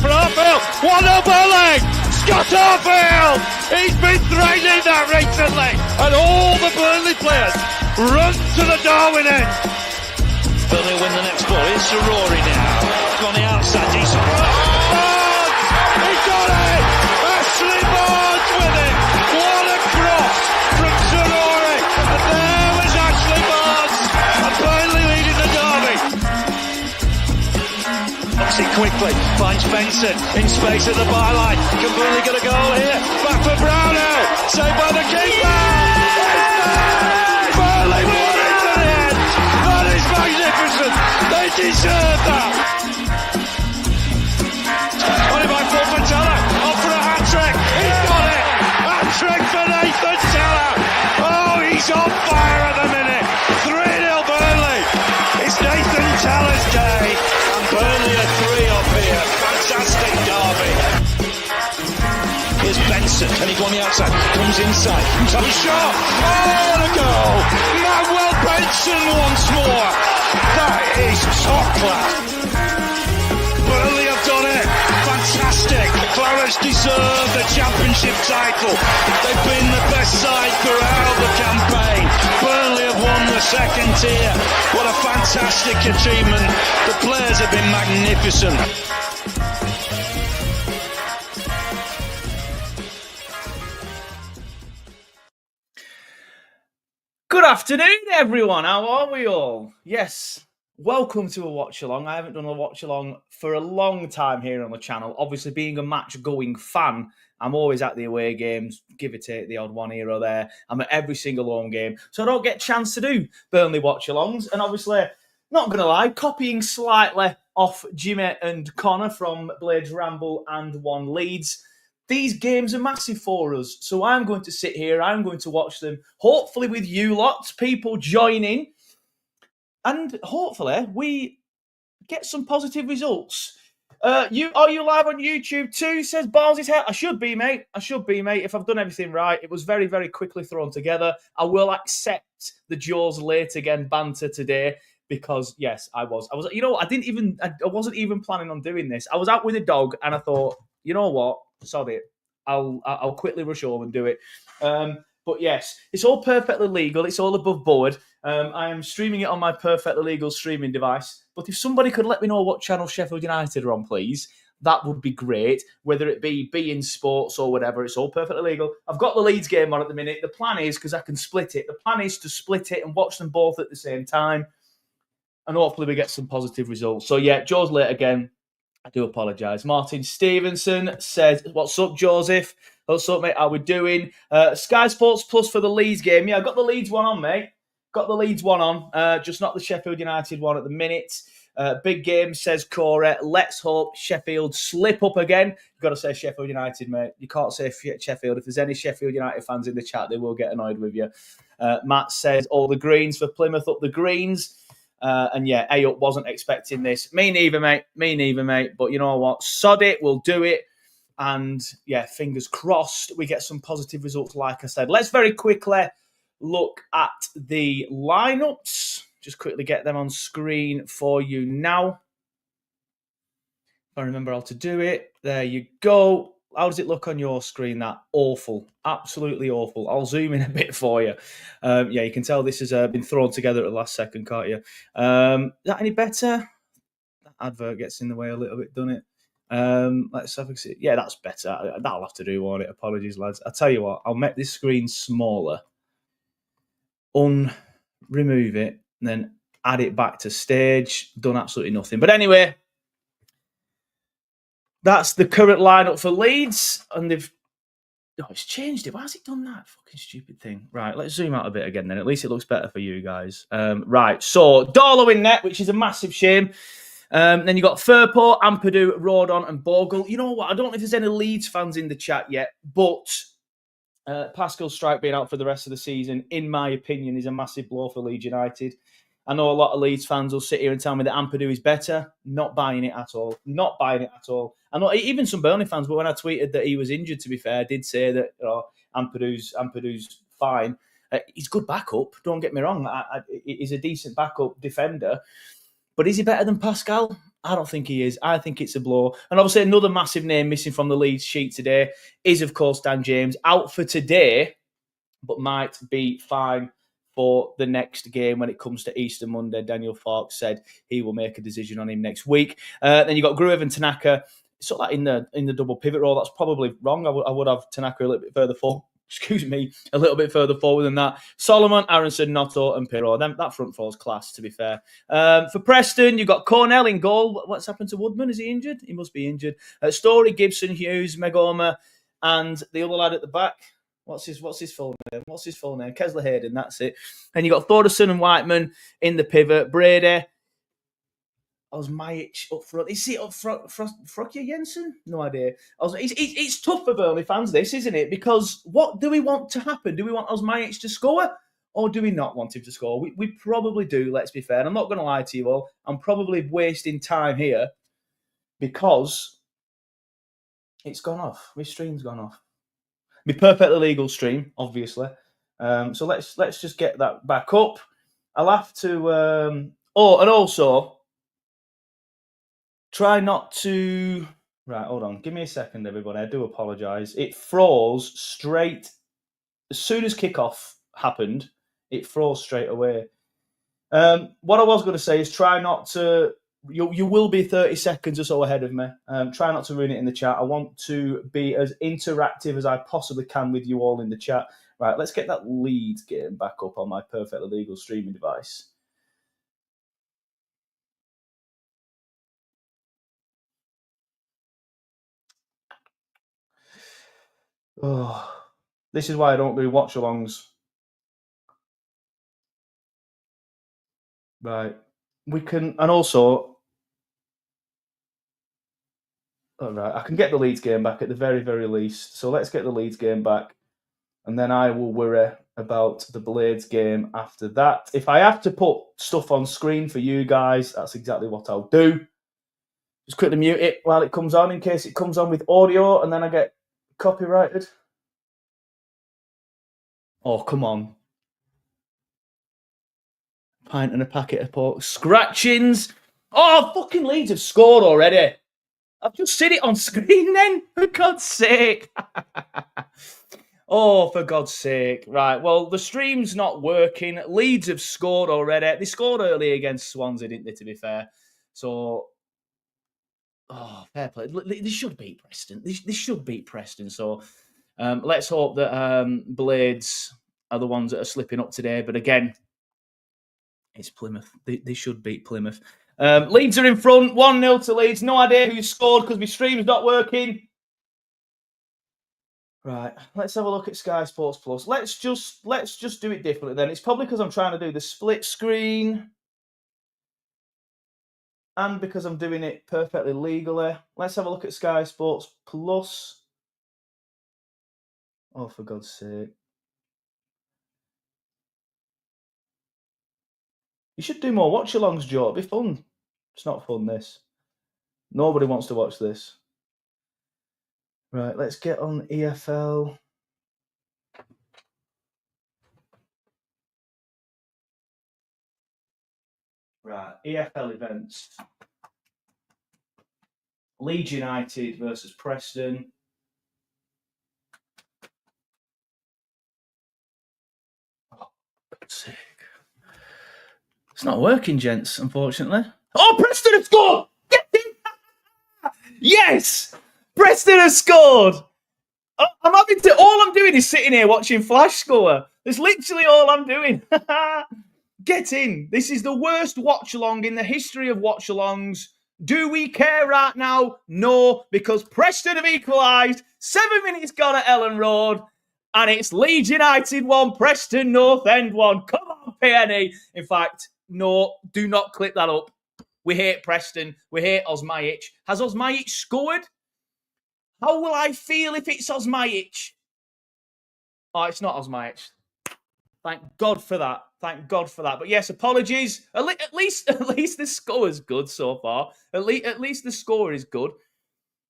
for Arfield. 1-0 Burnley. Scott Arfield. He's been threatening that recently. And all the Burnley players run to the Darwin end. Burnley win the next ball. It's Rory now. On the outside. He's He got it. Ashley Barnes with it. What a cross from Rory. And there was Ashley Barnes. And Burnley leading the derby. knocks it quickly, finds Benson in space at the byline. Can Burnley get a goal here? Back for Brownell, saved by the keeper. Burnley won it to the end. That is magnificent. They deserve that. Only by Paul Teller, off for a hat-trick. He's got it. Hat-trick for Nathan Teller. Oh, he's on fire at the minute. 3-0 Burnley. It's Nathan Teller's day. And Burnley are 3 up here. Fantastic derby. Here's Benson. Can he go on the outside? Comes inside. Top shot. Oh, the goal. Manuel Benson once more. That is top class. Burnley have done it. Fantastic. Clarence deserve the championship title. They've been the best side throughout the campaign. Burnley have won the second tier. What a fantastic achievement. The players have been magnificent. Good afternoon, everyone. How are we all? Yes, welcome to a watch-along. I haven't done a watch-along for a long time here on the channel. Obviously, being a match-going fan, I'm always at the away games, give or take the odd one here or there. I'm at every single home game, so I don't get a chance to do Burnley watch-alongs. And obviously, not going to lie, copying slightly off Jimmy and Connor from Blades Ramble and One Leeds. These games are massive for us, so I'm going to sit here, I'm going to watch them, hopefully with you lots, people joining, and hopefully we get some positive results. Are you live on YouTube too, says Barnes' head. I should be, mate. If I've done everything right. It was very, very quickly thrown together. I will accept the Jaws late again banter today, because yes, I was, you know, I wasn't even planning on doing this. I was out with a dog and I thought, you know what? Sorry, I'll quickly rush over and do it. But yes, it's all perfectly legal. It's all above board. I am streaming it on my perfectly legal streaming device. But if somebody could let me know what channel Sheffield United are on, please, that would be great. Whether it be in Sports or whatever, it's all perfectly legal. I've got the Leeds game on at the minute. The plan is, because I can split it, the plan is to split it and watch them both at the same time. And hopefully we get some positive results. So yeah, Joe's late again. I do apologise. Martin Stevenson says, what's up, Joseph? What's up, mate? How we doing? Sky Sports Plus for the Leeds game. Yeah, I got the Leeds one on, mate. Got the Leeds one on. Just not the Sheffield United one at the minute. Big game, says Corey. Let's hope Sheffield slip up again. You've got to say Sheffield United, mate. You can't say Sheffield. If there's any Sheffield United fans in the chat, they will get annoyed with you. Matt says, all the greens for Plymouth, up the greens. And yeah, A-Up wasn't expecting this. Me neither, mate. But you know what? Sod it. We'll do it. And yeah, fingers crossed we get some positive results, like I said. Let's very quickly look at the lineups. Just quickly get them on screen for you now. If I remember how to do it. There you go. How does it look on your screen? That awful. Absolutely awful. I'll zoom in a bit for you. Yeah, you can tell this has been thrown together at the last second, can't you? Is that any better? That advert gets in the way a little bit, doesn't it? Let's have a see. Yeah, that's better. That'll have to do, won't it? Apologies, lads. I'll tell you what. I'll make this screen smaller. Remove it, and then add it back to stage. Done absolutely nothing. But anyway, that's the current lineup for Leeds, and it's changed it. Why has it done that fucking stupid thing? Right, let's zoom out a bit again then. At least it looks better for you guys. Right, so Darlow in net, which is a massive shame. Then you got Firpo, Ampadu, Rodon, and Bogle. You know what? I don't know if there's any Leeds fans in the chat yet, but Pascal Strike being out for the rest of the season, in my opinion, is a massive blow for Leeds United. I know a lot of Leeds fans will sit here and tell me that Ampadu is better. Not buying it at all. I know even some Burnley fans, but when I tweeted that he was injured, to be fair, I did say that Ampadu's fine. He's good backup, don't get me wrong. He's a decent backup defender. But is he better than Pascal? I don't think he is. I think it's a blow. And obviously, another massive name missing from the Leeds sheet today is, of course, Dan James. Out for today, but might be fine for the next game when it comes to Easter Monday. Daniel Farke said he will make a decision on him next week. Then you've got Gruev and Tanaka. Sort of like in the double pivot role. That's probably wrong. I would have Tanaka a little bit further forward. A little bit further forward than that. Solomon, Aronson, Noto, and Pirro. That front four's class, to be fair. For Preston, you've got Cornell in goal. What's happened to Woodman? Is he injured? He must be injured. Story, Gibson, Hughes, Megoma, and the other lad at the back. What's his full name? Kesler Hayden, that's it. And you've got Thordarson and Whiteman in the pivot. Brady. Osmajic up front. Is it up front? Frokje Jensen? No idea. It's tough for Burnley fans, this, isn't it? Because what do we want to happen? Do we want Osmajic to score? Or do we not want him to score? We probably do, let's be fair. And I'm not going to lie to you all. I'm probably wasting time here because it's gone off. My stream's gone off. My perfectly legal stream, obviously. So let's just get that back up. I'll have to... and also... Try not to... Right, hold on. Give me a second, everybody. I do apologise. It froze straight... As soon as kickoff happened, it froze straight away. What I was going to say is try not to... You will be 30 seconds or so ahead of me. Try not to ruin it in the chat. I want to be as interactive as I possibly can with you all in the chat. Right, let's get that Leeds game back up on my perfectly legal streaming device. Oh, this is why I don't do watch-alongs. Right. We can... And also... All right, I can get the Leeds game back at the very, very least. So let's get the Leeds game back. And then I will worry about the Blades game after that. If I have to put stuff on screen for you guys, that's exactly what I'll do. Just quickly mute it while it comes on in case it comes on with audio and then I get copyrighted. Oh, come on. Pint and a packet of pork. Scratchings. Oh, fucking Leeds have scored already. I've just seen it on screen then. For God's sake. Oh, for God's sake. Right, well, the stream's not working. Leeds have scored already. They scored early against Swansea, didn't they, to be fair? So... Oh, fair play. They should beat Preston. They should beat Preston. So let's hope that Blades are the ones that are slipping up today. But again, it's Plymouth. They should beat Plymouth. Leeds are in front. 1-0 to Leeds. No idea who scored because my stream's not working. Right, let's have a look at Sky Sports Plus. Let's just do it differently then. It's probably because I'm trying to do the split screen. And because I'm doing it perfectly legally. Let's have a look at Sky Sports Plus. Oh, for God's sake. You should do more watch-alongs, Joe. It'd be fun. It's not fun, this. Nobody wants to watch this. Right, let's get on EFL. Right, EFL events. Leeds United versus Preston. Oh, for God's sake. It's not working, gents, unfortunately. Oh, Preston have scored! Get in! Yes! Preston have scored! Oh, all I'm doing is sitting here watching Flash score. That's literally all I'm doing. Get in. This is the worst watch-along in the history of watch-alongs. Do we care right now? No, because Preston have equalised. 7 minutes gone at Ellen Road. And it's Leeds United 1, Preston North End 1. Come on, PNE. In fact, no, do not clip that up. We hate Preston. We hate Osmajic. Has Osmajic scored? How will I feel if it's Osmajic? Oh, it's not Osmajic. Thank God for that. Thank God for that. But yes, apologies. At least the score is good so far. At least the score is good.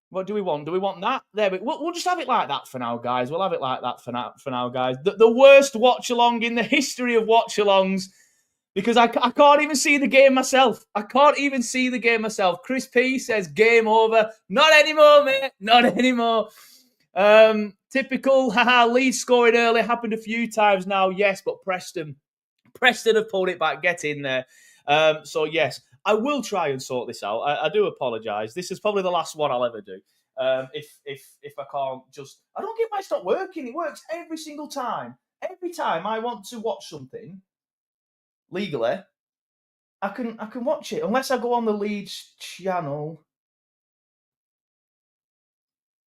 What do we want? Do we want that? There, we'll just have it like that for now, guys. We'll have it like that for now, guys. The worst watch-along in the history of watch-alongs. because I can't even see the game myself. I can't even see the game myself. Chris P says game over. Not anymore, mate. Not anymore. Typical. Haha. Leeds scoring early happened a few times now. Yes, but Preston have pulled it back. Get in there. So yes, I will try and sort this out. I do apologise. This is probably the last one I'll ever do. If I can't just, I don't get why it's not working. It works every single time. Every time I want to watch something legally, I can watch it unless I go on the Leeds channel.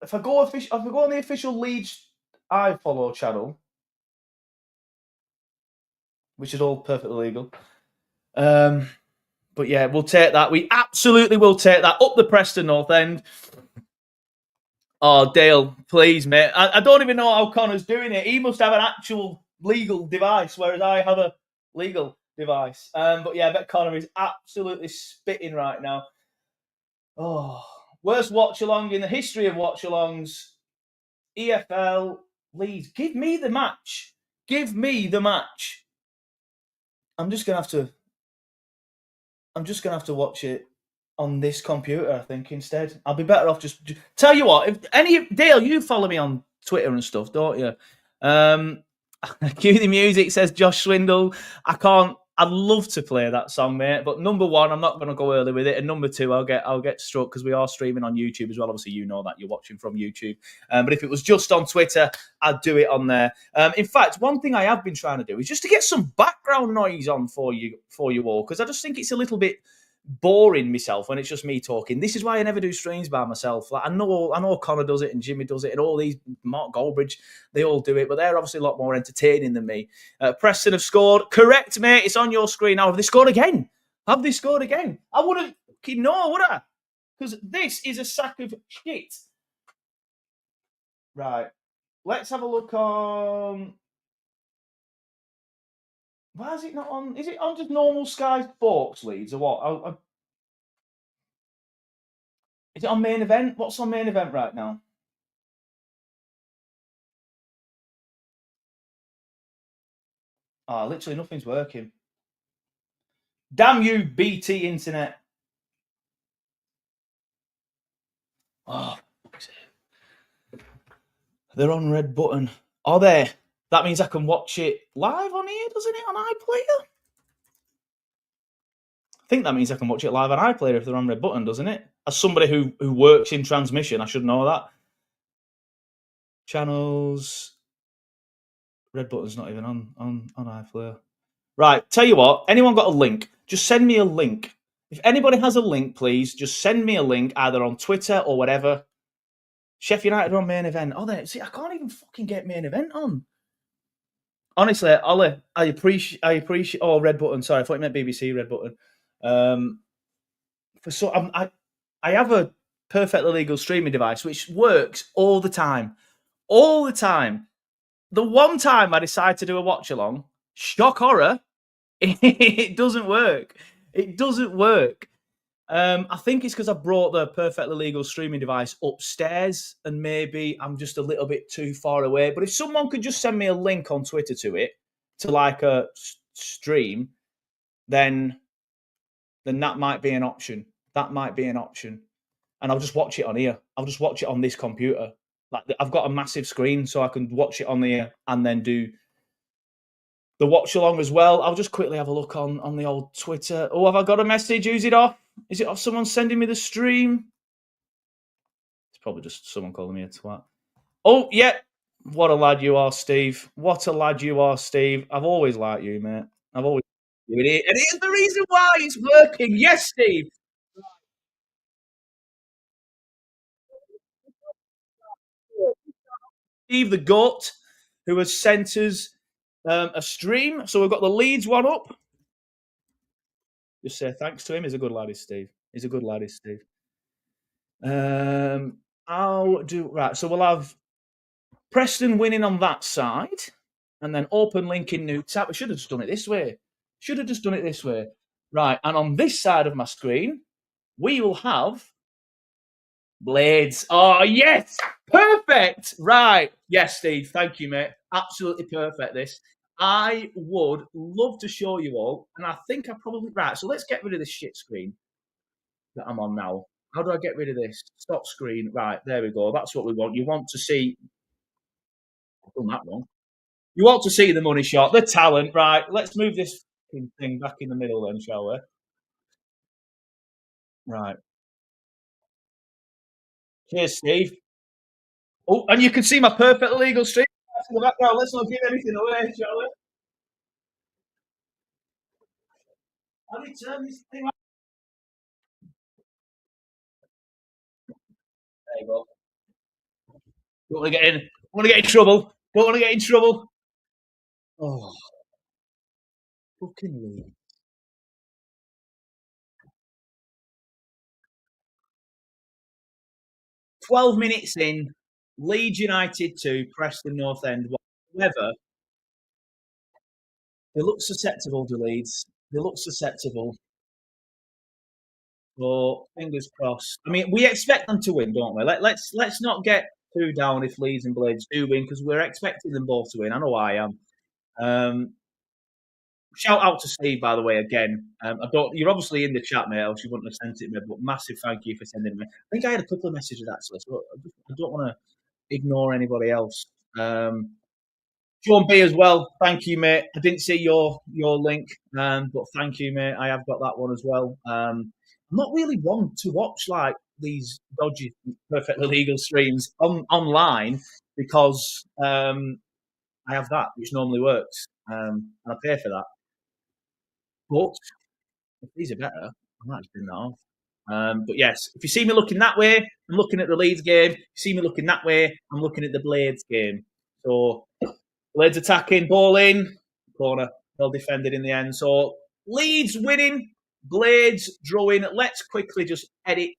If I go on the official Leeds iFollow channel, which is all perfectly legal. But yeah, we'll take that. We absolutely will take that up the Preston North End. Oh, Dale, please, mate. I don't even know how Connor's doing it. He must have an actual legal device, whereas I have a legal device. But yeah, I bet Connor is absolutely spitting right now. Oh, worst watch-along in the history of watch-alongs. EFL, Leeds. Give me the match. Give me the match. I'm just gonna have to watch it on this computer, I think, instead. I'll be better off just tell you what, if any Dale, you follow me on Twitter and stuff, don't you? Cue the music, says Josh Swindle. I'd love to play that song, mate. But number one, I'm not going to go early with it. And number two, I'll get struck because we are streaming on YouTube as well. Obviously, you know that you're watching from YouTube. But if it was just on Twitter, I'd do it on there. In fact, one thing I have been trying to do is just to get some background noise on for you all, because I just think it's a little bit boring myself when it's just me talking. This is why I never do streams by myself. Like I know Connor does it and Jimmy does it and all these, Mark Goldbridge, they all do it, but they're obviously a lot more entertaining than me. Preston have scored. Correct, mate. It's on your screen now. Have they scored again? I wouldn't fucking know, would I? Because this is a sack of shit. Right. Let's have a look on. Why is it not on? Is it on just normal Sky Sports Leeds or what? Is it on main event? What's on main event right now? Oh, literally nothing's working. Damn you, BT Internet. Oh, they're on red button. Are they? That means I can watch it live on here, doesn't it, on iPlayer? I think that means I can watch it live on iPlayer if they're on red button, doesn't it? As somebody who works in transmission, I should know that. Channels. Red button's not even on iPlayer. Right, tell you what, anyone got a link? Just send me a link. If anybody has a link, please, just send me a link either on Twitter or whatever. Sheffield United are on main event. Oh, see, I can't even fucking get main event on. Honestly, Ollie, I appreciate. Oh, red button. Sorry, I thought you meant BBC red button. I have a perfectly legal streaming device which works all the time. All the time. The one time I decide to do a watch along, shock horror, it doesn't work. It doesn't work. I think it's because I brought the perfectly legal streaming device upstairs and maybe I'm just a little bit too far away. But if someone could just send me a link on Twitter to it, to like a stream, then that might be an option. That might be an option. And I'll just watch it on here. I'll just watch it on this computer. Like I've got a massive screen so I can watch it on here and then do the watch along as well. I'll just quickly have a look on the old Twitter. Oh, have I got a message? Who's it off? Is it off someone sending me the stream? It's probably just someone calling me a twat. Oh, yeah. What a lad you are, Steve. What a lad you are, Steve. I've always liked you, mate. I've always liked you. And here's the reason why it's working. Yes, Steve. Steve the GOAT, who has sent us a stream. So we've got the Leeds one up. Just say thanks to him. He's a good lad, is Steve. He's a good lad, is Steve. I'll do right. So we'll have Preston winning on that side, and then open link in new tab. We should have just done it this way. Should have just done it this way. Right, and on this side of my screen, we will have Blades. Oh yes, perfect. Right, yes, Steve. Thank you, mate. Absolutely perfect. This. I would love to show you all, and I think I probably right. So let's get rid of this shit screen that I'm on now. How do I get rid of this? Stop screen. Right, there we go. That's what we want. You want to see. I've done that wrong. You want to see the money shot, the talent. Right, let's move this thing back in the middle then, shall we? Right. Cheers, Steve. Oh, and you can see my perfect legal streak in the background. Let's not give anything away, shall we? How do you turn this thing on? There you go. Don't want to get in. Don't want to get in trouble. Don't want to get in trouble. Oh, fucking Lee. 12 minutes in, Leeds United 2, Preston North End 1. However, they look susceptible to Leeds. They look susceptible. So fingers crossed. I mean, we expect them to win, don't we? Let's not get too down if Leeds and Blades do win because we're expecting them both to win. I know I am. Shout out to Steve, by the way, again. I don't. You're obviously in the chat, mate, else you wouldn't have sent it me. But massive thank you for sending it me. I think I had a couple of messages actually, so I don't want to ignore anybody else. John B as well. Thank you, mate. I didn't see your link, but thank you, mate. I have got that one as well. I'm not really one to watch like these dodgy, perfectly legal streams online because I have that, which normally works, and I pay for that. But if these are better, I might just bring that off. But yes, if you see me looking that way, I'm looking at the Leeds game. If you see me looking that way, I'm looking at the Blades game. So Blades attacking, ball in, corner, well defended in the end. So Leeds winning, Blades drawing. Let's quickly just edit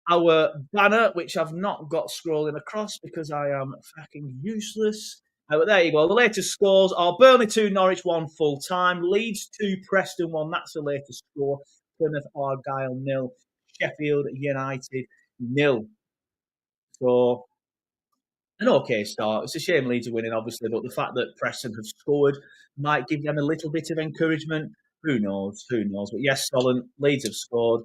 our banner, which I've not got scrolling across because I am fucking useless. But there you go. The latest scores are Burnley 2, Norwich 1 full time, Leeds 2, Preston 1. That's the latest score. Plymouth Argyle 0, Sheffield United 0. So an okay start. It's a shame Leeds are winning, obviously, but the fact that Preston have scored might give them a little bit of encouragement. Who knows? Who knows? But yes, Solent, Leeds have scored.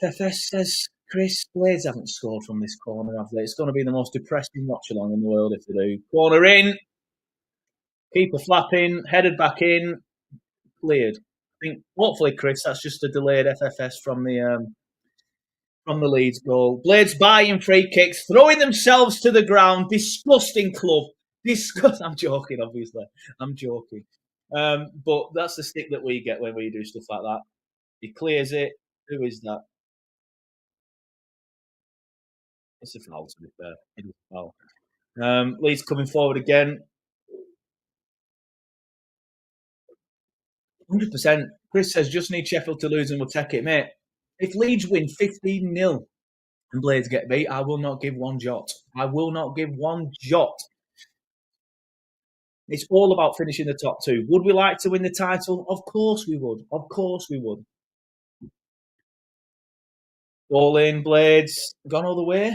FFS says Chris Blades haven't scored from this corner, have they? It's going to be the most depressing watch along in the world if they do. Corner in, keeper flapping, headed back in, cleared. I think hopefully, Chris, that's just a delayed FFS from the Leeds goal. Blades buying free kicks, throwing themselves to the ground. Disgusting club. I'm joking, obviously. I'm joking. But that's the stick that we get when we do stuff like that. He clears it. Who is that? It's a foul, to be fair. It is a foul. Leeds coming forward again. 100%. Chris says, just need Sheffield to lose and we'll take it, mate. If Leeds win 15-0 and Blades get beat, I will not give one jot. I will not give one jot. It's all about finishing the top two. Would we like to win the title? Of course we would. Of course we would. Goal in, Blades. Gone all the way.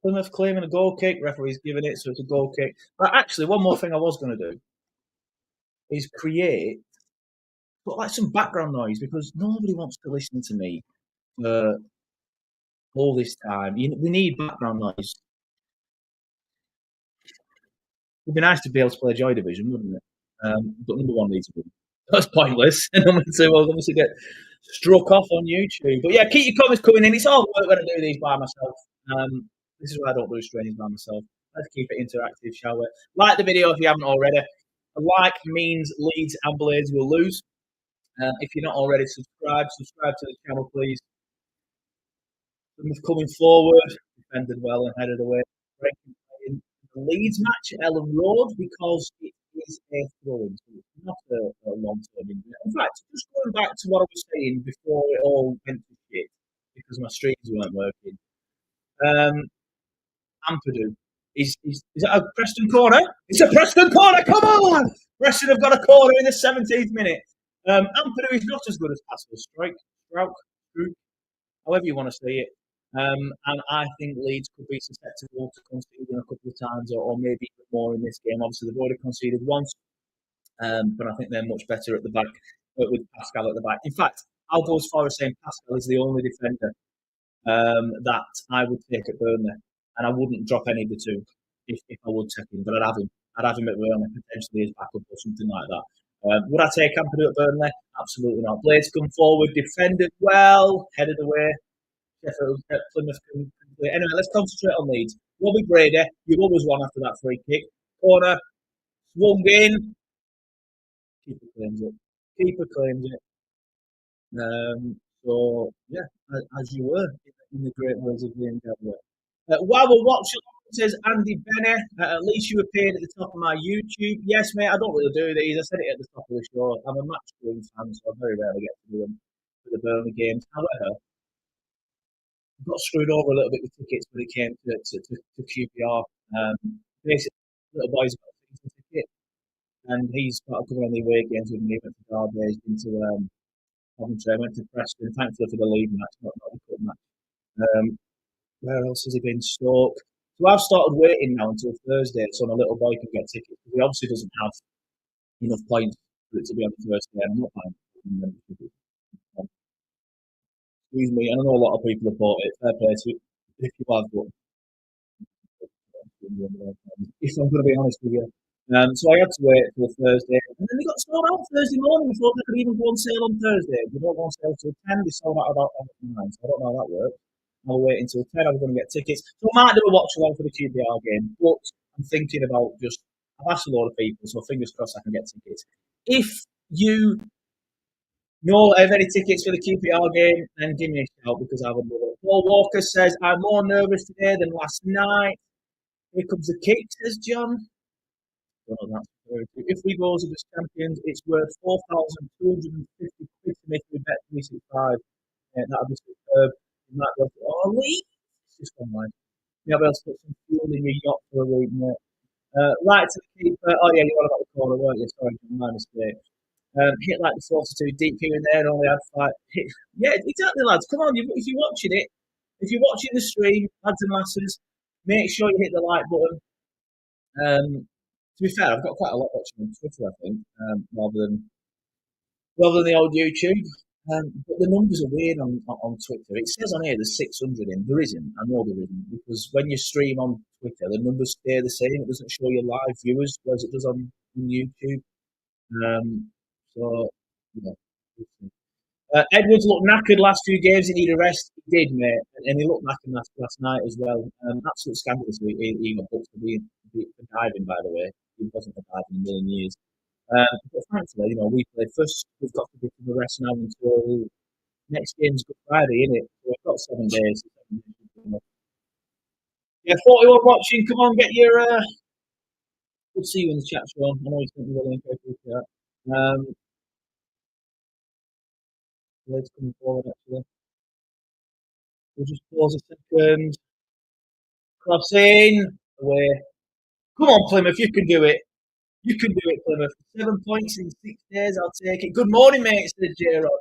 Plymouth claiming a goal kick. Referee's giving it, so it's a goal kick. But actually, one more thing I was going to do is put like some background noise because nobody wants to listen to me for all this time. We need background noise. It'd be nice to be able to play Joy Division, wouldn't it? But number one needs to win. That's pointless. And number two, I'll obviously get struck off on YouTube. But yeah, keep your comments coming in. It's all work when I do these by myself. This is why I don't do streams by myself. Let's keep it interactive, shall we? Like the video if you haven't already. A like means Leeds and Blades will lose. If you're not already subscribed to the channel, please. Coming forward, defended well and headed away. In the Leeds match at Ellen Road because it is a throw-in, so it's not a long-term injury. In fact, just going back to what I was saying before it all went to shit because my streams weren't working. Ampadu. Is that a Preston corner? It's a Preston corner. Come on! Preston have got a corner in the 17th minute. Ampadu is not as good as Pascal Strouk, however you want to say it. And I think Leeds could be susceptible to conceding a couple of times or maybe even more in this game. Obviously, they've already conceded once. But I think they're much better at the back with Pascal at the back. In fact, I'll go as far as saying Pascal is the only defender that I would take at Burnley, and I wouldn't drop any of the two if I would take him, but I'd have him. I'd have him at Burnley, potentially as backup or something like that. Would I take Campbell at Burnley? Absolutely not. Blades come forward, defended well, headed away. Sheffield, Plymouth can play. Anyway, let's concentrate on Leeds. Robbie Brady, you've always won after that free kick. Corner, swung in. Keeper claims it. Keeper claims it. So, yeah, as you were in the great words of Liam Galloway. While we're watching, says Andy Bennett, at least you appeared at the top of my YouTube. Yes, mate, I don't really do these. I said it at the top of the show. I'm a match going fan, so I very rarely get to do them for the Burnley games. However, I got screwed over a little bit with tickets when it came to QPR. Basically, little boy's got a season ticket, and he's got to come on the away games with me. He went to Derby, he's been to Coventry, I went to Preston, thankfully for the league match, not the cup match. Where else has he been? Stoke. So I've started waiting now until Thursday so my little boy can get tickets because he obviously doesn't have enough points for it to be on the first day. I'm not buying it. Excuse me, and I know a lot of people have bought it. Fair play to you if you have, but if I'm going to be honest with you. So I had to wait till Thursday, and then they got sold out Thursday morning before they could even go on sale on Thursday. They don't go on sale till 10, they sold out about 9, so I don't know how that works. I'll wait until 10, I'm going to get tickets. So I might do a watch along for the QPR game, but I'm thinking about I've asked a lot of people, so fingers crossed I can get tickets. If you know of any tickets for the QPR game, then give me a shout because I would love it. Paul Walker says, I'm more nervous today than last night. Here comes the kick, says John. If we go as champions, it's worth 4,250 quid to make me bet 365. That would be superb. You might be able to, Leeds! It's just online. You might be able to put some fuel in your yacht for a week, mate. Right to the keeper. Oh, yeah, you want about the corner, weren't you? Sorry, my mistake. Hit like the 42 deep here and there, and only had 5. Yeah, exactly, lads. Come on, if you're watching it, if you're watching the stream, lads and lasses, make sure you hit the like button. To be fair, I've got quite a lot watching on Twitter, I think, rather than the old YouTube. But the numbers are weird on Twitter. It says on here there's 600 in. There isn't. I know there isn't because when you stream on Twitter, the numbers stay the same. It doesn't show your live viewers, whereas it does on YouTube. So, yeah. Edwards looked knackered last few games. He needed a rest. He did, mate, and he looked knackered last night as well. Absolute scandalous. He got booked for diving, by the way. He wasn't a diver in a million years. But thankfully, we play first. We've got to be to the rest now until next game's Good Friday, isn't it? So we've got 7 days. Yeah, 41 watching. Come on, get your. Good to see you in the chat, Sean. I know you sent me the link. Let's come forward, actually. We'll just pause a second. Crossing. Away. Come on, Plymouth. You can do it. You can do it, Plymouth. 7 points in 6 days. I'll take it. Good morning, mate, said J-Rod.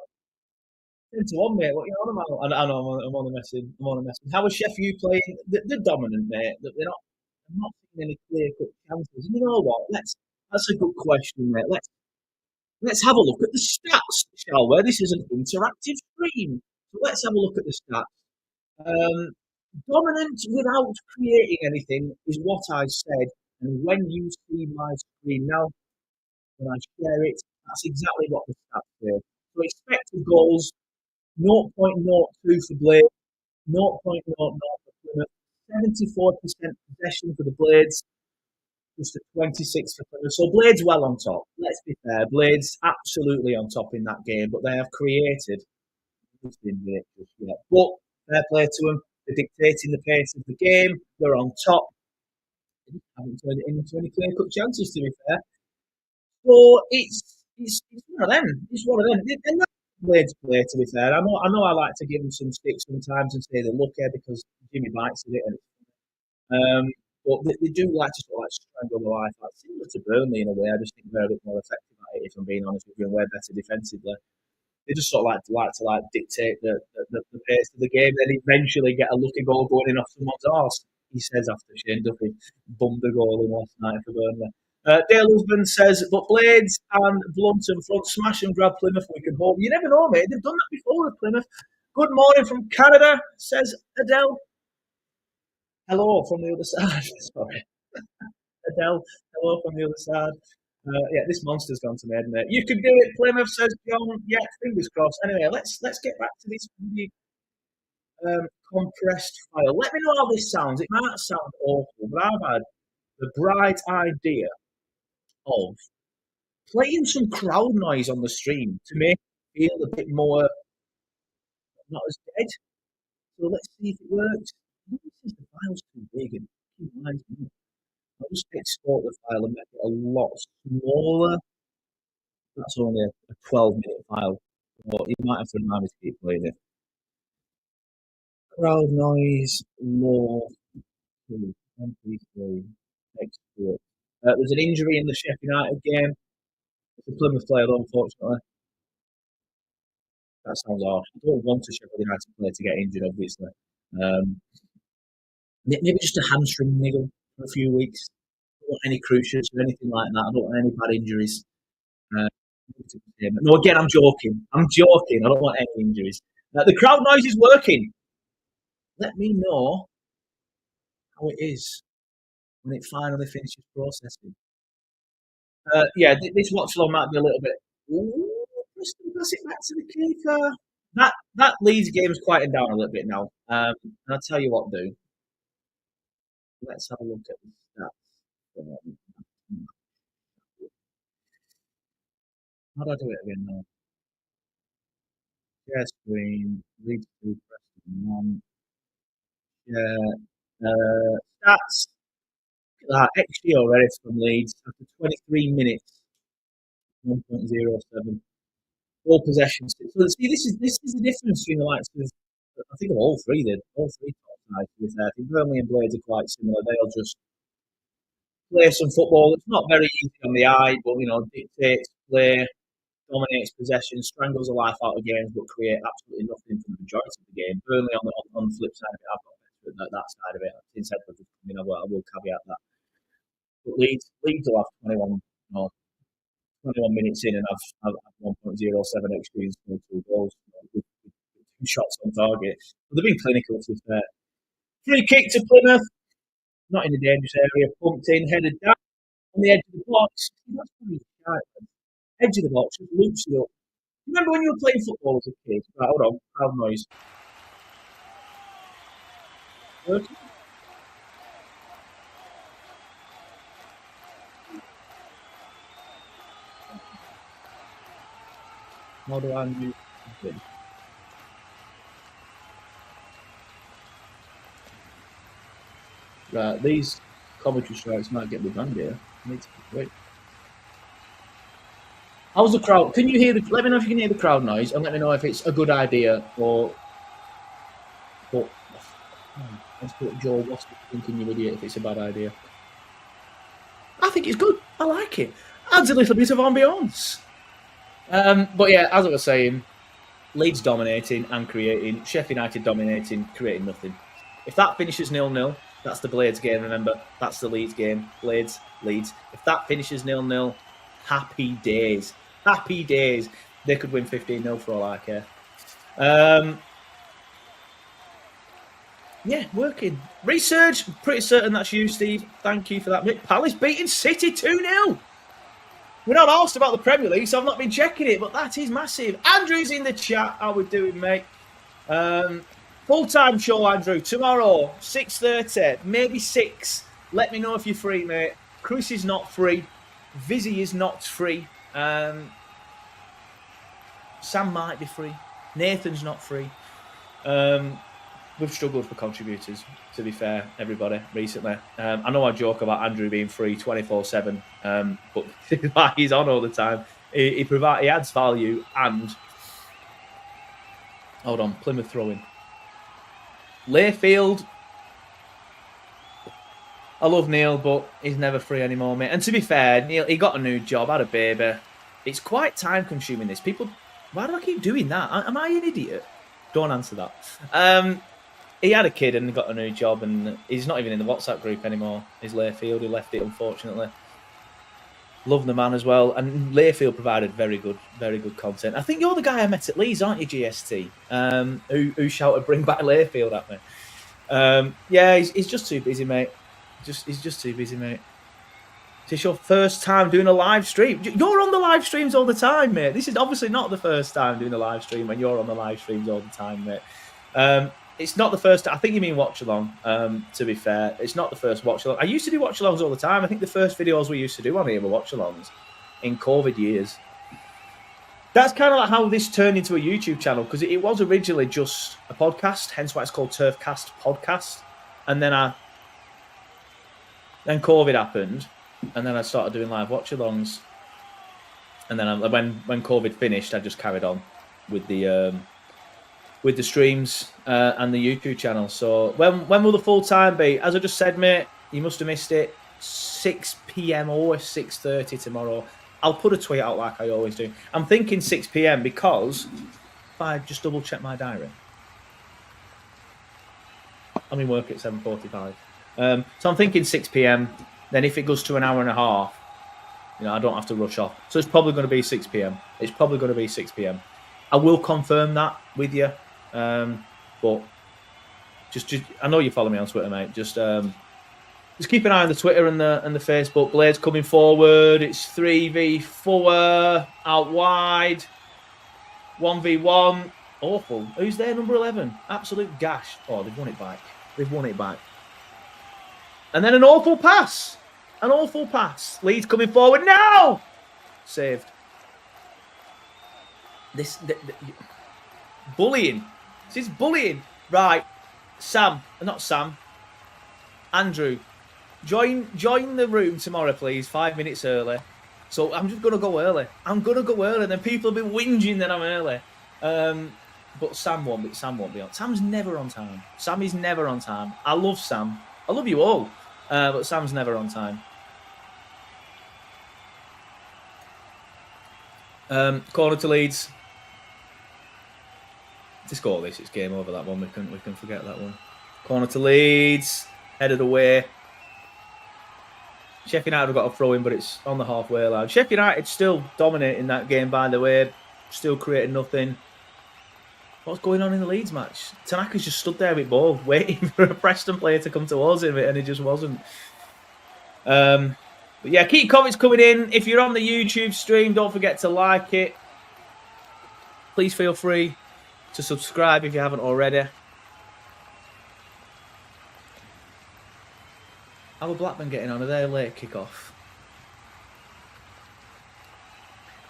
10-1, mate. What are you on about? I know I'm on a messing. How is Sheffield playing? They're dominant, mate. I'm not seeing any clear-cut chances. And you know what? That's a good question, mate. Let's have a look at the stats, shall we? This is an interactive stream. So let's have a look at the stats. Dominant without creating anything is what I said. And when you see my screen now, when I share it, that's exactly what the stats say. So expected goals, 0.02 for Blades, 0.00 for Plymouth, 74% possession for the Blades, just a 26 for Plymouth. So Blades well on top. Let's be fair, Blades absolutely on top in that game, but they have created nothing just yet. But fair play to them. They're dictating the pace of the game. They're on top. They haven't turned it into any clear-cut chances, to be fair. So it's one of them. It's one of them. And that's Blades play, to be fair. I know I like to give them some stick sometimes and say they're lucky because Jimmy bites at it. But they do like to sort of strangle the life out. Similar to Burnley in a way. I just think they're a bit more effective at it, if I'm being honest with you, and we're better defensively. They just sort of like to dictate the pace of the game, then eventually get a lucky goal going in off someone's arse. He says after Shane Duffy bummed the goal in last night for Burnley. Dale Husband says, but Blades and Blunton front smash and grab Plymouth, we can hope. You never know, mate. They've done that before with Plymouth. Good morning from Canada, says Adele. Hello from the other side. Sorry. Adele, hello from the other side. Yeah, this monster's gone to bed, mate. You can do it, Plymouth, says John. Yeah, fingers crossed. Anyway, let's get back to this compressed file. Let me know how this sounds. It might sound awful, but I've had the bright idea of playing some crowd noise on the stream to make it feel a bit more not as dead. So let's see if it works. The file's too big and I'll just export the file and make it a lot smaller. That's only a 12-minute file. But you might have to remind me to keep playing it. Crowd noise, low, MP3, export. There's an injury in the Sheffield United game. It's a Plymouth player, unfortunately. That sounds harsh. I don't want a Sheffield United player to get injured, obviously. Maybe just a hamstring niggle for a few weeks. I don't want any cruciates or anything like that. I don't want any bad injuries. No, again, I'm joking. I don't want any injuries. The crowd noise is working. Let me know how it is when it finally finishes processing. Yeah, this watch along might be a little bit. Ooh, Preston pass it back to the keeper. That Leeds game is quieting down a little bit now. And I'll tell you what, do. Let's have a look at the stats. How do I do it again now? Share screen, Leeds 2, Preston 1. Yeah. Stats. Look at that. XG already from Leeds after 23 minutes. 1.07. All possessions. So see, this is the difference between the likes of I think of all three top sides to be fair. I think Burnley and Blades are quite similar. They'll just play some football. It's not very easy on the eye, but dictates play, dominates possession, strangles the life out of games, but create absolutely nothing for the majority of the game. Burnley on the flip side of it, I've got better at that side of it. Instead of I will caveat that. But Leeds will have 21 minutes in and have 1.07 XG and scored 2 goals with 2 shots on target. But they've been clinical, to be fair. Free kick to Plymouth, not in the dangerous area, pumped in, headed down on the edge of the box. That's pretty sharp. Edge of the box, just loops it up. Remember when you were playing football as a kid? Right, hold on, crowd noise. Working? How do I mute it? Right, these commentary strikes might get me banned here. Wait. How's the crowd? Can you hear let me know if you can hear the crowd noise and let me know if it's a good idea or. Let's put Joel What's thinking, you idiot, if it's a bad idea. I think it's good. I like it. Adds a little bit of ambience. But yeah, as I was saying, Leeds dominating and creating, Sheffield United dominating, creating nothing. If that finishes 0-0, that's the Blades game, remember. That's the Leeds game. Blades, Leeds. If that finishes 0-0, happy days. Happy days. They could win 15-0 for all I care. Yeah, working. Research, pretty certain that's you, Steve. Thank you for that. Mick Palace beating City 2-0. We're not asked about the Premier League, so I've not been checking it, but that is massive. Andrew's in the chat. How we doing, mate? Full-time show, Andrew. Tomorrow, 6:30, maybe 6. Let me know if you're free, mate. Chris is not free. Vizzy is not free. Sam might be free. Nathan's not free. We've struggled for contributors, to be fair, everybody, recently. I know I joke about Andrew being free 24/7, but he's on all the time. He adds value and... Hold on, Plymouth throwing. Layfield. I love Neil, but he's never free anymore, mate. And to be fair, Neil, he got a new job, had a baby. It's quite time-consuming, this. People, why do I keep doing that? Am I an idiot? Don't answer that. He had a kid and got a new job, and he's not even in the WhatsApp group anymore. He's Layfield. He left it, unfortunately. Love the man as well. And Layfield provided very good content. I think you're the guy I met at Leeds, aren't you, GST? Who shouted, "Bring back Layfield" at me. Yeah, he's just too busy, mate. He's just too busy, mate. It's your first time doing a live stream. You're on the live streams all the time, mate. This is obviously not the first time doing a live stream when you're on the live streams all the time, mate. It's not the first. I think you mean watch along. To be fair, it's not the first watch along. I used to do watch alongs all the time. I think the first videos we used to do on here were watch alongs in COVID years. That's kind of like how this turned into a YouTube channel, because it was originally just a podcast, hence why it's called Turfcast Podcast. And then COVID happened. And then I started doing live watch-alongs, and then when COVID finished, I just carried on with the streams and the YouTube channel. So when will the full time be? As I just said, mate, you must have missed it. 6 p.m. or 6:30 tomorrow. I'll put a tweet out like I always do. I'm thinking 6 p.m. because if I just double check my diary, I'm in work at 7:45. So I'm thinking 6 p.m. Then if it goes to an hour and a half, I don't have to rush off. So it's probably going to be 6 p.m. It's probably going to be 6 p.m. I will confirm that with you. But just I know you follow me on Twitter, mate. Just keep an eye on the Twitter and the Facebook. Blades coming forward. It's 3v4 out wide. 1v1. Awful. Who's there? Number 11. Absolute gash. Oh, they've won it back. They've won it back. And then an awful pass. An awful pass. Leeds coming forward now. Saved. Bullying. This is bullying. Right. Andrew. Join the room tomorrow, please. 5 minutes early. So I'm just going to go early. I'm going to go early. Then people will be whinging that I'm early. But Sam won't be on. Sam's never on time. Sam is never on time. I love Sam. I love you all. But Sam's never on time. Corner to Leeds. To score this, it's game over. That one we can forget that one. Corner to Leeds, headed away. Sheffield United have got a throw in, but it's on the halfway line. Sheffield United still dominating that game, by the way. Still creating nothing. What's going on in the Leeds match? Tanaka's just stood there with ball, waiting for a Preston player to come towards him, and it just wasn't. But yeah, keep comments coming in. If you're on the YouTube stream, don't forget to like it. Please feel free to subscribe if you haven't already. How are Blackburn getting on? Are they a late kick-off?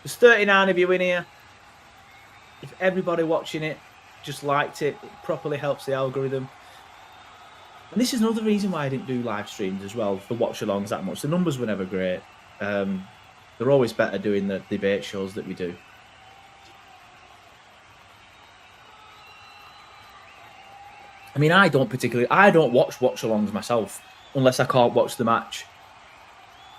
There's 39 of you in here. If everybody watching it just liked it, it properly helps the algorithm. And this is another reason why I didn't do live streams as well, for watch-alongs that much. The numbers were never great. They're always better doing the debate shows that we do. I mean, I don't watch watch-alongs myself, unless I can't watch the match.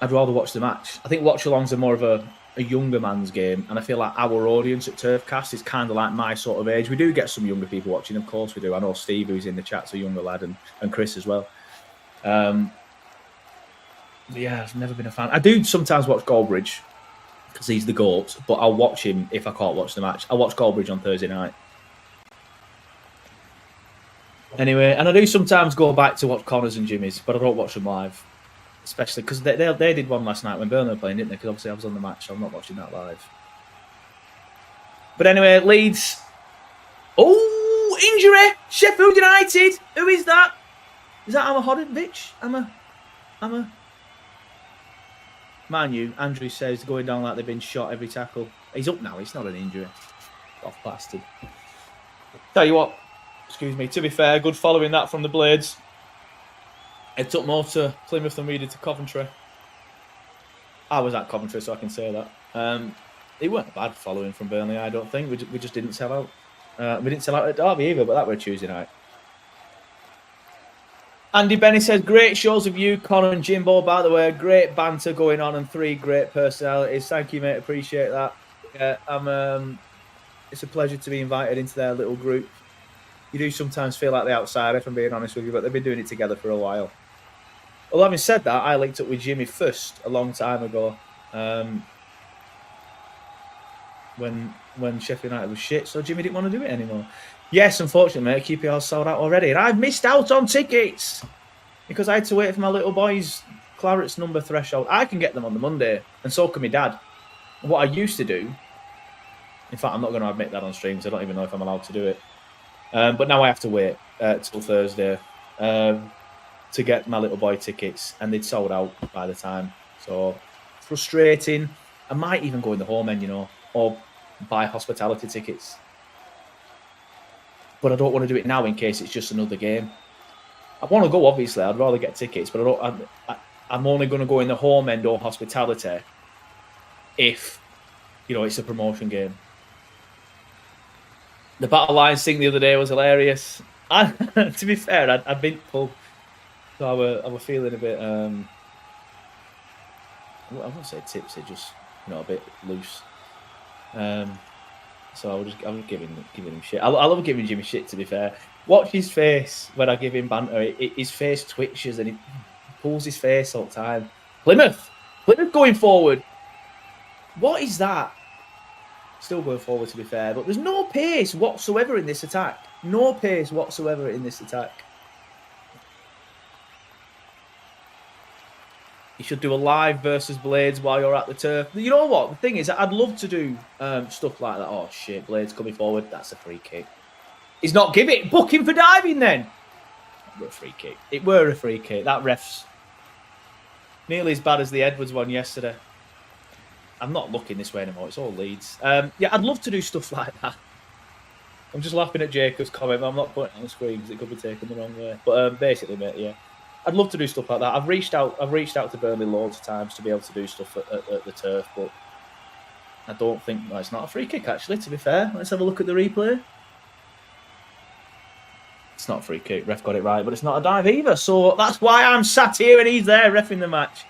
I'd rather watch the match. I think watch-alongs are more of a younger man's game, and I feel like our audience at Turfcast is kind of like my sort of age. We do get some younger people watching, of course we do. I know Steve, who's in the chat's a younger lad, and Chris as well. Yeah, I've never been a fan. I do sometimes watch Goldbridge, because he's the GOAT, but I'll watch him if I can't watch the match. I watch Goldbridge on Thursday night. Anyway, and I do sometimes go back to watch Connors and Jimmy's, but I don't watch them live. Especially because they did one last night when Burnley were playing, didn't they? Because obviously I was on the match, so I'm not watching that live. But anyway, Leeds. Oh, injury! Sheffield United! Who is that? Is that Ama Hodinovic? Ama? Mind you, Andrew says going down like they've been shot every tackle. He's up now, it's not an injury. Off bastard. Tell you what, excuse me, to be fair, good following that from the Blades. It took more to Plymouth than we did to Coventry. I was at Coventry, so I can say that. It weren't a bad following from Burnley, I don't think. We just didn't sell out. We didn't sell out at Derby either, but that was Tuesday night. Andy Benny says, great shows of you, Connor and Jimbo, by the way. Great banter going on and 3 great personalities. Thank you, mate. Appreciate that. Yeah, it's a pleasure to be invited into their little group. You do sometimes feel like the outsider, if I'm being honest with you, but they've been doing it together for a while. Well, having said that, I linked up with Jimmy first a long time ago. when Sheffield United was shit, so Jimmy didn't want to do it anymore. Yes, unfortunately, mate, QPR's sold out already, and I've missed out on tickets because I had to wait for my little boy's Claret's number threshold. I can get them on the Monday, and so can my dad. What I used to do, in fact, I'm not going to admit that on stream because I don't even know if I'm allowed to do it. But now I have to wait till Thursday to get my little boy tickets, and they'd sold out by the time. So frustrating. I might even go in the home end, you know, or buy hospitality tickets. But I don't want to do it now in case it's just another game. I want to go, obviously. I'd rather get tickets, but I'm only going to go in the home end or hospitality if, you know, it's a promotion game. The Battle Lines thing the other day was hilarious. To be fair, I'd been pulled, so I was feeling a bit. I won't say tipsy, just, you know, a bit loose. So I was giving him shit. I love giving Jimmy shit, to be fair. Watch his face when I give him banter. His face twitches and he pulls his face all the time. Plymouth going forward. What is that? Still going forward, to be fair, but there's no pace whatsoever in this attack. No pace whatsoever in this attack. You should do a live versus Blades while you're at the turf. You know what? The thing is, I'd love to do stuff like that. Oh, shit, Blades coming forward. That's a free kick. He's not giving it. Book him for diving then. It were a free kick. It were a free kick. That ref's nearly as bad as the Edwards one yesterday. I'm not looking this way anymore. It's all Leeds. Yeah, I'd love to do stuff like that. I'm just laughing at Jacob's comment. I'm not putting it on the screen because it could be taken the wrong way. But basically, mate, yeah. I'd love to do stuff like that. I've reached out to Burnley loads of times to be able to do stuff at the turf, but I don't think it's not a free kick, actually, to be fair. Let's have a look at the replay. It's not a free kick. Ref got it right, but it's not a dive either. So that's why I'm sat here and he's there reffing the match.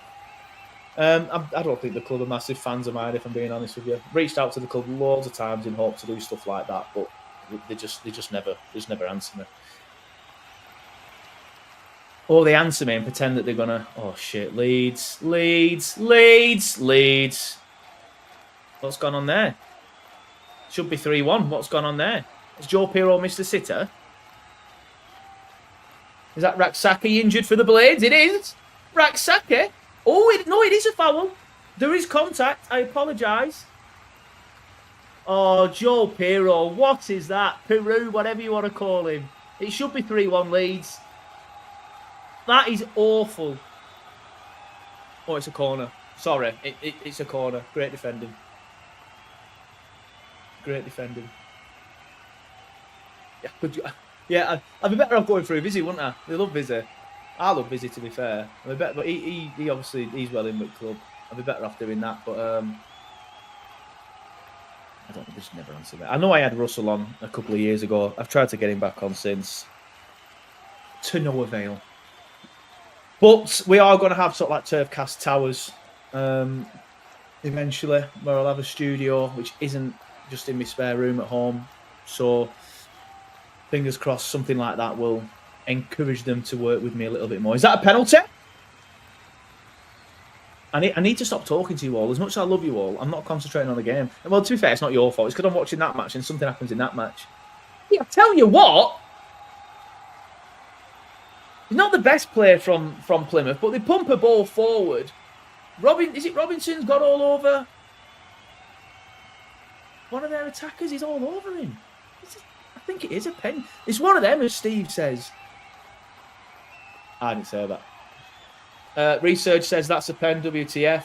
I don't think the club are massive fans of mine, if I'm being honest with you. Reached out to the club loads of times in hope to do stuff like that, but they just never answer me. Or they answer me and pretend that they're gonna. Oh shit! Leeds. What's gone on there? Should be 3-1. What's gone on there? Has Joe Pirro missed a sitter? Is that Raksaki injured for the Blades? It is. Raksaki. Oh, no, it is a foul. There is contact. I apologise. Oh, Joe Pirro. What is that? Peru, whatever you want to call him. It should be 3-1 Leeds. That is awful. Oh, it's a corner. Sorry, it's a corner. Great defending. Great defending. Yeah, I'd be better off going through Vizzy, wouldn't I? They love Vizzy. I love Vizzy, to be fair. But he obviously he's well in with the club. I'd be better off doing that, but I don't think this never answer that. I know I had Russell on a couple of years ago. I've tried to get him back on since, to no avail. But we are going to have sort of like Turfcast Towers eventually, where I'll have a studio, which isn't just in my spare room at home. So fingers crossed something like that will encourage them to work with me a little bit more. Is that a penalty? I need to stop talking to you all. As much as I love you all, I'm not concentrating on the game. And well, to be fair, it's not your fault. It's because I'm watching that match and something happens in that match. Yeah, I tell you what. He's not the best player from Plymouth, but they pump a ball forward. Is it Robinson's got all over one of their attackers? He's all over him. I think it is a pen. It's one of them, as Steve says. I didn't say that. Research says that's a pen, WTF.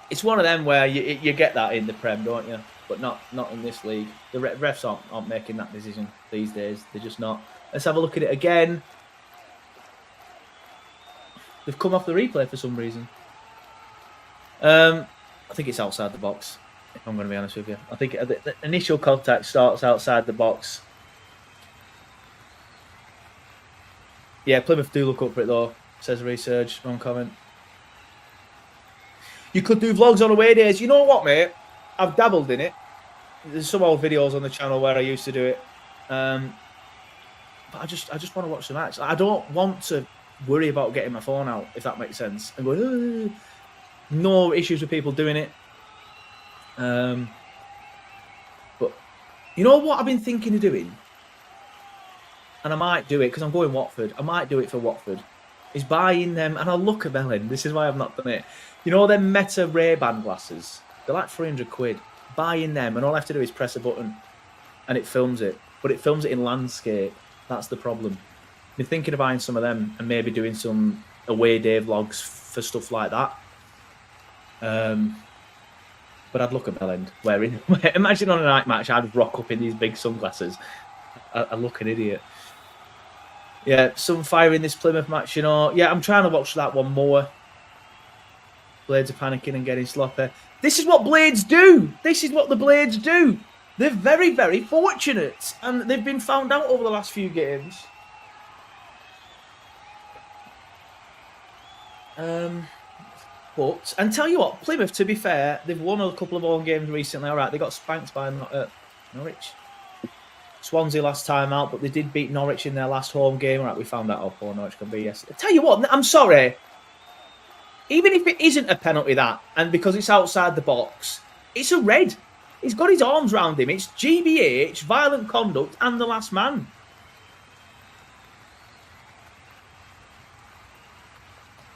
It's one of them where you get that in the Prem, don't you? But not in this league. The refs aren't making that decision these days. They're just not. Let's have a look at it again. They've come off the replay for some reason. I think it's outside the box, if I'm going to be honest with you. I think the initial contact starts outside the box. Yeah, Plymouth do look up for it though, says Research. Wrong comment. You could do vlogs on away days. You know what, mate? I've dabbled in it. There's some old videos on the channel where I used to do it. But I just want to watch the match. I don't want to worry about getting my phone out, if that makes sense, and going, No issues with people doing it. But you know what I've been thinking of doing? And I might do it because I'm going Watford. I might do it for Watford. Is buying them, and I'll look at Bellend. This is why I've not done it. You know them Meta Ray-Ban glasses? They're like 300 quid. Buying them, and all I have to do is press a button, and it films it. But it films it in landscape. That's the problem. I've been thinking of buying some of them and maybe doing some away day vlogs for stuff like that. But I'd look at Bellend wearing. Imagine on a night match, I'd rock up in these big sunglasses. I look an idiot. Yeah, some fire in this Plymouth match, you know. Yeah, I'm trying to watch that one more. Blades are panicking and getting sloppy. This is what Blades do. This is what the Blades do. They're very, very fortunate. And they've been found out over the last few games. But, and tell you what, Plymouth, to be fair, they've won a couple of home games recently. All right, they got spanked by Norwich. Swansea last time out, but they did beat Norwich in their last home game. All right, we found out how poor Norwich can be yesterday. Tell you what, I'm sorry. Even if it isn't a penalty, that, and because it's outside the box, it's a red. He's got his arms round him. It's GBH, violent conduct, and the last man.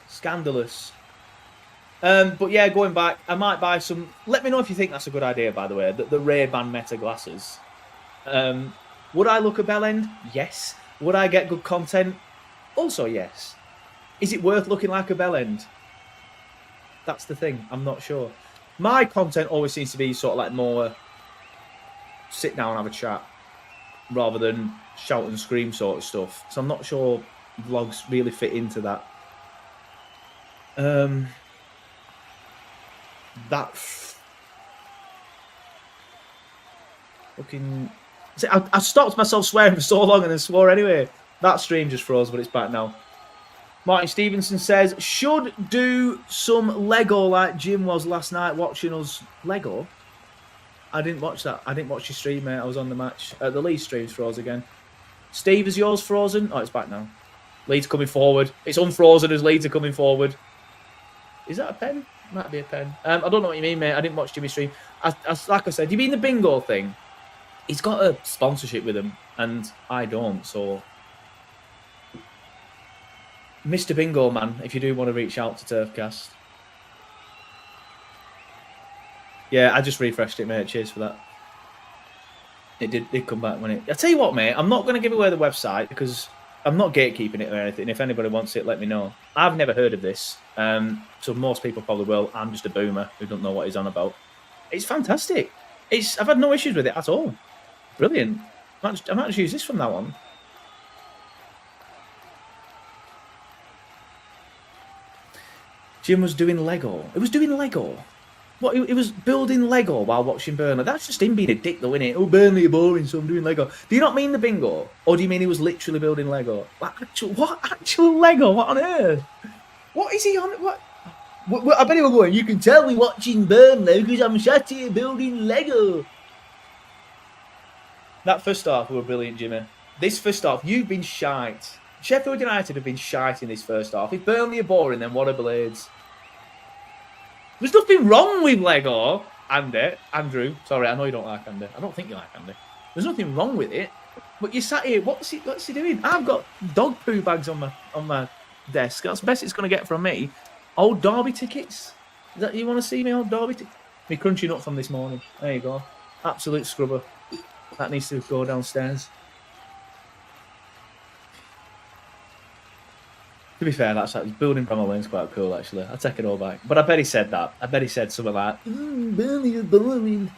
Scandalous. But yeah, going back, I might buy some. Let me know if you think that's a good idea, by the way, the Ray-Ban Meta glasses. Would I look at Bellend? Yes. Would I get good content? Also, yes. Is it worth looking like a Bellend? That's the thing. I'm not sure. My content always seems to be sort of like more sit down, have a chat, rather than shout and scream sort of stuff. So I'm not sure vlogs really fit into that. Fucking. See, I stopped myself swearing for so long and then swore anyway. That stream just froze, but it's back now. Martin Stevenson says, should do some Lego like Jim was last night watching us. Lego? I didn't watch that. I didn't watch your stream, mate. I was on the match. The Leeds stream's froze again. Steve, is yours frozen? Oh, it's back now. Leeds coming forward. It's unfrozen as Leeds are coming forward. Is that a pen? Might be a pen. I don't know what you mean, mate. I didn't watch Jimmy's stream. Like I said, you mean the bingo thing? He's got a sponsorship with him, and I don't, so... Mr. Bingo Man, if you do want to reach out to Turfcast. Yeah, I just refreshed it, mate. Cheers for that. It did come back when it... I tell you what, mate, I'm not going to give away the website because I'm not gatekeeping it or anything. If anybody wants it, let me know. I've never heard of this, so most people probably will. I'm just a boomer who don't know what he's on about. It's fantastic. I've had no issues with it at all. Brilliant. I might just use this from now on. Jim was doing Lego. It was doing Lego. What? It was building Lego while watching Burnley. That's just him being a dick, though, isn't it? Oh, Burnley are boring, so I'm doing Lego. Do you not mean the bingo? Or do you mean he was literally building Lego? What actual Lego? What on earth? What is he on? What? I bet he was going, you can tell me watching Burnley because I'm sat here building Lego. That first half were brilliant, Jimmy. This first half, you've been shite. Sheffield United have been shite in this first half. If Burnley are boring, then what are Blades? There's nothing wrong with Lego, Andrew. Sorry, I know you don't like Andy. I don't think you like Andy. There's nothing wrong with it. But you sat here. What's he doing? I've got dog poo bags on my desk. That's the best it's going to get from me. Old Derby tickets. Is that you want to see me old Derby tickets? Me crunchy nut from this morning. There you go. Absolute scrubber. That needs to go downstairs. To be fair, that's building Bramall Lane's quite cool, actually. I take it all back. But I bet he said that. I bet he said something like, Burnley is boring.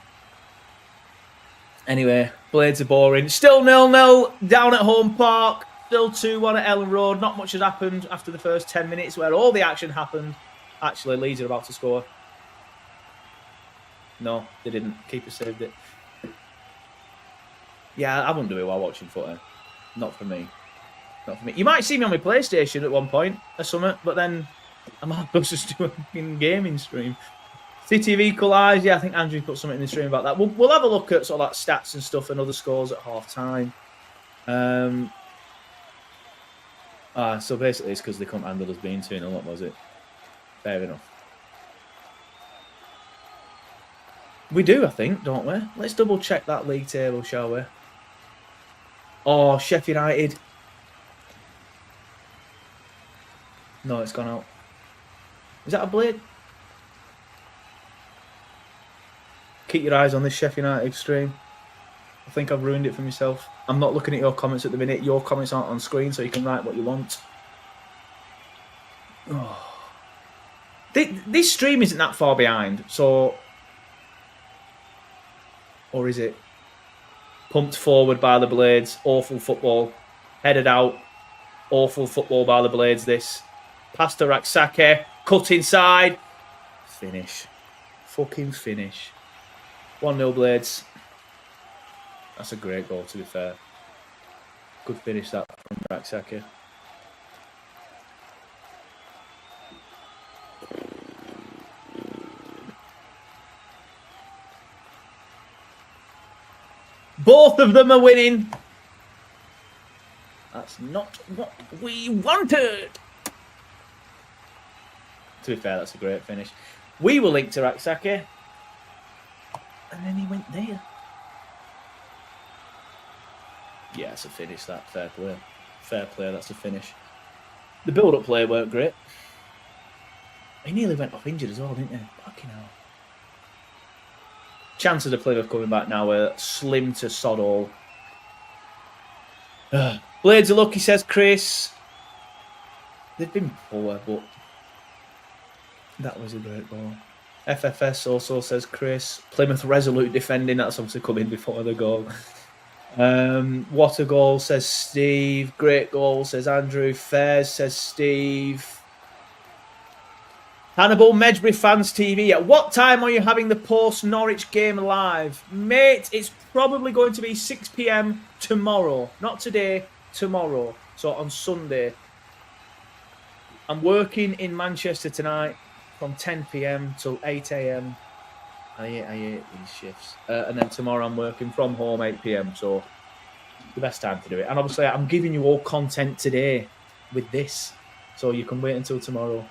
Anyway, Blades are boring. Still 0-0 down at Home Park. Still 2-1 at Ellen Road. Not much has happened after the first 10 minutes where all the action happened. Actually, Leeds are about to score. No, they didn't. Keeper saved it. Yeah, I wouldn't do it while watching footy. Not for me. Not for me. You might see me on my PlayStation at one point or something, but then I might just do a fucking gaming stream. City of equalised. Yeah, I think Andrew put something in the stream about that. We'll have a look at sort of like stats and stuff and other scores at half time. So basically it's because they couldn't handle us being 2-0, what was it? Fair enough. We do, I think, don't we? Let's double check that league table, shall we? Oh, Sheffield United. No, it's gone out. Is that a blade? Keep your eyes on this Sheffield United stream. I think I've ruined it for myself. I'm not looking at your comments at the minute. Your comments aren't on screen, so you can write what you want. Oh. This stream isn't that far behind, so... Or is it? Pumped forward by the Blades. Awful football. Headed out. Awful football by the Blades, this. Pass to Raksake. Cut inside. Finish. Fucking finish. 1-0 Blades. That's a great goal, to be fair. Good finish that from Raksake. Both of them are winning. That's not what we wanted. To be fair, that's a great finish. We were linked to Raksake. And then he went there. Yeah, it's a finish, that. Fair play. Fair play, that's a finish. The build-up play weren't great. He nearly went off injured as well, didn't he? Fucking hell. Chances of Plymouth coming back now are slim to sod all. Blades are lucky, says Chris. They've been poor, but that was a great goal. FFS also says Chris. Plymouth resolute defending. That's obviously coming before the goal. What a goal, says Steve. Great goal, says Andrew. Fairs, says Steve. Hannibal, Medbury Fans TV. At what time are you having the post-Norwich game live? Mate, it's probably going to be 6 p.m. tomorrow. Not today, tomorrow. So on Sunday. I'm working in Manchester tonight from 10 p.m. till 8 a.m. I hate these shifts. And then tomorrow I'm working from home 8 p.m. So the best time to do it. And obviously I'm giving you all content today with this. So you can wait until tomorrow.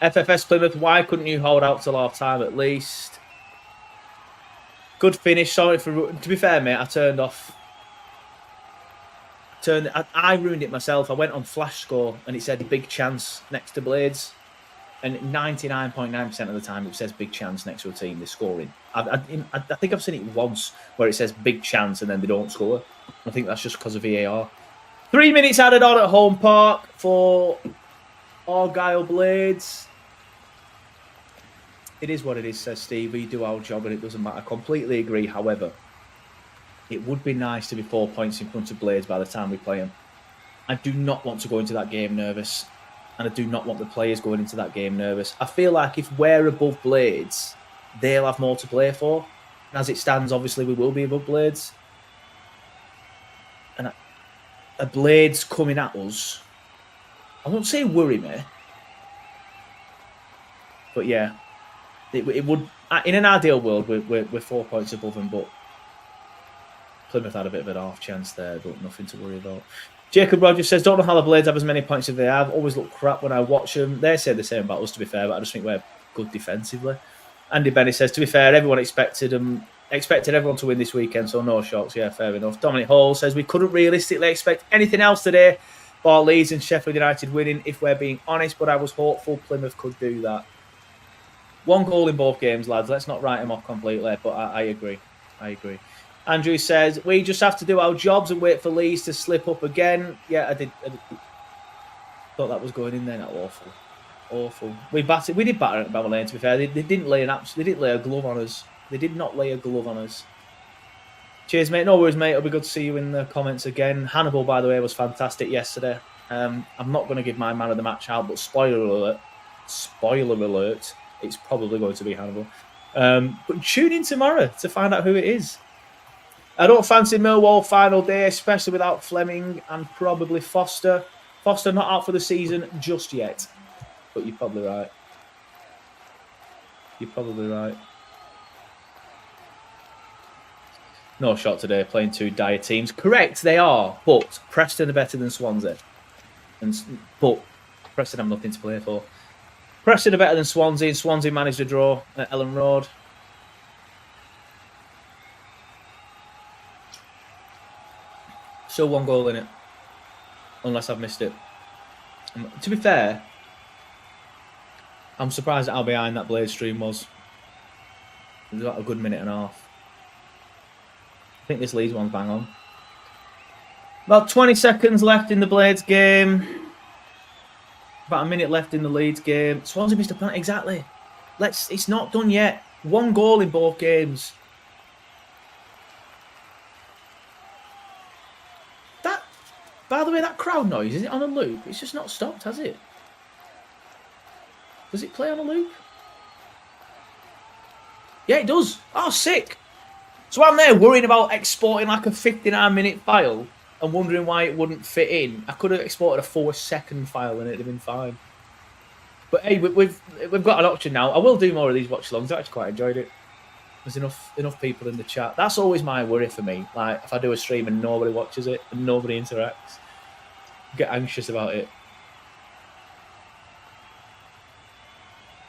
FFS Plymouth, why couldn't you hold out till half time at least? Good finish. Sorry for... To be fair, mate, I turned off. I ruined it myself. I went on Flash Score and it said big chance next to Blades. And 99.9% of the time it says big chance next to a team they're scoring. I think I've seen it once where it says big chance and then they don't score. I think that's just because of VAR. 3 minutes added on at Home Park for Argyle Blades. It is what it is, says Steve. We do our job and it doesn't matter. I completely agree. However, it would be nice to be 4 points in front of Blades by the time we play them. I do not want to go into that game nervous. And I do not want the players going into that game nervous. I feel like if we're above Blades, they'll have more to play for. And as it stands, obviously, we will be above Blades. And a Blades coming at us, I won't say worry me. But yeah, it would... In an ideal world, we're 4 points above them, but Plymouth had a bit of an half chance there, but nothing to worry about. Jacob Rogers says, don't know how the Blades have as many points as they have. Always look crap when I watch them. They say the same about us, to be fair, but I just think we're good defensively. Andy Benny says, to be fair, everyone expected everyone to win this weekend, so no shocks. Yeah, fair enough. Dominic Hall says, we couldn't realistically expect anything else today. Bar Leeds and Sheffield United winning, if we're being honest, but I was hopeful Plymouth could do that. 1 goal in both games, lads. Let's not write them off completely, but I agree. I agree. Andrew says, we just have to do our jobs and wait for Leeds to slip up again. Yeah, I did. Thought that was going in there. Not awful. Awful. We did batter at Bramall Lane, to be fair. They didn't lay a glove on us. They did not lay a glove on us. Cheers, mate. No worries, mate. It'll be good to see you in the comments again. Hannibal, by the way, was fantastic yesterday. I'm not going to give my man of the match out, but spoiler alert, it's probably going to be Hannibal. But tune in tomorrow to find out who it is. I don't fancy Millwall final day, especially without Fleming and probably Foster. Foster not out for the season just yet. But you're probably right. You're probably right. No shot today, playing 2 dire teams. Correct, they are. But Preston are better than Swansea. But Preston have nothing to play for. Preston are better than Swansea, and Swansea managed to draw at Ellen Road. Still 1 goal in it, unless I've missed it. To be fair, I'm surprised at how behind that Blade stream was. It was about a good minute and a half. I think this Leeds one's bang on. About 20 seconds left in the Blades game. About a minute left in the Leeds game. Swansea missed a penalty. Exactly. It's not done yet. 1 goal in both games. By the way, that crowd noise, is it on a loop? It's just not stopped, has it? Does it play on a loop? Yeah, it does. Oh, sick. So I'm there worrying about exporting like a 59-minute file and wondering why it wouldn't fit in. I could have exported a 4-second file and it'd have been fine. But hey, we've got an option now. I will do more of these watch-alongs. I actually quite enjoyed it. There's enough people in the chat. That's always my worry for me. Like, if I do a stream and nobody watches it and nobody interacts, I get anxious about it.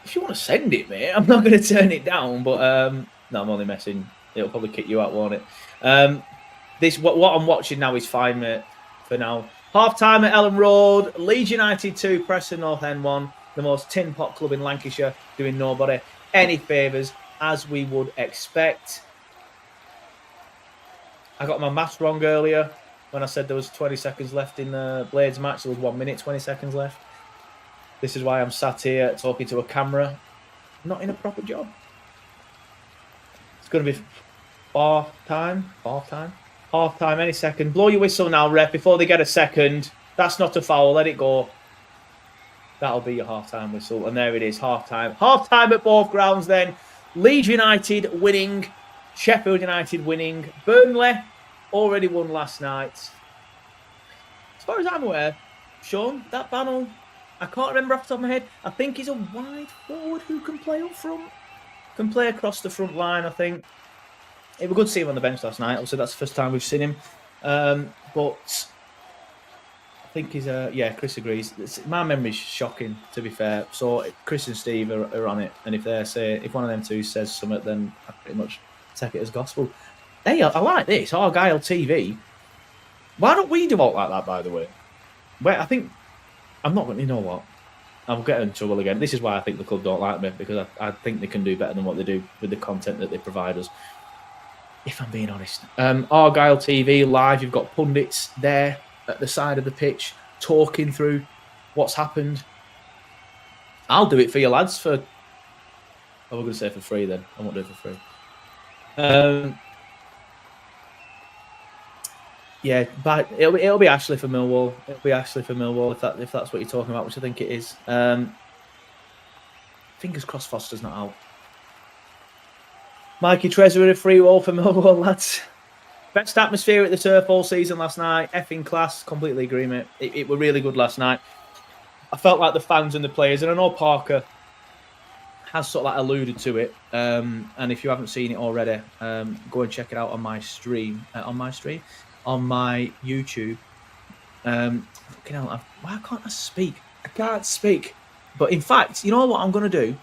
If you want to send it, mate, I'm not going to turn it down. But no, I'm only messing. It'll probably kick you out, won't it? What I'm watching now is fine, mate. For now, half time at Ellen Road. Leeds United 2, Preston North End 1. The most tin pot club in Lancashire, doing nobody any favours, as we would expect. I got my maths wrong earlier when I said there was 20 seconds left in the Blades match. There was 1 minute, 20 seconds left. This is why I'm sat here talking to a camera, not in a proper job. It's going to be half time any second. Blow your whistle now, ref, before they get a second. That's not a foul. Let it go. That'll be your half-time whistle. And there it is, half-time. Half-time at both grounds then. Leeds United winning. Sheffield United winning. Burnley already won last night. As far as I'm aware, Sean, that panel, I can't remember off the top of my head. I think he's a wide forward who can play up front. Can play across the front line, I think. It was good to see him on the bench last night. Obviously, that's the first time we've seen him. But I think he's Chris agrees. My memory's shocking, to be fair. So Chris and Steve are on it, and if one of them two says something, then I pretty much take it as gospel. Hey, I like this Argyle TV. Why don't we do all like that? By the way, I think I'm not going to. You know what? I'll get in trouble again. This is why I think the club don't like me, because I think they can do better than what they do with the content that they provide us. If I'm being honest, Argyle TV live. You've got pundits there at the side of the pitch talking through what's happened. I'll do it for you lads for... we're going to say for free then. I won't do it for free. Yeah, but it'll be Ashley for Millwall. It'll be Ashley for Millwall if that's what you're talking about, which I think it is. Fingers crossed Foster's not out. Mikey Trezor a free roll for Millwall, lads. Best atmosphere at the turf all season last night. Effing class. Completely agree, mate. It were really good last night. I felt like the fans and the players, and I know Parker has sort of like alluded to it. And if you haven't seen it already, go and check it out on my stream. On my YouTube. Fucking hell, why can't I speak? I can't speak. But in fact, you know what I'm going to do?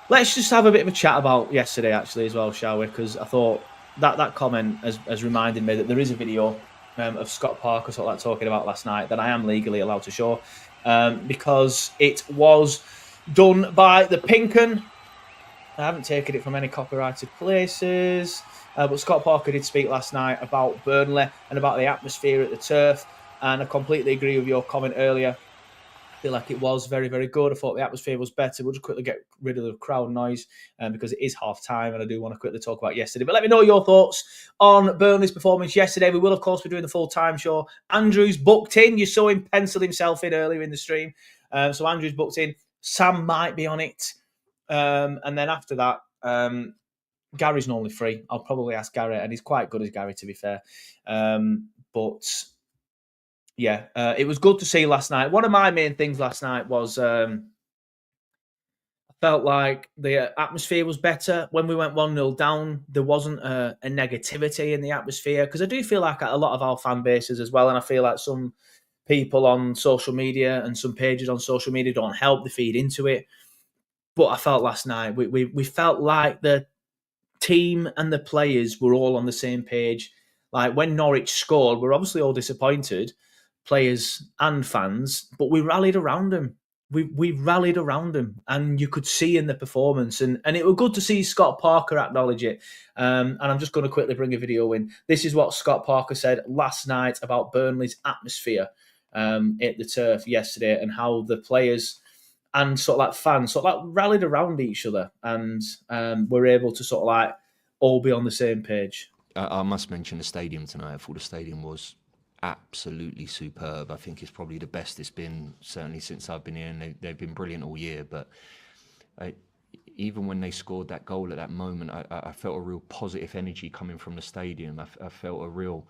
Let's just have a bit of a chat about yesterday, actually, as well, shall we? Because I thought that comment has reminded me that there is a video of Scott Parker sort of like talking about last night that I am legally allowed to show, because it was done by the Pinken. I haven't taken it from any copyrighted places, but Scott Parker did speak last night about Burnley and about the atmosphere at the turf, and I completely agree with your comment earlier. I feel like it was very, very good. I thought the atmosphere was better. We'll just quickly get rid of the crowd noise because it is half time, and I do want to quickly talk about yesterday. But let me know your thoughts on Burnley's performance yesterday. We will, of course, be doing the full-time show. Andrew's booked in. You saw him pencil himself in earlier in the stream. So Andrew's booked in. Sam might be on it. And then after that, Gary's normally free. I'll probably ask Gary, and he's quite good as Gary, to be fair. But... yeah, it was good to see last night. One of my main things last night was I felt like the atmosphere was better. When we went 1-0 down, there wasn't a negativity in the atmosphere, because I do feel like a lot of our fan bases as well, and I feel like some people on social media and some pages on social media don't help, they feed into it. But I felt last night, we felt like the team and the players were all on the same page. Like when Norwich scored, we're obviously all disappointed, players and fans, but we rallied around them. We rallied around them, and you could see in the performance, and it was good to see Scott Parker acknowledge it. And I'm just going to quickly bring a video in. This is what Scott Parker said last night about Burnley's atmosphere at the turf yesterday, and how the players and sort of like fans sort of like rallied around each other, and were able to sort of like all be on the same page. I must mention the stadium tonight. I thought the stadium was absolutely superb. I think it's probably the best it's been, certainly since I've been here, and they've been brilliant all year. But even when they scored that goal at that moment, I felt a real positive energy coming from the stadium. I felt a real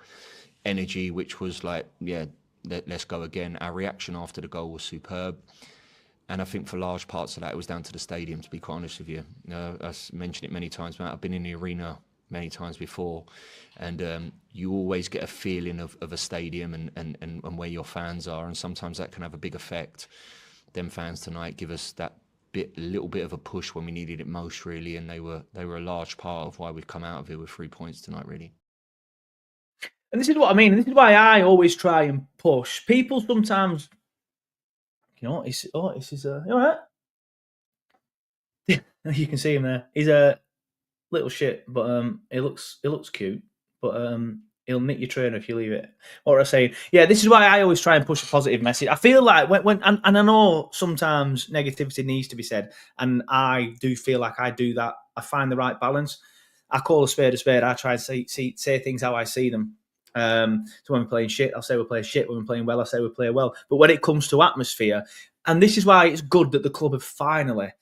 energy which was like, yeah, let's go again. Our reaction after the goal was superb. And I think for large parts of that, it was down to the stadium, to be quite honest with you. I mentioned it many times, Matt. I've been in the arena many times before, and you always get a feeling of a stadium and where your fans are, and sometimes that can have a big effect. Them fans tonight give us that little bit of a push when we needed it most, really, and they were a large part of why we've come out of it with 3 points tonight, really. And this is what I mean. This is why I always try and push. People sometimes, you know, this is you all right? You can see him there. He's a little shit, but it looks cute. But he'll nick your trainer if you leave it. What was I saying? Yeah, this is why I always try and push a positive message. I feel like when and I know sometimes negativity needs to be said, and I do feel like I do that. I find the right balance. I call a spade a spade. I try and say things how I see them. So when we're playing shit, I'll say we're playing shit. When we're playing well, I'll say we play well. But when it comes to atmosphere, and this is why it's good that the club have finally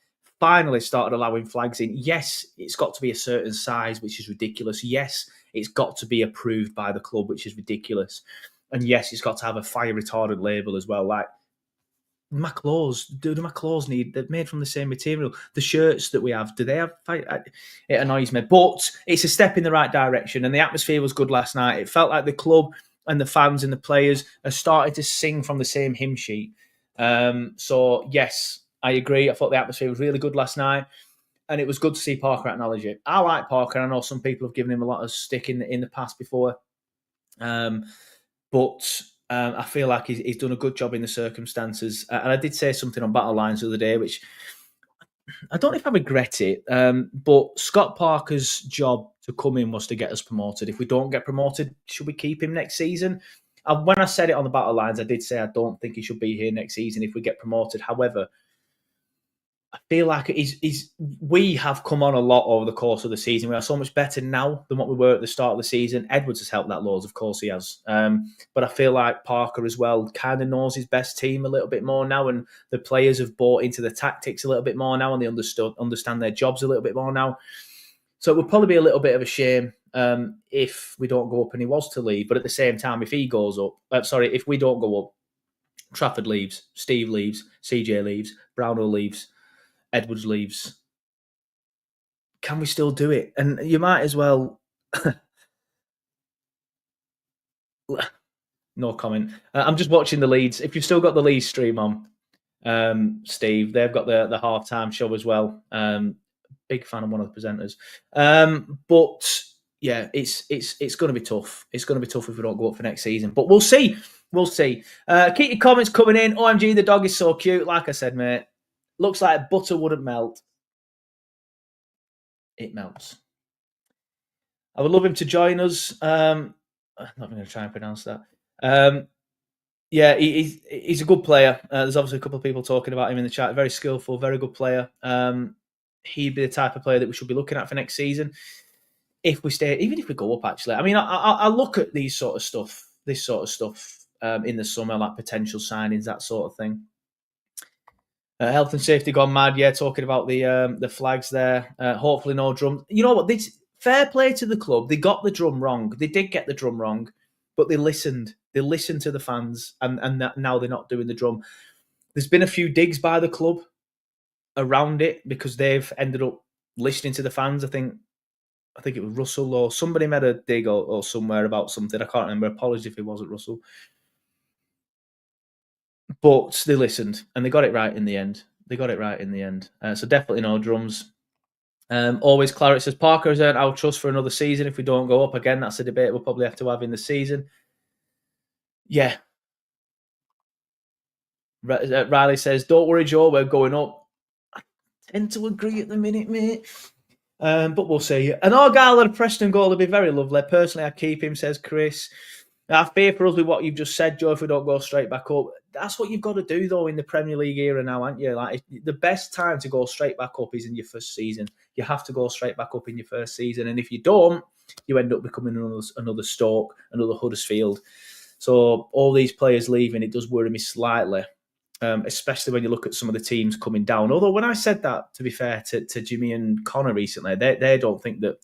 started allowing flags in. Yes, it's got to be a certain size, which is ridiculous. Yes, it's got to be approved by the club, which is ridiculous. And yes, it's got to have a fire retardant label as well. Like my clothes, do my clothes they're made from the same material. The shirts that we have, do they have fire? It annoys me. But it's a step in the right direction, and the atmosphere was good last night. It felt like the club and the fans and the players are starting to sing from the same hymn sheet. So yes, I agree. I thought the atmosphere was really good last night, and it was good to see Parker acknowledge it. I like Parker, and I know some people have given him a lot of stick in the past before, but I feel like he's done a good job in the circumstances. And I did say something on Battle Lines the other day, which I don't know if I regret it, but Scott Parker's job to come in was to get us promoted. If we don't get promoted, should we keep him next season? When I said it on the Battle Lines, I did say I don't think he should be here next season if we get promoted. However, I feel like we have come on a lot over the course of the season. We are so much better now than what we were at the start of the season. Edwards has helped that loads, of course he has. But I feel like Parker as well kind of knows his best team a little bit more now, and the players have bought into the tactics a little bit more now, and they understand their jobs a little bit more now. So it would probably be a little bit of a shame if we don't go up and he was to leave. But at the same time, if he goes up, if we don't go up, Trafford leaves, Steve leaves, CJ leaves, Brownhill leaves, Edwards leaves. Can we still do it? And you might as well. No comment. I'm just watching the Leeds. If you've still got the Leeds stream on, Steve, they've got the halftime show as well. Big fan of one of the presenters. But yeah, it's going to be tough. It's going to be tough if we don't go up for next season. But we'll see. We'll see. Keep your comments coming in. OMG, the dog is so cute. Like I said, mate. Looks like butter wouldn't melt. It melts. I would love him to join us. I'm not going to try and pronounce that. Yeah, he's a good player. There's obviously a couple of people talking about him in the chat. Very skillful, very good player. He'd be the type of player that we should be looking at for next season. If we stay, even if we go up, actually. I mean, I look at this sort of stuff in the summer, like potential signings, that sort of thing. Health and safety gone mad. Yeah, talking about the flags there. Hopefully no drums. You know what? This fair play to the club. They got the drum wrong. They did get the drum wrong, but they listened. They listened to the fans, and now they're not doing the drum. There's been a few digs by the club around it because they've ended up listening to the fans. I think it was Russell or somebody made a dig or somewhere about something. I can't remember. Apologies if it wasn't Russell. But they listened and they got it right in the end. So definitely no drums. Always Claret says Parker has earned our trust for another season. If we don't go up again, that's a debate we'll probably have to have in the season. Yeah. Riley says, don't worry, Joe, we're going up. I tend to agree at the minute, mate. But we'll see. An Argyle and a Preston goal would be very lovely. Personally, I'd keep him, says Chris. I fear for us with what you've just said, Joe, if we don't go straight back up. That's what you've got to do, though, in the Premier League era now, aren't you? Like, the best time to go straight back up is in your first season. You have to go straight back up in your first season. And if you don't, you end up becoming another Stoke, another Huddersfield. So all these players leaving, it does worry me slightly, especially when you look at some of the teams coming down. Although when I said that, to be fair, to Jimmy and Connor recently, they don't think that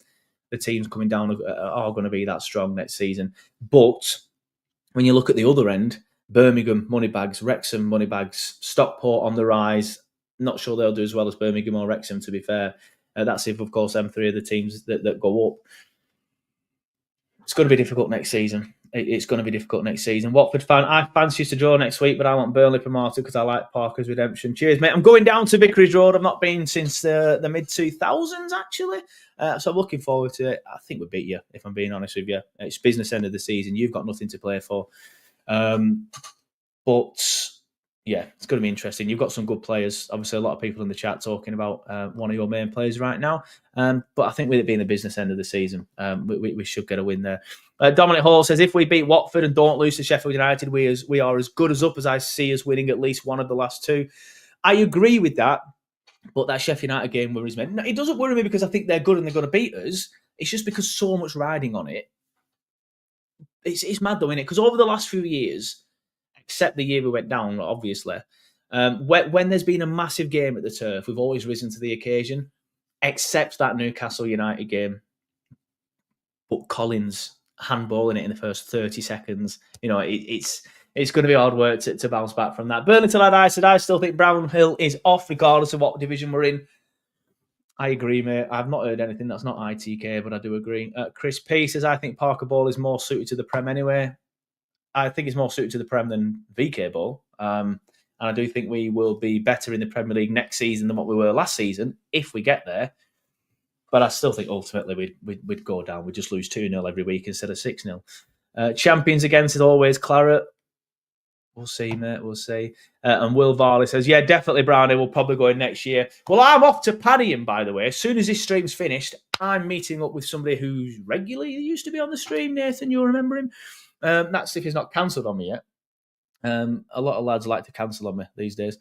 the teams coming down are going to be that strong next season. But when you look at the other end, Birmingham, Moneybags, Wrexham, Moneybags, Stockport on the rise. Not sure they'll do as well as Birmingham or Wrexham, to be fair. That's if, of course, M3 are the teams that go up. It's going to be difficult next season. It's going to be difficult next season. Watford fan, I fancy us to draw next week, but I want Burnley promoted because I like Parker's redemption. Cheers, mate. I'm going down to Vicarage Road. I've not been since the mid-2000s, actually. So I'm looking forward to it. I think we beat you, if I'm being honest with you. It's business end of the season. You've got nothing to play for. But yeah, it's going to be interesting. You've got some good players. Obviously, a lot of people in the chat talking about one of your main players right now. But I think with it being the business end of the season, we should get a win there. Dominic Hall says, if we beat Watford and don't lose to Sheffield United, we are as good as up as I see us winning at least one of the last two. I agree with that. But that Sheffield United game worries me. No, it doesn't worry me because I think they're good and they're going to beat us. It's just because so much riding on it. It's mad though, isn't it? Because over the last few years, except the year we went down, obviously, when there's been a massive game at the Turf, we've always risen to the occasion, except that Newcastle United game. But Collins handballing it in the first 30 seconds, it's going to be hard work to bounce back from that. Burlington Lad, I said, I still think Brownhill is off regardless of what division we're in. I agree, mate. I've not heard anything that's not ITK, but I do agree. Chris P says, I think Parker Ball is more suited to the Prem anyway. I think he's more suited to the Prem than VK Ball. And I do think we will be better in the Premier League next season than what we were last season, if we get there. But I still think ultimately we'd go down. We'd just lose 2-0 every week instead of 6-0. Champions against is always Claret. We'll see, mate. We'll see. And Will Varley says, yeah, definitely Brownie will probably go in next year. Well, I'm off to Paddington, by the way. As soon as this stream's finished, I'm meeting up with somebody who's regularly used to be on the stream, Nathan. You'll remember him. That's if he's not cancelled on me yet. A lot of lads like to cancel on me these days.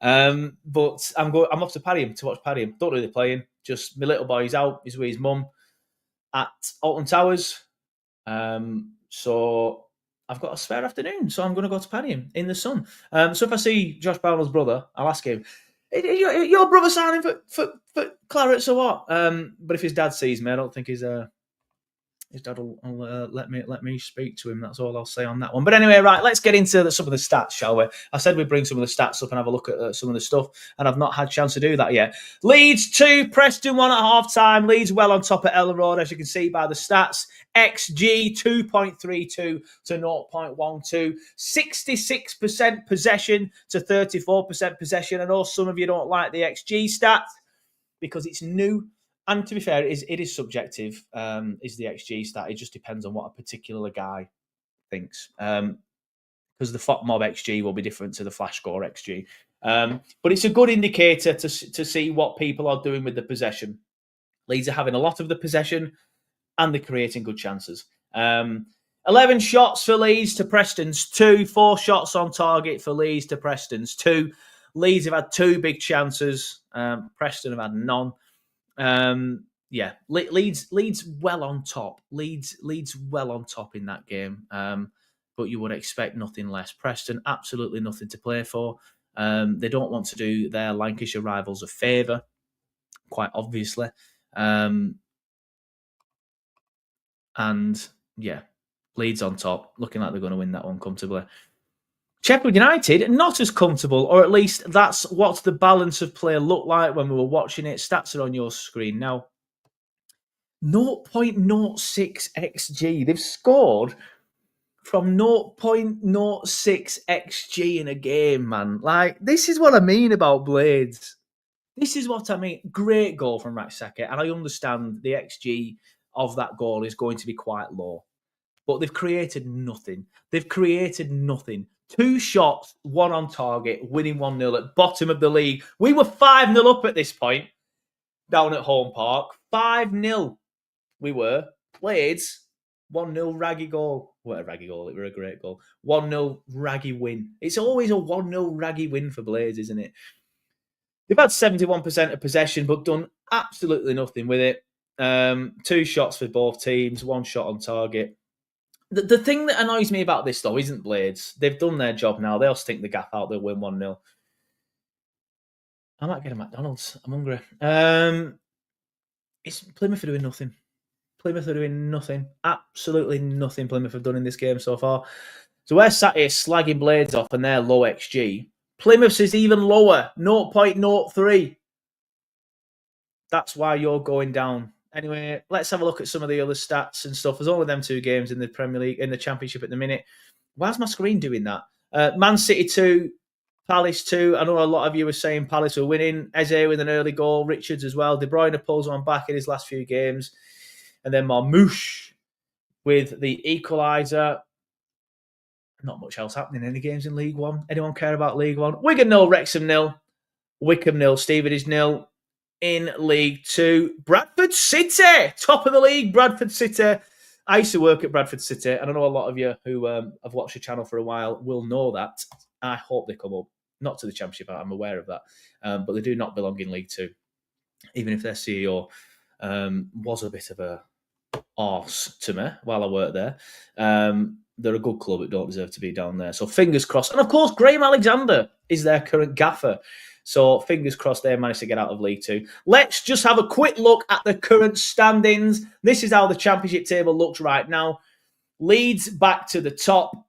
But I'm off to Paddington to watch Paddington. Don't know who they're playing. Just my little boy's out. He's with his mum at Alton Towers. So I've got a spare afternoon, so I'm going to go to Paddington in the sun. So if I see Josh Brownell's brother, I'll ask him, your brother signing for Claret, so what? But if his dad sees me, I don't think his dad will let me speak to him. That's all I'll say on that one. But anyway, right, let's get into some of the stats, shall we? I said we'd bring some of the stats up and have a look at some of the stuff, and I've not had a chance to do that yet. Leeds 2, Preston 1 at half-time. Leeds well on top at Ellen Road, as you can see by the stats. XG 2.32 to 0.12. 66% possession to 34% possession. I know some of you don't like the XG stat because it's new. And to be fair, it is subjective, is the XG stat. It just depends on what a particular guy thinks. Because the FOTMob XG will be different to the Flash Score XG. But it's a good indicator to see what people are doing with the possession. Leeds are having a lot of the possession and they're creating good chances. 11 shots for Leeds to Preston's 2. 4 shots on target for Leeds to Preston's 2. Leeds have had 2 big chances. Preston have had none. Leeds well on top. Leeds well on top in that game. But you would expect nothing less. Preston, absolutely nothing to play for. They don't want to do their Lancashire rivals a favour, quite obviously. Leeds on top, looking like they're going to win that one comfortably. Sheffield United, not as comfortable, or at least that's what the balance of play looked like when we were watching it. Stats are on your screen now. 0.06 XG. They've scored from 0.06 XG in a game, man. Like, this is what I mean about Blades. This is what I mean. Great goal from Ratchsaka, and I understand the XG of that goal is going to be quite low. But they've created nothing. They've created nothing. 2 shots, 1 on target, winning 1-0 at bottom of the league. We were 5-0 up at this point, down at home park. 5-0 we were. Blades, 1-0 raggy goal. What a raggy goal. It was a great goal. 1-0 raggy win. It's always a 1-0 raggy win for Blades, isn't it? They've had 71% of possession, but done absolutely nothing with it. 2 shots for both teams, 1 shot on target. The thing that annoys me about this, though, isn't Blades. They've done their job now. They'll stink the gap out. They'll win 1-0. I might get a McDonald's. I'm hungry. It's Plymouth are doing nothing. Plymouth are doing nothing. Absolutely nothing Plymouth have done in this game so far. So we're sat here slagging Blades off and they're low XG. Plymouth's is even lower, 0.03. That's why you're going down. Anyway, let's have a look at some of the other stats and stuff. There's only them 2 games in the Premier League, in the Championship at the minute. Why's my screen doing that? Man City 2, Palace 2. I know a lot of you were saying Palace were winning. Eze with an early goal, Richards as well. De Bruyne pulls one back in his last few games. And then Marmouche with the equaliser. Not much else happening in any games in League One. Anyone care about League One? Wigan 0, Wrexham 0. Wickham 0, Stevenage 0. In League Two, Bradford City, top of the league, Bradford City. I used to work at Bradford City, and I know a lot of you who have watched the channel for a while will know that. I hope they come up, not to the Championship, I'm aware of that, but they do not belong in League Two, even if their CEO was a bit of a arse to me while I worked there. They're a good club that don't deserve to be down there. So fingers crossed. And of course, Graham Alexander is their current gaffer. So fingers crossed they managed to get out of League Two. Let's just have a quick look at the current standings. This is how the Championship table looks right now. Leeds back to the top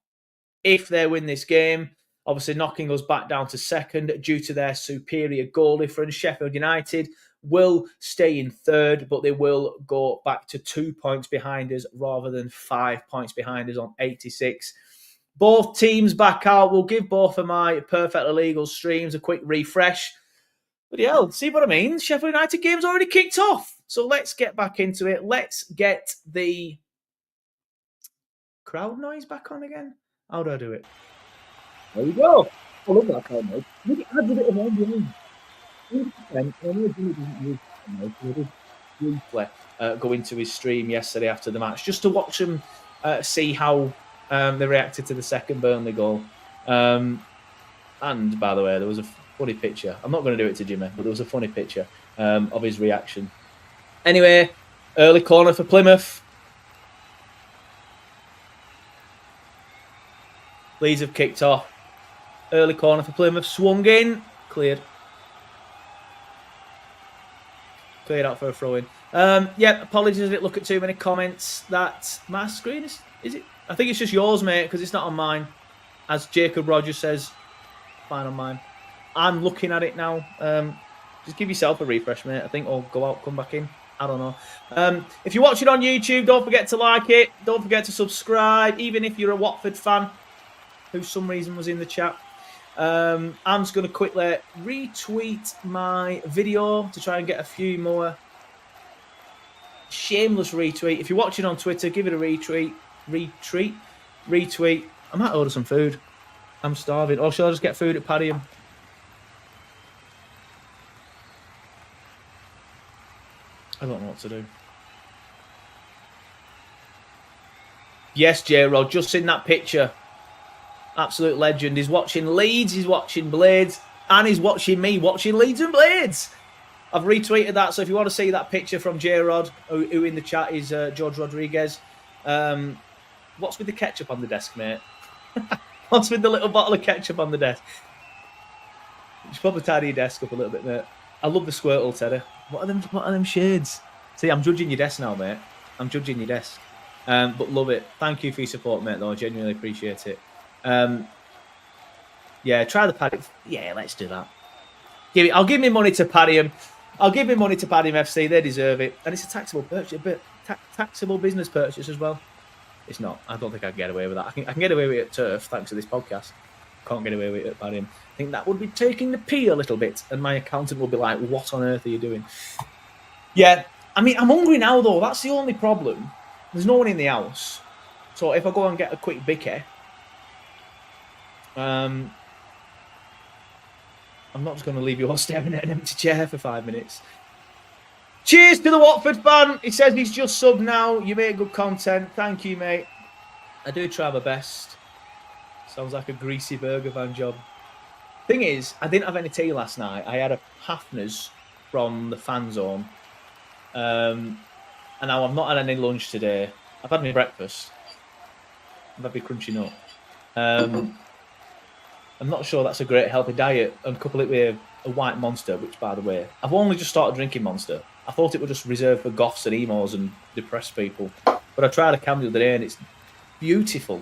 if they win this game. Obviously knocking us back down to second due to their superior goal difference. Sheffield United will stay in third, but they will go back to 2 points behind us rather than 5 points behind us on 86. Both teams back out. We'll give both of my Perfectly Legal streams a quick refresh. But yeah, see what I mean? Sheffield United game's already kicked off. So let's get back into it. Let's get the crowd noise back on again. How do I do it? There we go. I love that crowd noise. It adds a bit of ambience. Briefly go into his stream yesterday after the match just to watch him see how they reacted to the second Burnley goal. And by the way, there was a funny picture. I'm not going to do it to Jimmy, but there was a funny picture of his reaction. Anyway, early corner for Plymouth. Leeds have kicked off. Early corner for Plymouth. Swung in. Cleared. Cleared out for a throw-in. Yeah, apologies I didn't look at too many comments. That my screen is it? I think it's just yours, mate, because it's not on mine. As Jacob Rogers says, fine on mine. I'm looking at it now. Just give yourself a refresh, mate. I think I'll go out, come back in. I don't know. If you're watching on YouTube, don't forget to like it. Don't forget to subscribe, even if you're a Watford fan, who for some reason was in the chat. I'm just going to quickly retweet my video to try and get a few more. Shameless retweet. If you're watching on Twitter, give it a retweet. Retweet. I might order some food. I'm starving. Or shall I just get food at Paddyham? I don't know what to do. Yes, J-Rod, just in that picture. Absolute legend. He's watching Leeds, he's watching Blades, and he's watching me watching Leeds and Blades. I've retweeted that, so if you want to see that picture from J-Rod, who in the chat is George Rodriguez. What's with the ketchup on the desk, mate? What's with the little bottle of ketchup on the desk? You should probably tidy your desk up a little bit, mate. I love the Squirtle, Teddy. What are them shades? See, I'm judging your desk now, mate. I'm judging your desk. But love it. Thank you for your support, mate, though. I genuinely appreciate it. Yeah, try the Paddy. Yeah, let's do that. I'll give me money to Paddyham. I'll give me money to Paddyham FC. They deserve it. And it's a taxable purchase, but taxable business purchase as well. It's not. I don't think I can get away with that. I can get away with it at turf, thanks to this podcast. Can't get away with it at Padding. I think that would be taking the pee a little bit, and my accountant will be like, what on earth are you doing? Yeah, I mean, I'm hungry now, though. That's the only problem. There's no one in the house. So if I go and get a quick bicky, I'm not just going to leave you all staring at an empty chair for 5 minutes. Cheers to the Watford fan. He says he's just subbed now. You make good content. Thank you, mate. I do try my best. Sounds like a greasy burger van job. Thing is, I didn't have any tea last night. I had a Hafner's from the fan zone. And now I've not had any lunch today. I've had my breakfast. I've had my crunchy nut. I'm not sure that's a great healthy diet. And couple it with a white Monster, which, by the way, I've only just started drinking Monster. I thought it was just reserved for goths and emos and depressed people. But I tried a can the other day and it's beautiful.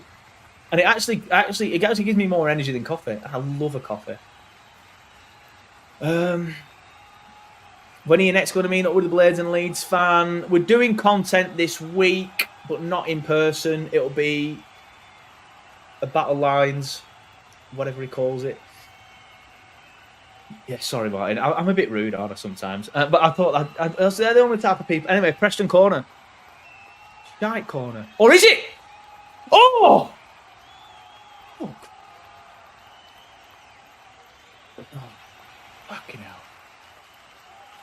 And it actually gives me more energy than coffee. I love a coffee. When are you next going to meet up with the Blades and Leeds fan? We're doing content this week, but not in person. It'll be a Battle Lines, whatever he calls it. Yeah, sorry, Martin. I'm a bit rude, aren't I, sometimes? But I thought they're the only type of people. Anyway, Preston corner. Shite corner. Or is it? Oh! Oh, fucking hell.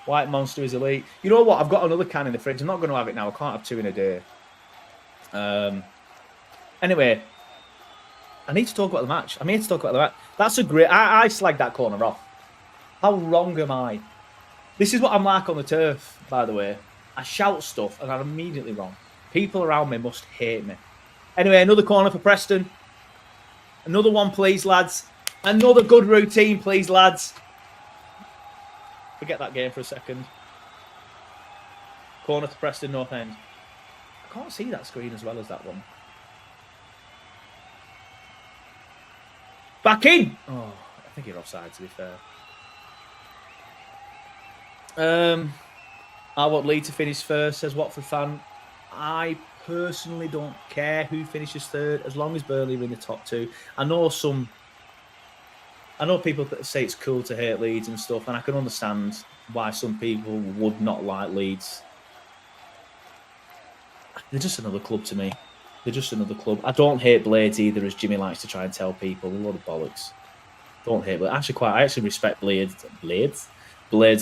White Monster is elite. You know what? I've got another can in the fridge. I'm not going to have it now. I can't have 2 in a day. Anyway, I need to talk about the match. I'm here to talk about the match. That's a great... I slagged that corner off. How wrong am I? This is what I'm like on the turf, by the way. I shout stuff and I'm immediately wrong. People around me must hate me. Anyway, another corner for Preston. Another one, please, lads. Another good routine, please, lads. Forget that game for a second. Corner to Preston, North End. I can't see that screen as well as that one. Back in! Oh, I think you're offside, to be fair. I want Leeds to finish first, says Watford fan. I personally don't care who finishes third, as long as Burnley are in the top 2. I know people that say it's cool to hate Leeds and stuff, and I can understand why some people would not like Leeds. They're just another club to me. They're just another club. I don't hate Blades either, as Jimmy likes to try and tell people. A lot of bollocks. Don't hate Blades. I actually respect Blades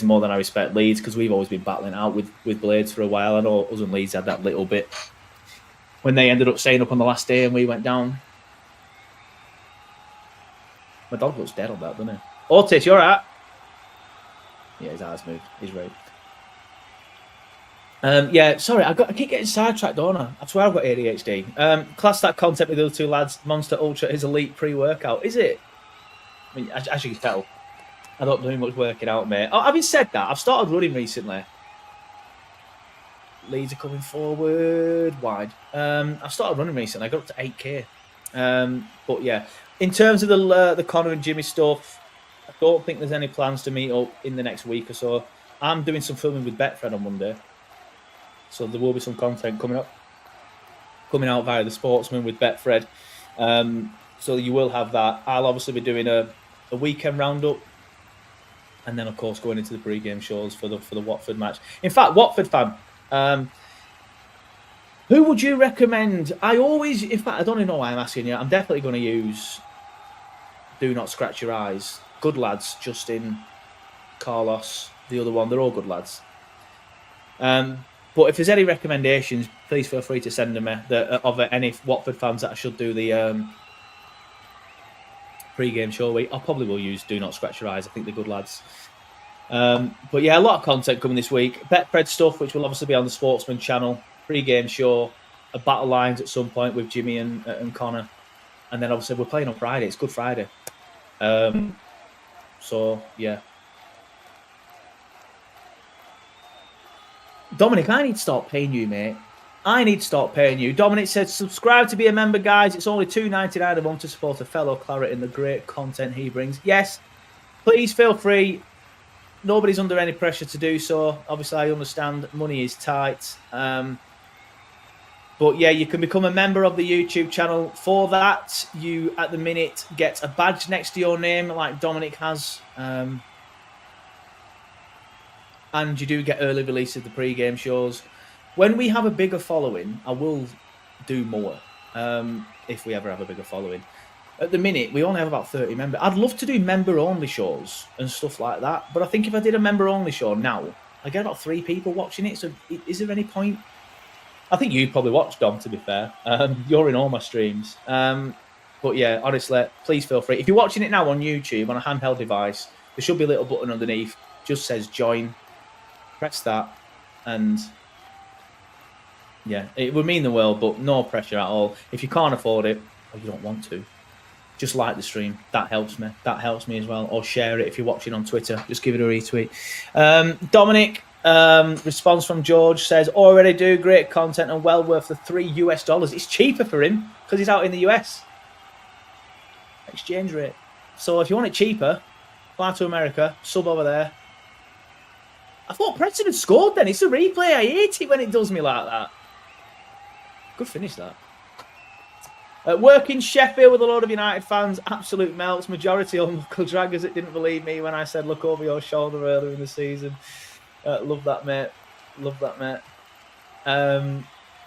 more than I respect Leeds, because we've always been battling out with Blades for a while. I know us and Leeds had that little bit when they ended up staying up on the last day and we went down. My dog looks dead on that, doesn't he? Otis, you alright? Yeah, his eyes moved. He's right. Yeah, sorry, I keep getting sidetracked, don't I? I swear I've got ADHD. Class that content with the other 2 lads. Monster Ultra is elite pre-workout. Is it? I mean, as you can tell, I don't do much working out, mate. Oh, having said that, I've started running recently. Leeds are coming forward wide. I've started running recently. I got up to 8k. But yeah, in terms of the Connor and Jimmy stuff, I don't think there's any plans to meet up in the next week or so. I'm doing some filming with Betfred on Monday, so there will be some content coming out via the Sportsman with Betfred. So you will have that. I'll obviously be doing a weekend roundup, and then of course going into the pre-game shows for the Watford match. In fact, Watford fan, who would you recommend? I don't even know why I'm asking you. I'm definitely going to use Do Not Scratch Your Eyes. Good lads, Justin, Carlos, the other one. They're all good lads. But if there's any recommendations, please feel free to send them of any Watford fans that I should do the pre-game show week. I probably will use Do Not Scratch Your Eyes. I think they're good lads. But yeah, a lot of content coming this week. Betfred stuff, which will obviously be on the Sportsman channel. Pre-game show, a Battle Lines at some point with Jimmy and Connor. And then obviously we're playing on Friday. It's Good Friday. So, yeah. Dominic, I need to start paying you, mate. I need to start paying you. Dominic said, subscribe to be a member, guys. It's only $2.99 a month to support a fellow Claret in the great content he brings. Yes, please feel free. Nobody's under any pressure to do so. Obviously, I understand money is tight. But yeah, you can become a member of the YouTube channel. For that, you at the minute get a badge next to your name, like Dominic has. And you do get early release of the pre-game shows. When we have a bigger following, I will do more. If we ever have a bigger following. At the minute, we only have about 30 members. I'd love to do member-only shows and stuff like that. But I think if I did a member-only show now, I get about 3 people watching it. So is there any point? I think you probably watch, Dom, to be fair. You're in all my streams. But yeah, honestly, please feel free. If you're watching it now on YouTube on a handheld device, there should be a little button underneath. Just says join. Press that. And yeah, it would mean the world, but no pressure at all. If you can't afford it or you don't want to, just like the stream. That helps me. That helps me as well. Or share it if you're watching on Twitter. Just give it a retweet. Dominic, response from George says, already do great content and well worth the $3 US. It's cheaper for him because he's out in the US. Exchange rate. So if you want it cheaper, fly to America, sub over there. I thought Preston had scored then. It's a replay. I hate it when it does me like that. Good finish, that. Work in Sheffield with a load of United fans. Absolute melts. Majority on local draggers that didn't believe me when I said look over your shoulder earlier in the season. Love that, mate. Love that, mate.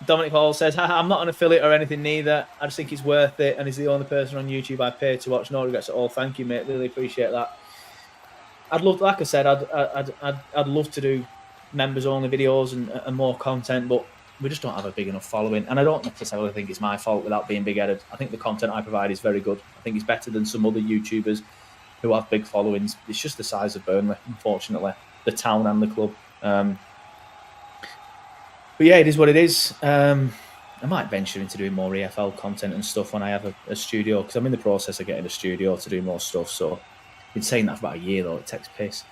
Dominic Hall says, I'm not an affiliate or anything neither. I just think it's worth it. And he's the only person on YouTube I pay to watch. No regrets at all. Thank you, mate. Really appreciate that. I'd love, like I said, I'd love to do members only videos and more content, but we just don't have a big enough following. And I don't necessarily think it's my fault without being big-headed. I think the content I provide is very good. I think it's better than some other YouTubers who have big followings. It's just the size of Burnley, unfortunately, the town and the club. But yeah, it is what it is. I might venture into doing more EFL content and stuff when I have a studio, because I'm in the process of getting a studio to do more stuff. So I've been saying that for about a year, though. It takes piss.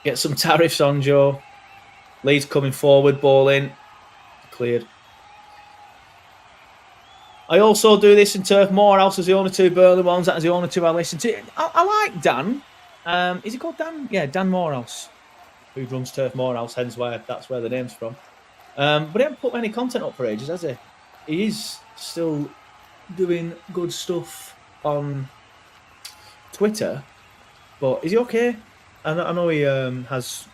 Get some tariffs on, Joe. Leeds coming forward, ball in. Cleared. I also do this in Turf Morehouse as the only 2 Burnley ones. That is the only 2 I listen to. I like Dan. Is he called Dan? Yeah, Dan Morehouse, who runs Turf Morehouse, hence why that's where the name's from. But he hasn't put any content up for ages, has he? He is still doing good stuff on Twitter, but is he okay? I know he has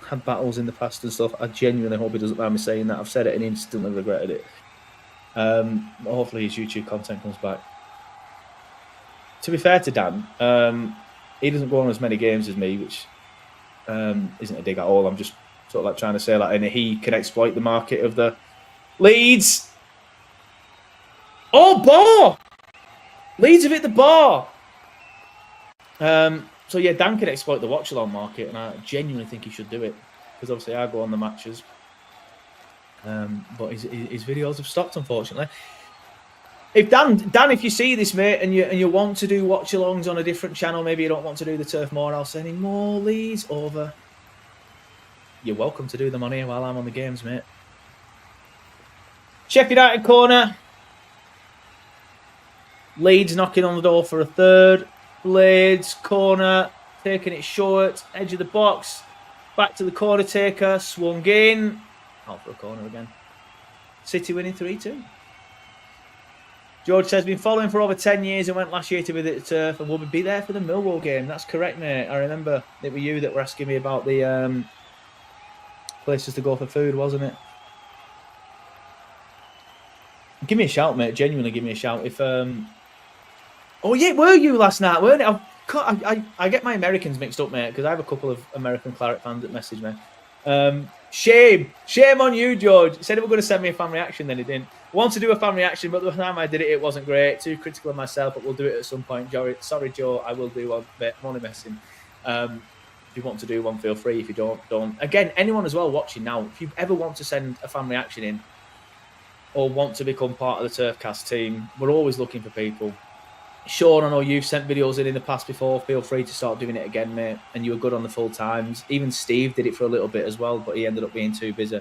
had battles in the past and stuff. I genuinely hope he doesn't mind me saying that. I've said it and instantly regretted it. Hopefully his YouTube content comes back. To be fair to Dan, he doesn't go on as many games as me, which isn't a dig at all. I'm just sort of like trying to say that, and he can exploit the market of the Leeds. Oh, bar! Leeds have hit the bar. So yeah, Dan can exploit the watch-along market, and I genuinely think he should do it, because obviously I go on the matches. But his videos have stopped, unfortunately. If Dan, if you see this, mate, and you want to do watch-alongs on a different channel, maybe you don't want to do the Turf Morehouse anymore, Leeds over. You're welcome to do them on here while I'm on the games, mate. Sheffield United corner. Leeds knocking on the door for a third. Leeds corner, taking it short, edge of the box, back to the corner taker, swung in, out for a corner again. City winning 3-2. George says, been following for over 10 years and went last year to visit the Turf and will be there for the Millwall game. That's correct, mate. I remember it was you that were asking me about the places to go for food, wasn't it? Give me a shout, mate. Genuinely give me a shout. If oh yeah, were you last night, weren't it? I get my Americans mixed up, mate, because I have a couple of American Claret fans that message me. Shame on you, George. He said he was going to send me a fan reaction, then he didn't. Want to do a fan reaction, but the time I did it, it wasn't great. Too critical of myself, but we'll do it at some point. Sorry, Joe, I will do one. But I'm only messing. If you want to do one, feel free. If you don't. Again, anyone as well watching now, if you ever want to send a fan reaction in or want to become part of the Turfcast team, we're always looking for people. Sean, I know you've sent videos in the past before. Feel free to start doing it again, mate. And you were good on the full times. Even Steve did it for a little bit as well, but he ended up being too busy.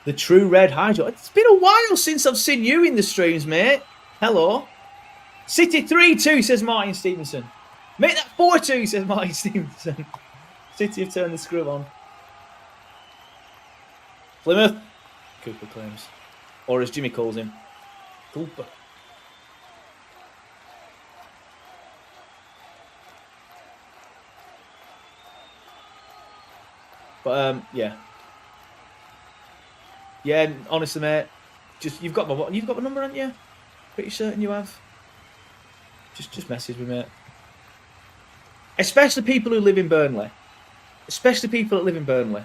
The True Red Hydro. It's been a while since I've seen you in the streams, mate. Hello. City 3-2, says Martin Stevenson. Make that 4-2, says Martin Stevenson. City have turned the screw on. Plymouth. Cooper claims. Or as Jimmy calls him, Cooper. But yeah. Yeah, honestly, mate, just you've got my number, haven't you? Pretty certain you have. Just message me, mate. Especially people who live in Burnley. Especially people that live in Burnley.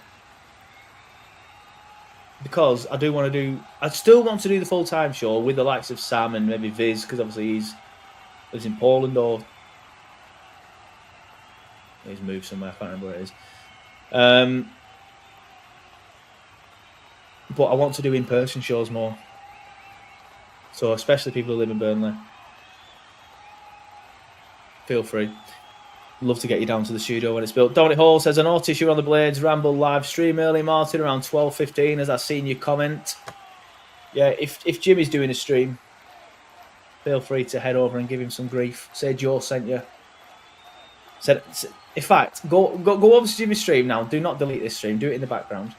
Because I still want to do the full-time show with the likes of Sam and maybe Viz, because obviously he lives in Poland or he's moved somewhere, I can't remember where it is. But I want to do in-person shows more. So especially people who live in Burnley. Feel free. Love to get you down to the studio when it's built. Dominic Hall says, I noticed you're on the Blades Ramble live stream early, Martin, around 12:15, as I seen your comment. Yeah, if Jimmy's doing a stream, feel free to head over and give him some grief. Say Joe sent you. Said, in fact, go over to Jimmy's stream now. Do not delete this stream. Do it in the background.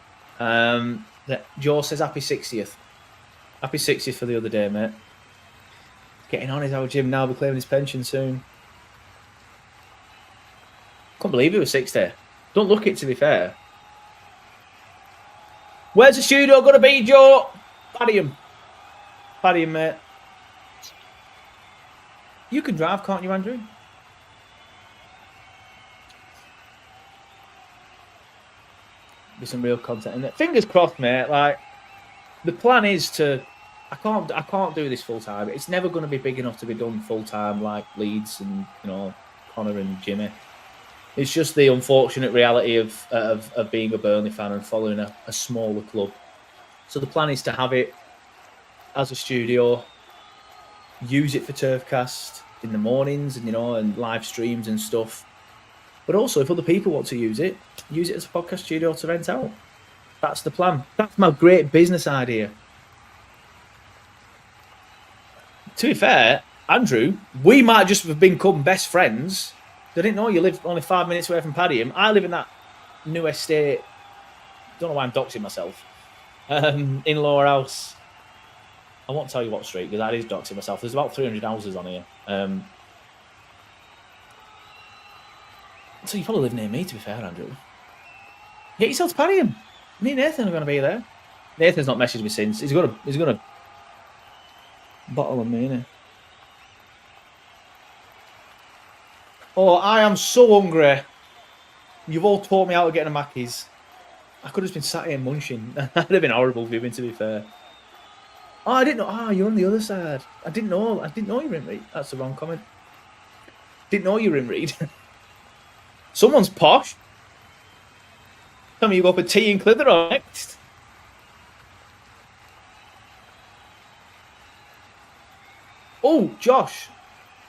Joe says happy 60th. Happy 60th for the other day, mate. Getting on his old Jim now, be claiming his pension soon. Can't believe he was 60. Don't look it, to be fair. Where's the studio going to be, Joe? Paddy him, mate. You can drive, can't you, Andrew? Be some real content in it. Fingers crossed, mate. Like, the plan is to. I can't do this full time. It's never going to be big enough to be done full time like Leeds and Connor and Jimmy. It's just the unfortunate reality of being a Burnley fan and following a smaller club. So the plan is to have it as a studio, use it for Turfcast in the mornings and live streams and stuff. But also, if other people want to use it as a podcast studio to rent out. That's the plan. That's my great business idea. To be fair, Andrew, we might just have become best friends. I didn't know you live only 5 minutes away from Padiham. I live in that new estate. Don't know why I'm doxing myself. In Lower House. I won't tell you what street because that is doxing myself. There's about 300 houses on here. So you probably live near me, to be fair, Andrew. Get yourself to Padiham. Me and Nathan are going to be there. Nathan's not messaged me since. He's gonna bottle on me, innit? Oh, I am so hungry. You've all taught me how to get a Mackies. I could have just been sat here munching. That'd have been horrible viewing, to be fair. Oh, I didn't know. Ah, you're on the other side. I didn't know you were in Reed. That's the wrong comment. Didn't know you were in Reed. Someone's posh. Tell me you go for tea and Clitheroe next. Oh, Josh.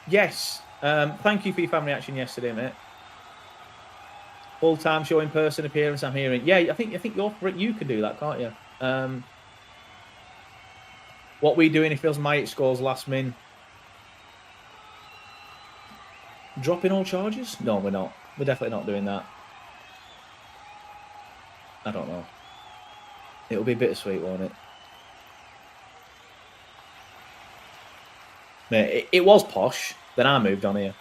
Yes. Thank you for your fan reaction yesterday, mate. Full-time show in person appearance, I'm hearing. Yeah, I think you can do that, can't you? What we doing if Majic scores last min? Dropping all charges? No, we're not. We're definitely not doing that. I don't know. It'll be bittersweet, won't it? Mate, it was posh. Then I moved on here.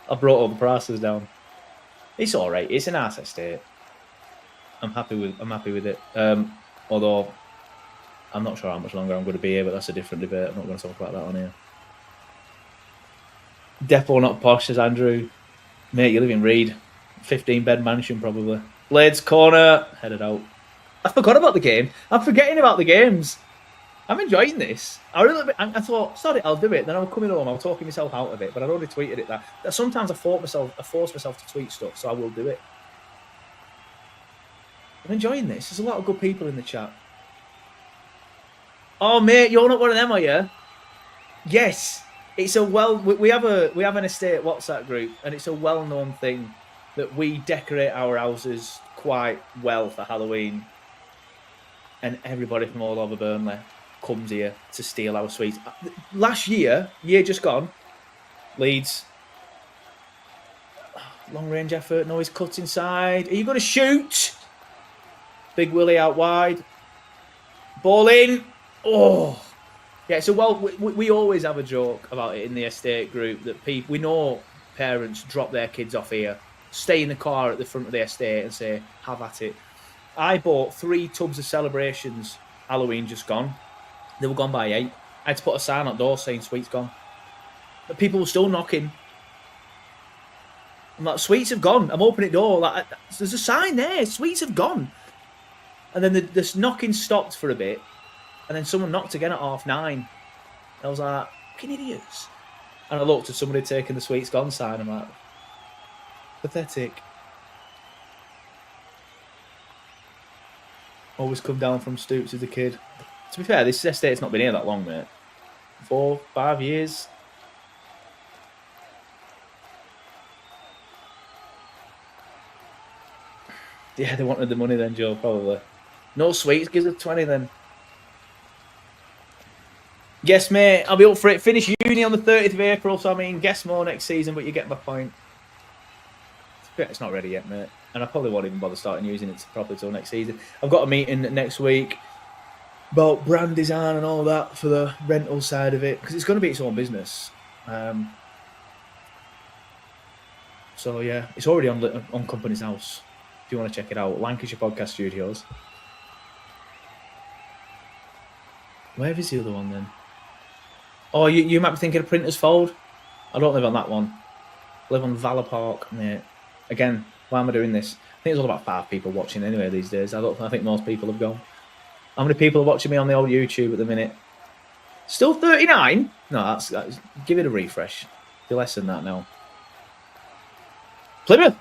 I brought all the prices down. It's all right. It's an nice estate. I'm happy with it. Although I'm not sure how much longer I'm going to be here, but that's a different debate. I'm not going to talk about that on here. Depot not posh, says Andrew. Mate, you live in Reed. 15-bed mansion, probably. Blades corner. Headed out. I forgot about the game. I'm forgetting about the games. I'm enjoying this. I thought, sorry, I'll do it. Then I'm coming home. I'm talking myself out of it. But I'd already tweeted it. That sometimes I force myself to tweet stuff, so I will do it. I'm enjoying this. There's a lot of good people in the chat. Oh, mate, you're not one of them, are you? Yes. It's we have an estate WhatsApp group, and it's a well-known thing that we decorate our houses quite well for Halloween, and everybody from all over Burnley comes here to steal our sweets. Last year just gone, Leeds Long range effort. No, he's cut inside. Are you going to shoot? Big Willie out wide. Ball in. Oh. Yeah, so we always have a joke about it in the estate group that we know parents drop their kids off here, stay in the car at the front of the estate and say, have at it. I bought 3 tubs of celebrations. Halloween just gone. They were gone by 8. I had to put a sign on the door saying sweets gone. But people were still knocking. I'm like, sweets have gone. I'm opening the door. Like, there's a sign there. Sweets have gone. And then this knocking stopped for a bit. And then someone knocked again at 9:30. And I was like, fucking idiots. And I looked at somebody taking the sweets gone sign. I'm like, pathetic. Always come down from Stoops as a kid. To be fair, this estate's not been here that long, mate. 4, 5 years. Yeah, they wanted the money then, Joe, probably. No sweets, gives us 20 then. Yes, mate, I'll be up for it. Finish uni on the 30th of April, so I mean, guess more next season, but you get my point. It's not ready yet, mate. And I probably won't even bother starting using it properly till next season. I've got a meeting next week about brand design and all that for the rental side of it, because it's going to be its own business. So, yeah, it's already on Company's House. If you want to check it out, Lancashire Podcast Studios. Where is the other one then? Oh, you might be thinking of Printers Fold. I don't live on that one. I live on Valor Park, mate. Again, why am I doing this? I think there's all about 5 people watching anyway these days. I think most people have gone. How many people are watching me on the old YouTube at the minute? Still 39? No, that's give it a refresh. Be less than that now. Plymouth.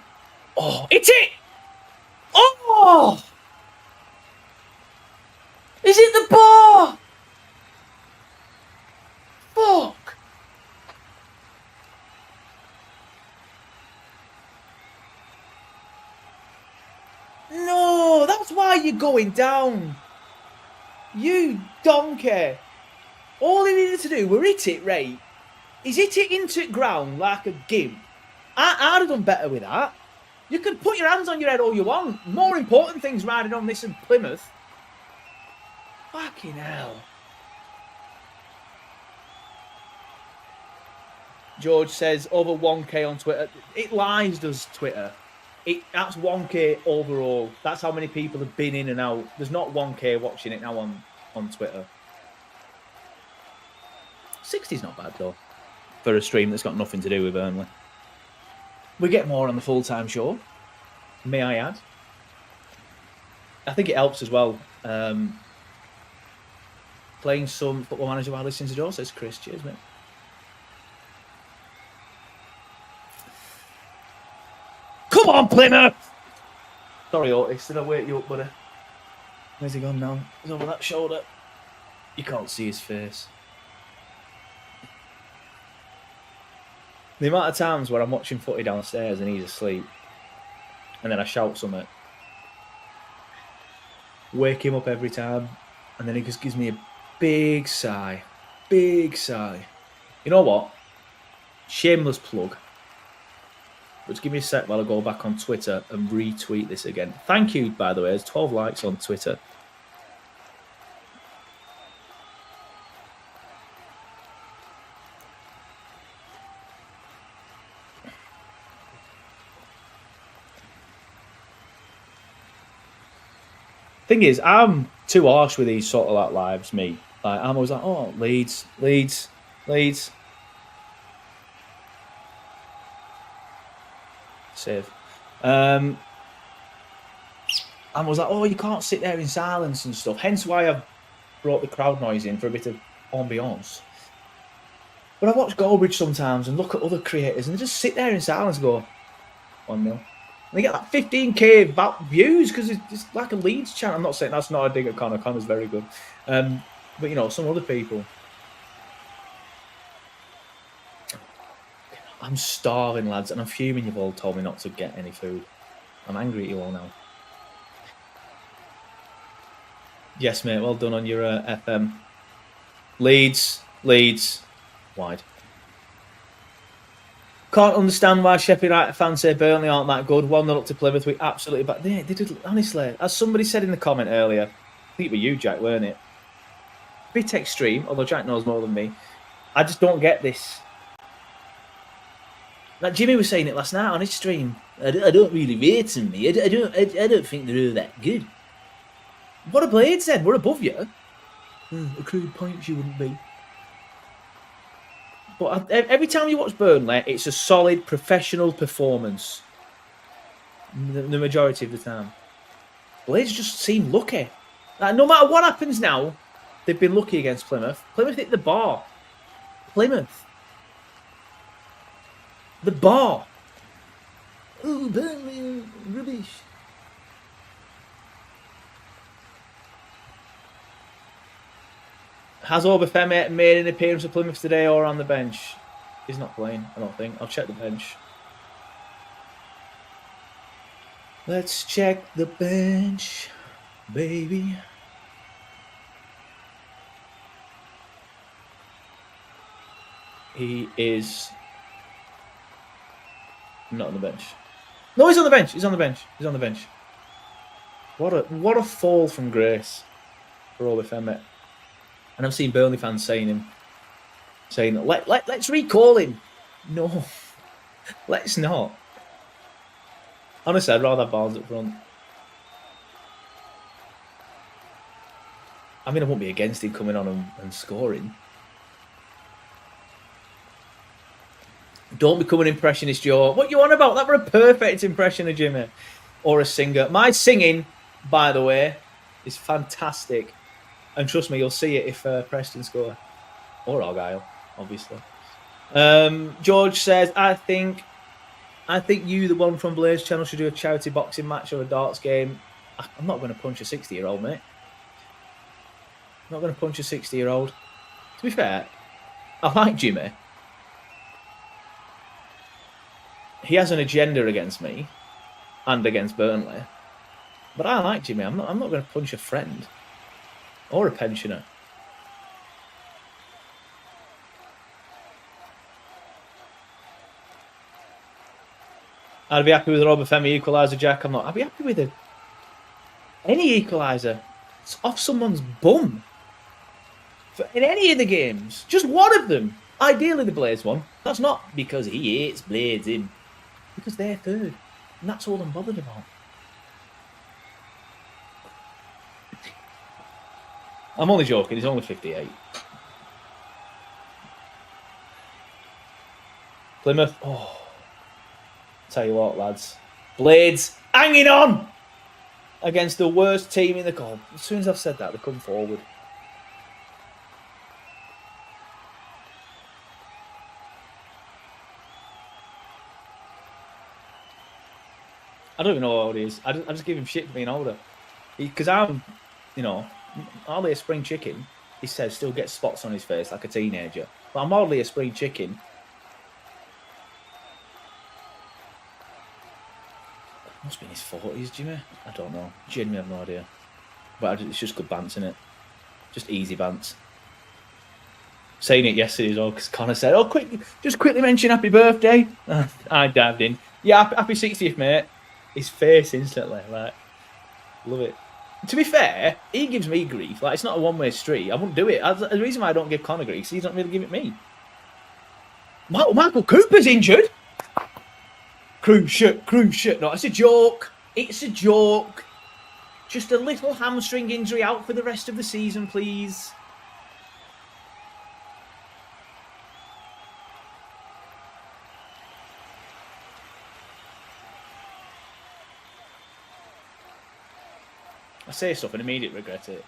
Oh, it's it! Oh! Is it the bar? Fuck! No, that's why you're going down. You donkey. All he needed to do were hit it right. He's hit it into the ground like a gimp. I'd have done better with that. You can put your hands on your head all you want. More important things riding on this than Plymouth. Fucking hell. George says over 1K on Twitter. It lies, does Twitter. That's 1K overall. That's how many people have been in and out. There's not 1K watching it now on Twitter. 60's not bad, though, for a stream that's got nothing to do with Burnley. We get more on the full-time show, may I add. I think it helps as well. Playing some Football Manager while listening to Joe, says Chris. Cheers, mate. Come on, Plymouth! Sorry, Otis, did I wake you up, buddy? Where's he gone now? He's over that shoulder. You can't see his face. The amount of times where I'm watching footy downstairs and he's asleep, and then I shout something, wake him up every time, and then he just gives me a big sigh. Big sigh. You know what? Shameless plug. But just give me a sec while I go back on Twitter and retweet this again. Thank you, by the way. There's 12 likes on Twitter. Thing is, I'm too harsh with these sort of like lives, me. Like, I'm always like, oh, Leeds. Save. I was like, oh, you can't sit there in silence and stuff. Hence why I've brought the crowd noise in for a bit of ambience. But I watch Goldbridge sometimes and look at other creators and they just sit there in silence and go, 1-0. And they get like 15k views because it's like a Leeds channel. I'm not saying that's not a dig at Connor. Connor's very good. But, you know, some other people. I'm starving, lads, and I'm fuming you've all told me not to get any food. I'm angry at you all now. Yes, mate, well done on your FM. Leeds, wide. Can't understand why Sheffield United fans say Burnley aren't that good. 1-0 up to Plymouth. We absolutely... But they did, honestly, as somebody said in the comment earlier, I think it was you, Jack, weren't it? Bit extreme, although Jack knows more than me. I just don't get this. Like Jimmy was saying it last night on his stream. I don't really rate them, me. I don't think they're all that good. What a Blade said. We're above you. Accrued points you wouldn't be. But every time you watch Burnley, it's a solid professional performance. The majority of the time. Blades just seem lucky. Like, no matter what happens now, they've been lucky against Plymouth. Plymouth hit the bar. Plymouth. The bar. Oh, Burnley, rubbish. Has Obafemi made an appearance for Plymouth today or on the bench? He's not playing, I don't think. I'll check the bench. Let's check the bench, baby. He is not on the bench. No, he's on the bench. He's on the bench. He's on the bench. What a fall from grace for Obafemi. And I've seen Burnley fans saying let's recall him. No, let's not. Honestly, I'd rather have Barnes up front. I mean, I won't be against him coming on and scoring. Don't become an impressionist, Joe. What you on about? That were a perfect impression of Jimmy. Or a singer. My singing, by the way, is fantastic. And trust me, you'll see it if Preston score. Or Argyle, obviously. George says, I think you, the one from Blaze channel, should do a charity boxing match or a darts game. I'm not going to punch a 60-year-old, mate. I'm not going to punch a 60-year-old. To be fair, I like Jimmy. He has an agenda against me and against Burnley. But I like Jimmy. I'm not going to punch a friend or a pensioner. I'd be happy with an Obafemi equaliser, Jack. I'd be happy with any equaliser. It's off someone's bum. In any of the games. Just one of them. Ideally the Blades one. That's not because he hates Blades in. Because they're third. And that's all I'm bothered about. I'm only joking. He's only 58. Plymouth. Oh. Tell you what, lads. Blades hanging on against the worst team in the club. As soon as I've said that, they come forward. I don't even know how old he is. I just give him shit for being older. Because I'm, hardly a spring chicken. He says still gets spots on his face like a teenager. But I'm hardly a spring chicken. Must be in his 40s, Jimmy. I don't know. Genuinely have no idea. But it's just good bants, isn't it? Just easy bants. Saying it yesterday as well, because Connor said, just quickly mention happy birthday. I dived in. Yeah, happy 60th, mate. His face instantly, like, love it. To be fair, he gives me grief. Like, it's not a one-way street. I wouldn't do it. The reason why I don't give Connor grief is he doesn't really give it me. Michael Cooper's injured. Cruise shit. No, it's a joke. It's a joke. Just a little hamstring injury out for the rest of the season, please. I say stuff and immediately regret it.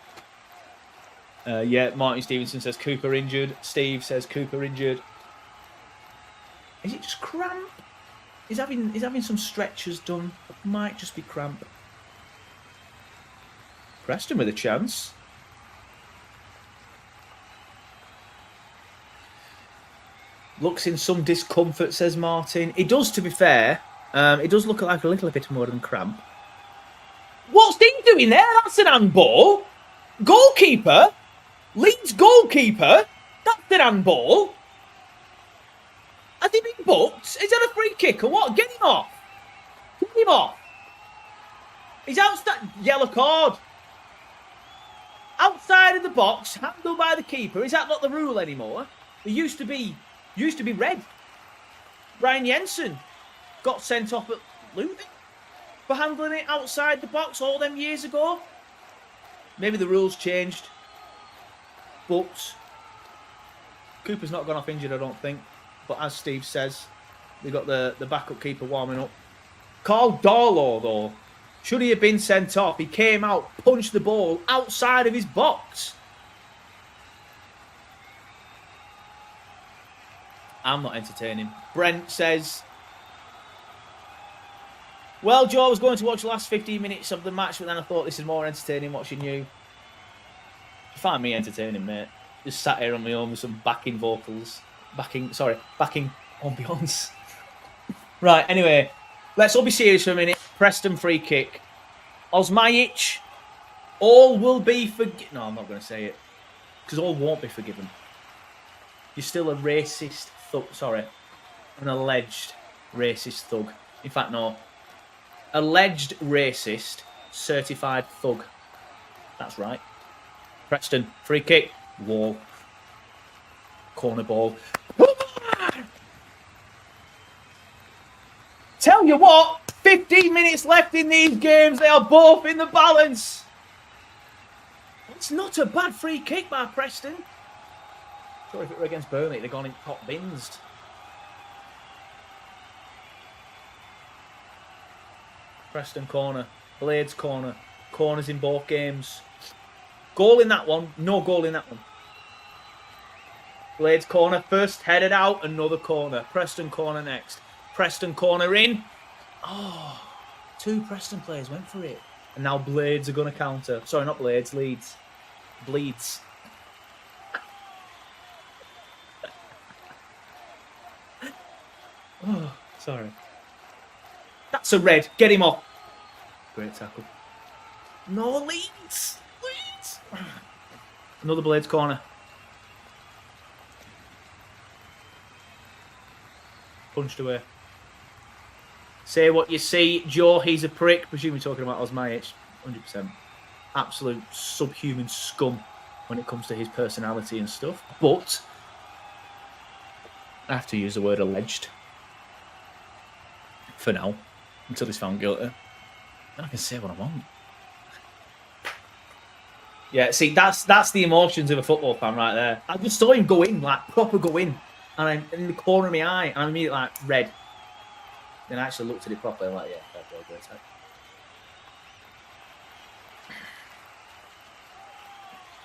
Yeah, Martin Stevenson says Cooper injured. Steve says Cooper injured. Is it just cramp? He's having some stretches done. Might just be cramp. Preston with a chance. Looks in some discomfort, says Martin. It does, to be fair. It does look like a little bit more than cramp. What's he doing there? That's an handball. Goalkeeper. Leeds goalkeeper. That's an handball. Has he been booked? Is that a free kick or what? Get him off. Get him off. He's outside. Yellow card. Outside of the box, handled by the keeper. Is that not the rule anymore? It used to be red. Brian Jensen got sent off at Luton for handling it outside the box all them years ago. Maybe the rules changed. But Cooper's not gone off injured, I don't think. But as Steve says, they got the backup keeper warming up. Carl Darlow, though, should he have been sent off? He came out, punched the ball outside of his box. I'm not entertaining. Brent says, well, Joe, I was going to watch the last 15 minutes of the match, but then I thought this is more entertaining watching you. You find me entertaining, mate. Just sat here on my own with some backing vocals. Backing ambience. Right, anyway, let's all be serious for a minute. Preston free kick. Osmajic, all will be forgiven. No, I'm not going to say it. Because all won't be forgiven. You're still a racist thug. Sorry. An alleged racist thug. In fact, no. Alleged racist, certified thug. That's right. Preston, free kick. Wall. Corner ball. Tell you what, 15 minutes left in these games. They are both in the balance. It's not a bad free kick by Preston. Sure, if it were against Burnley, they'd gone in top bins. Preston corner. Blades corner. Corners in both games. Goal in that one. No goal in that one. Blades corner. First headed out. Another corner. Preston corner next. Preston corner in. Oh, two Preston players went for it. And now Blades are going to counter. Sorry, not Blades. Leeds. Bleeds. Oh, sorry. That's a red. Get him off. Great tackle. No, Leeds. Leeds. Another Blades corner. Punched away. Say what you see. Joe, he's a prick. Presumably talking about Osmajic. 100%. Absolute subhuman scum when it comes to his personality and stuff. But I have to use the word alleged. For now. Until he's found guilty. Then I can say what I want. Yeah, see, that's the emotions of a football fan right there. I just saw him go in, like, proper go in. And I'm in the corner of my eye, and I'm immediately like, red. Then I actually looked at it properly, and like, yeah, that's a great attack.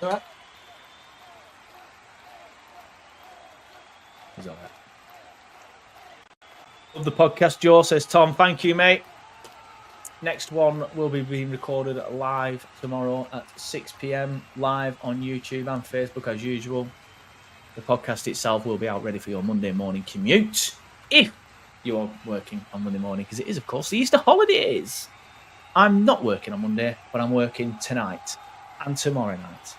Alright. He's alright. Love the podcast, Joe, says Tom. Thank you, mate. Next one will be being recorded live tomorrow at 6 p.m. live on YouTube and Facebook as usual. The podcast itself will be out ready for your Monday morning commute if you are working on Monday morning, because it is, of course, the Easter holidays. I'm not working on Monday, but I'm working tonight and tomorrow night.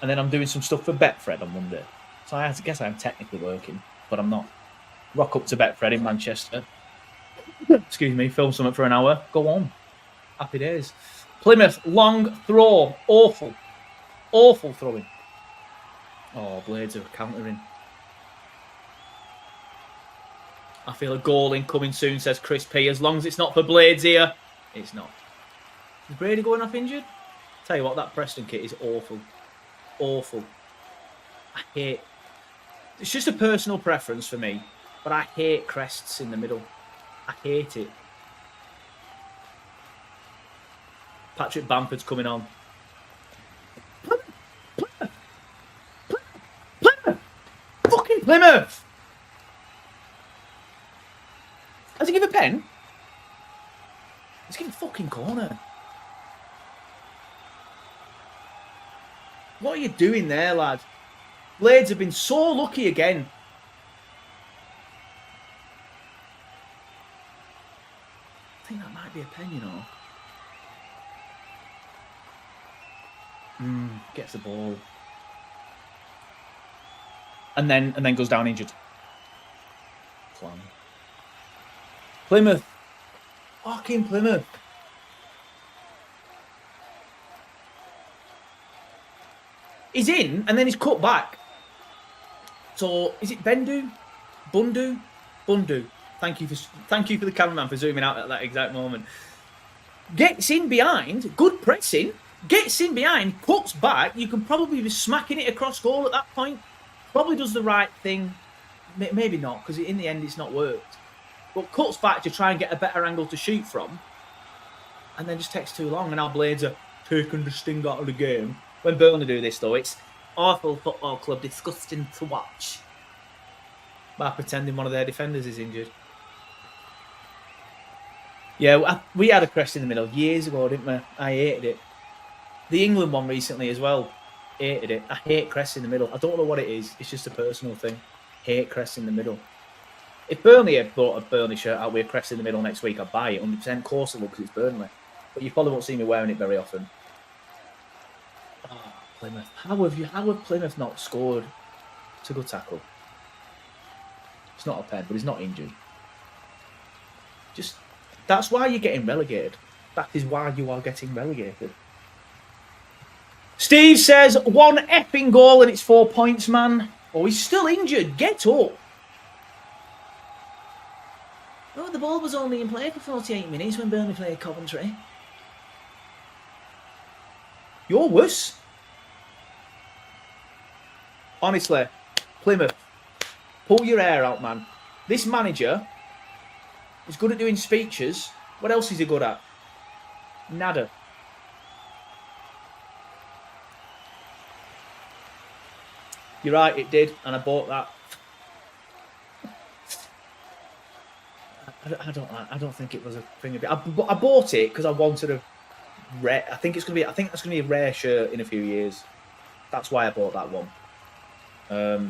And then I'm doing some stuff for Betfred on Monday. So I guess I'm technically working, but I'm not. Rock up to Betfred in Manchester. Excuse me, film something for an hour. Go on. Happy days. Plymouth, long throw. Awful. Awful throwing. Oh, Blades are countering. I feel a goal incoming soon, says Chris P. As long as it's not for Blades here, it's not. Is Brady going off injured? Tell you what, that Preston kit is awful. Awful. I hate... It's just a personal preference for me, but I hate crests in the middle. I hate it. Patrick Bamford's coming on. Fucking Plymouth! Has he given a pen? He's giving a fucking corner. What are you doing there, lad? Blades have been so lucky again. I think that might be a pen, you know. Gets the ball. And then goes down injured. clown. Plymouth. Fucking Plymouth. He's in, and then he's cut back. So, is it Bendu? Bundu? Bundu. Thank you for the cameraman for zooming out at that exact moment. Gets in behind, good pressing. Gets in behind, cuts back. You can probably be smacking it across goal at that point. Probably does the right thing. Maybe not, because in the end it's not worked. But cuts back to try and get a better angle to shoot from. And then just takes too long. And our Blades are taking the sting out of the game. When Burnley do this, though, it's awful football club, disgusting to watch. By pretending one of their defenders is injured. Yeah, we had a crest in the middle years ago, didn't we? I hated it. The England one recently as well. Hated it. I hate crests in the middle. I don't know what it is. It's just a personal thing. Hate crests in the middle. If Burnley had brought a Burnley shirt out with a crest in the middle next week, I'd buy it 100%. Of course I would, because it's Burnley. But you probably won't see me wearing it very often. Oh, Plymouth. How have Plymouth not scored? It's a good tackle. It's not a pen, but he's not injured. That's why you're getting relegated. That is why you are getting relegated. Steve says, 1 effing goal and it's 4 points, man. Oh, he's still injured. Get up. Oh, the ball was only in play for 48 minutes when Burnley played Coventry. You're worse. Honestly, Plymouth, pull your hair out, man. This manager is good at doing speeches. What else is he good at? Nada. You're right, it did, and I bought that. I don't think it was a thing of it. I bought it because I wanted a rare. I think that's gonna be a rare shirt in a few years. That's why I bought that one. Oh,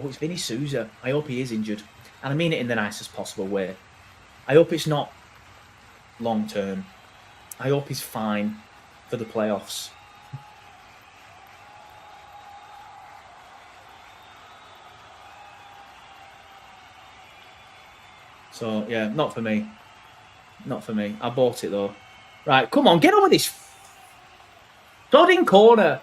it's Vinny Souza. I hope he is injured, and I mean it in the nicest possible way. I hope it's not long term. I hope he's fine for the playoffs. So, yeah, not for me. Not for me. I bought it, though. Right, come on, get on with this dodding corner.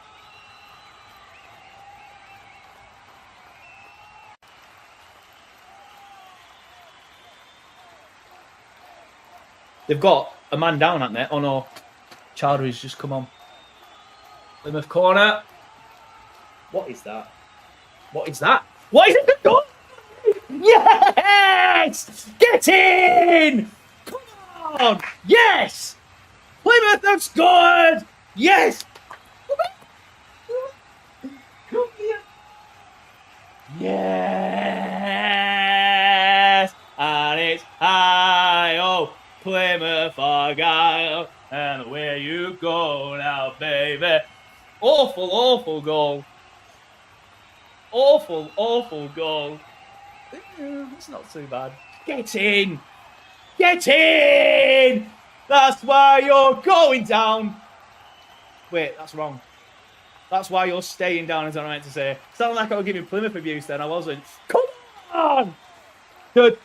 They've got a man down, haven't they? Oh, no. Chowdhury's just come on. Plymouth corner. What is that? What is that? What is it? Go! Yes! Get in! Come on! Yes! Plymouth have scored! Yes! Come here! Yes! And it's hi-oh, Plymouth Argyle, and where you go now, baby. Awful, awful goal. Awful, awful goal. It's not too bad. Get in! Get in! That's why you're going down. Wait, that's wrong. That's why you're staying down, as I meant to say. Sounded like I was giving Plymouth abuse then. I wasn't. Come on! Get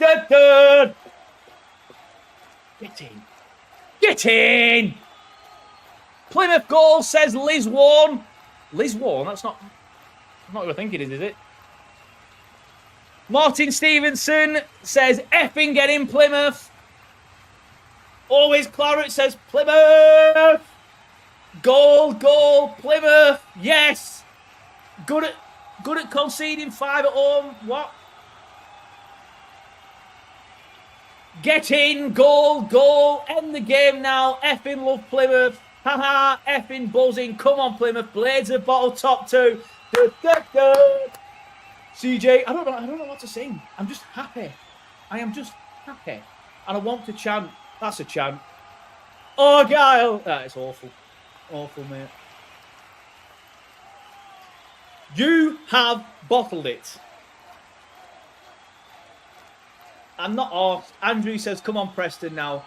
in. Get in! Plymouth goal, says Liz Warren. Liz Warren? That's not who I think it is it? Martin Stevenson says, effing get in, Plymouth. Always Claret says, Plymouth. Goal, goal, Plymouth. Yes. Good at conceding 5 at home. What? Get in, goal, goal. End the game now. Effing love Plymouth. Haha, effing buzzing. Come on, Plymouth. Blades of bottle top 2. CJ, I don't know what to sing. I'm just happy. I am just happy. And I want to chant. That's a chant. Argyle. That is awful. Awful, mate. You have bottled it. I'm not arsed. Andrew says, come on, Preston now.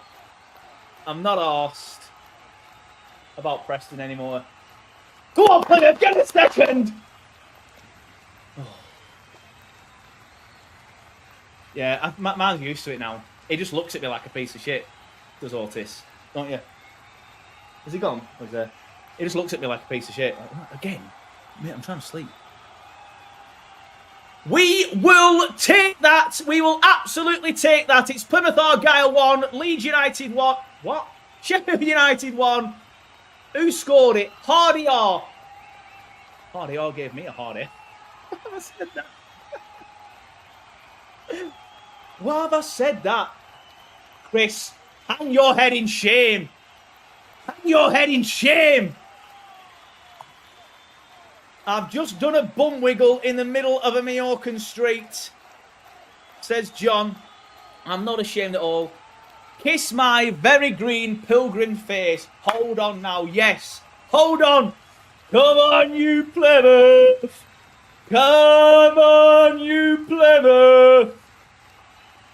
I'm not arsed about Preston anymore. Come on, Plymouth, get a second. Yeah, man's used to it now. He just looks at me like a piece of shit. Does Otis, don't you? Has he gone? Or is there? He just looks at me like a piece of shit. Like, again, mate, I'm trying to sleep. We will take that. We will absolutely take that. It's Plymouth Argyle 1, Leeds United 1. What? Sheffield United 1. Who scored it? Hardy R. Hardy R gave me a hardy. Why have I said that? Why have I said that? Chris, hang your head in shame. Hang your head in shame. I've just done a bum wiggle in the middle of a Majorcan street, says John. I'm not ashamed at all. Kiss my very green pilgrim face. Hold on now. Yes. Hold on. Come on, you Plymouth. Come on, you Plymouth.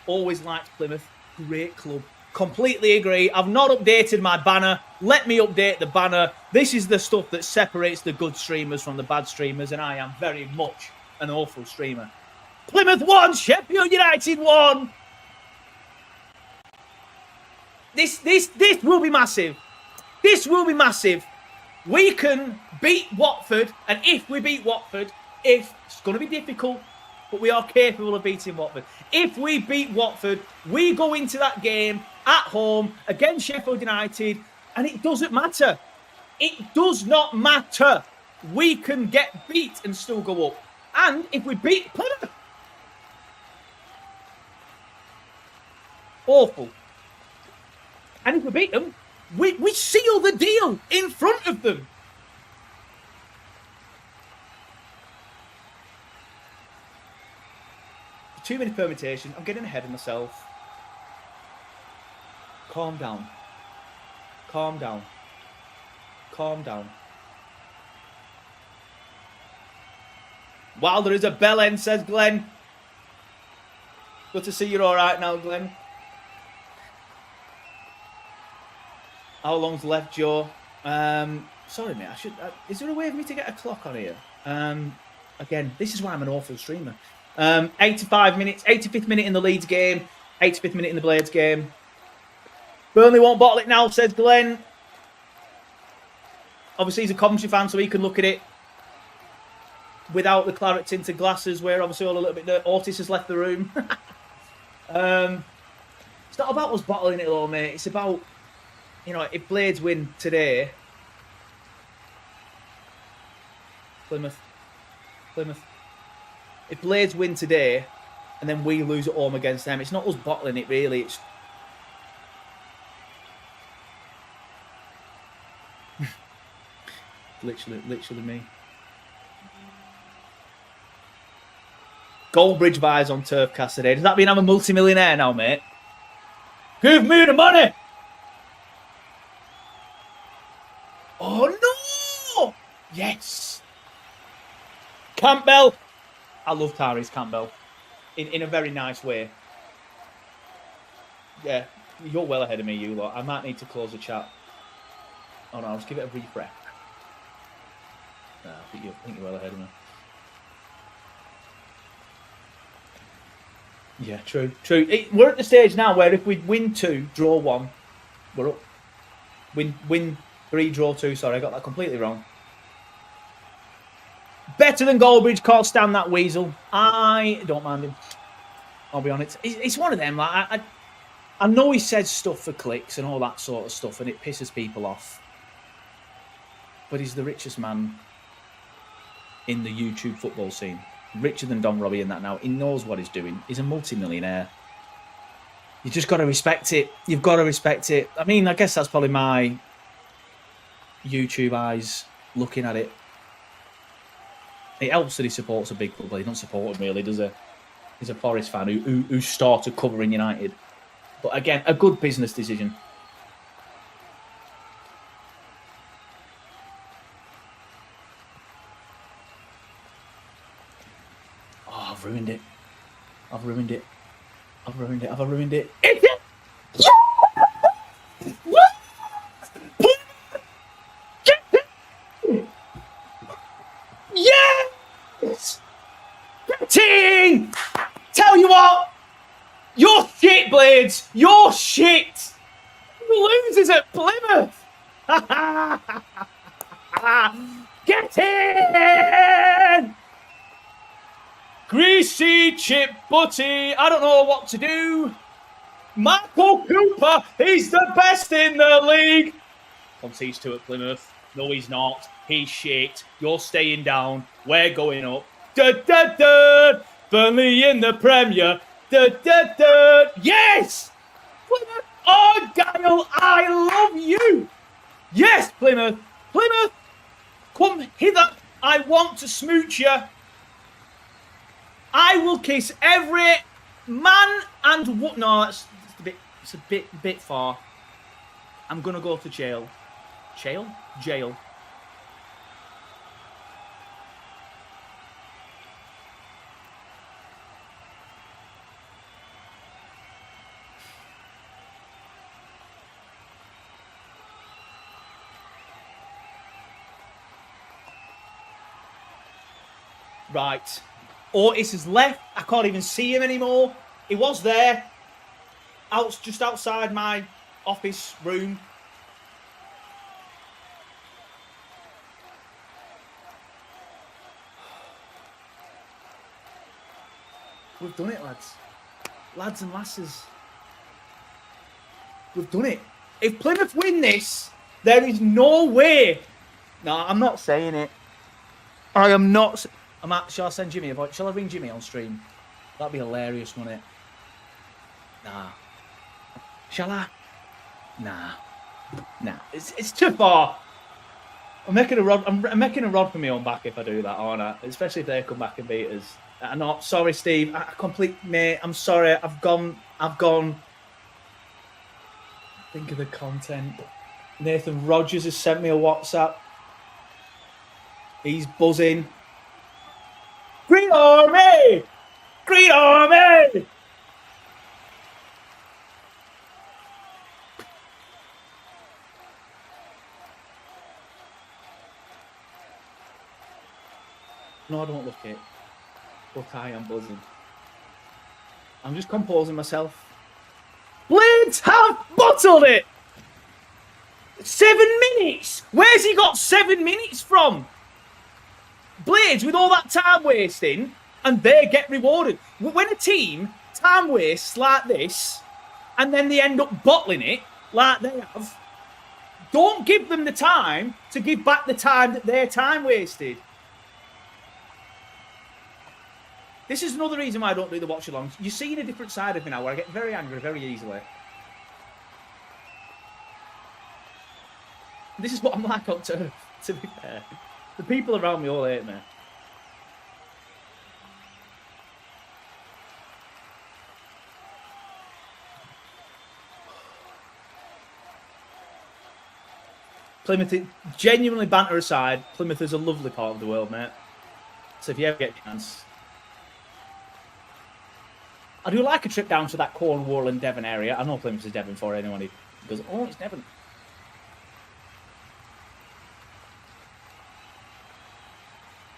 Always liked Plymouth. Great club. Completely agree. I've not updated my banner. Let me update the banner. This is the stuff that separates the good streamers from the bad streamers, and I am very much an awful streamer. Plymouth 1, Sheffield United 1. This will be massive. This will be massive. We can beat Watford, and if we beat Watford, it's going to be difficult, but we are capable of beating Watford. If we beat Watford, we go into that game at home against Sheffield United, and it doesn't matter. It does not matter. We can get beat and still go up. And if we beat Plymouth, awful. And if we beat them, we seal the deal in front of them. Too many permutations. I'm getting ahead of myself. Calm down. Calm down. Calm down. Wilder is a bell end, says Glenn. Good to see you're all right now, Glenn. How long's left, Joe? Sorry, mate. Is there a way for me to get a clock on here? Again, this is why I'm an awful streamer. 85 minutes, 85th minute in the Leeds game, 85th minute in the Blades game. Burnley won't bottle it now, says Glenn. Obviously, he's a Coventry fan, so he can look at it without the claret tinted glasses, where obviously all a little bit dirty. Otis has left the room. It's not about us bottling it all, mate. It's about, you know, if Blades win today, Plymouth. If Blades win today, and then we lose at home against them, it's not us bottling it, really. It's literally me. Goldbridge buys on Turfcast today. Does that mean I'm a multi-millionaire now, mate? Give me the money! Oh, no! Yes! Campbell! I love Tyrese Campbell. In a very nice way. Yeah, you're well ahead of me, you lot. I might need to close the chat. Oh no, I'll just give it a refresh. No, I think you're well ahead of me. Yeah, true. We're at the stage now where if we win 2, draw 1, we're up. Win 3, draw 2. Sorry, I got that completely wrong. Better than Goldbridge. Can't stand that weasel. I don't mind him. I'll be honest. It's one of them. Like I know he says stuff for clicks and all that sort of stuff, and it pisses people off. But he's the richest man in the YouTube football scene. Richer than Don Robbie in that now. He knows what he's doing. He's a multi-millionaire. You just got to respect it. You've got to respect it. I mean, I guess that's probably my YouTube eyes looking at it. It helps that he supports a big club, but he doesn't support him really, does he? He's a Forest fan who started covering United. But again, a good business decision. Oh, I've ruined it. I've ruined it. I've ruined it. Have I ruined it? Yes! Team! Tell you what, Blades, you're shit. Losers at Plymouth. Get in! Greasy chip butty. I don't know what to do. Michael Cooper, he's the best in the league. Concedes 2 at Plymouth. No, he's not. He's shit. You're staying down. We're going up. Da da da. Burnley in the Premier. Da da da. Yes! Plymouth Argyle, I love you. Yes, Plymouth. Plymouth, come hither. I want to smooch you. I will kiss every man and what? No, it's a bit far. I'm gonna go to jail. Jail. Right. Otis has left. I can't even see him anymore. He was there. Just outside my office room. We've done it, lads. Lads and lasses. We've done it. If Plymouth win this, there is no way. No, I'm not saying it. I am not. Shall I send Jimmy a voice? Shall I ring Jimmy on stream? That'd be hilarious, wouldn't it? Nah. Shall I? Nah. It's too far. I'm making a rod. I'm making a rod for my own back if I do that, aren't I? Especially if they come back and beat us. I'm not sorry, Steve. Mate. I'm sorry. I've gone. Think of the content. Nathan Rogers has sent me a WhatsApp. He's buzzing. Green Army! Green Army! No, I don't look it. But I am buzzing. I'm just composing myself. Blades have bottled it! 7 minutes! Where's he got 7 minutes from? Blades, with all that time wasting, and they get rewarded. When a team time wastes like this, and then they end up bottling it, like they have, don't give them the time to give back the time that their time wasted. This is another reason why I don't do the watch-alongs. You're seeing a different side of me now, where I get very angry very easily. This is what I'm like on turf, to be fair. The people around me all hate me. Plymouth, genuinely banter aside, Plymouth is a lovely part of the world, mate. So if you ever get a chance. I do like a trip down to that Cornwall and Devon area. I know Plymouth is Devon for anyone who goes, oh, it's Devon.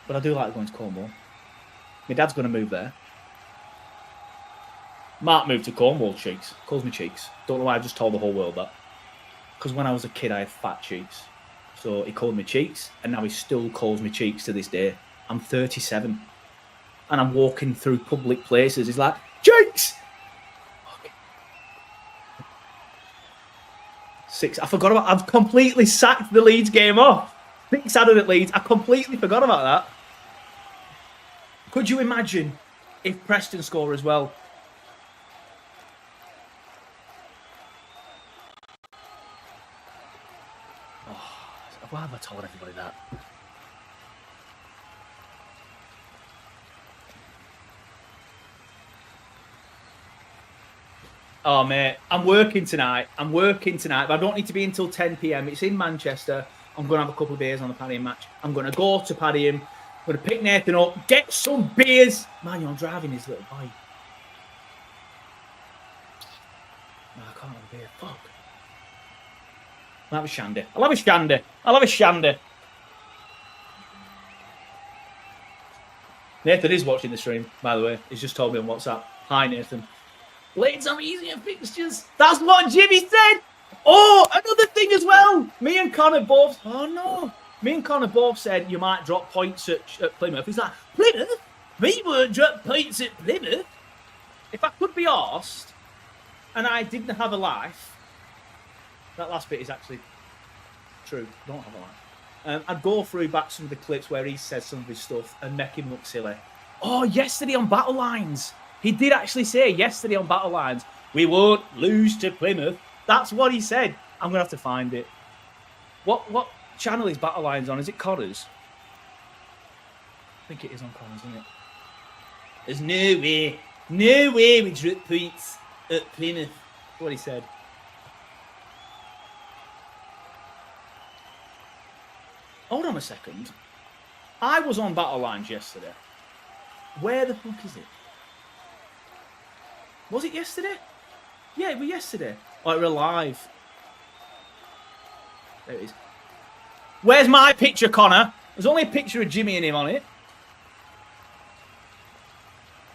But I do like going to Cornwall. My dad's going to move there. Mark moved to Cornwall, cheeks. Calls me cheeks. Don't know why I just told the whole world that. Because when I was a kid, I had fat cheeks. So he called me cheeks, and now he still calls me cheeks to this day. I'm 37. And I'm walking through public places. He's like, cheeks! Okay. 6. I forgot about... I've completely sacked the Leeds game off. 6 added at Leeds. I completely forgot about that. Could you imagine if Preston score as well? Oh, why have I told everybody that? Oh, mate, I'm working tonight, but I don't need to be until 10 p.m. It's in Manchester. I'm going to have a couple of beers on the Padiham match. I'm going to go to Padiham. I'm going to pick Nathan up, get some beers. Man, you're driving his little boy. No, I can't have a beer. Fuck. I'll have a shandy. I'll have a shandy. Nathan is watching the stream, by the way. He's just told me on WhatsApp. Hi, Nathan. Leeds are easier fixtures. That's what Jimmy said. Oh, another thing as well. Me and Connor both. Oh no. Me and Connor both said you might drop points at Plymouth. He's like, Plymouth? We won't drop points at Plymouth. If I could be arsed and I didn't have a life, that last bit is actually true. Don't have a life. I'd go through back some of the clips where he says some of his stuff and make him look silly. Oh, yesterday on Battle Lines. He did actually say yesterday on Battle Lines, we won't lose to Plymouth. That's what he said. I'm going to have to find it. What channel is Battle Lines on? Is it Connor's? I think it is on Connor's, isn't it? There's no way we drop points at Plymouth. That's what he said. Hold on a second. I was on Battle Lines yesterday. Where the fuck is it? Was it yesterday? Yeah, it was yesterday. Oh, it was live. There it is. Where's my picture, Connor? There's only a picture of Jimmy and him on it.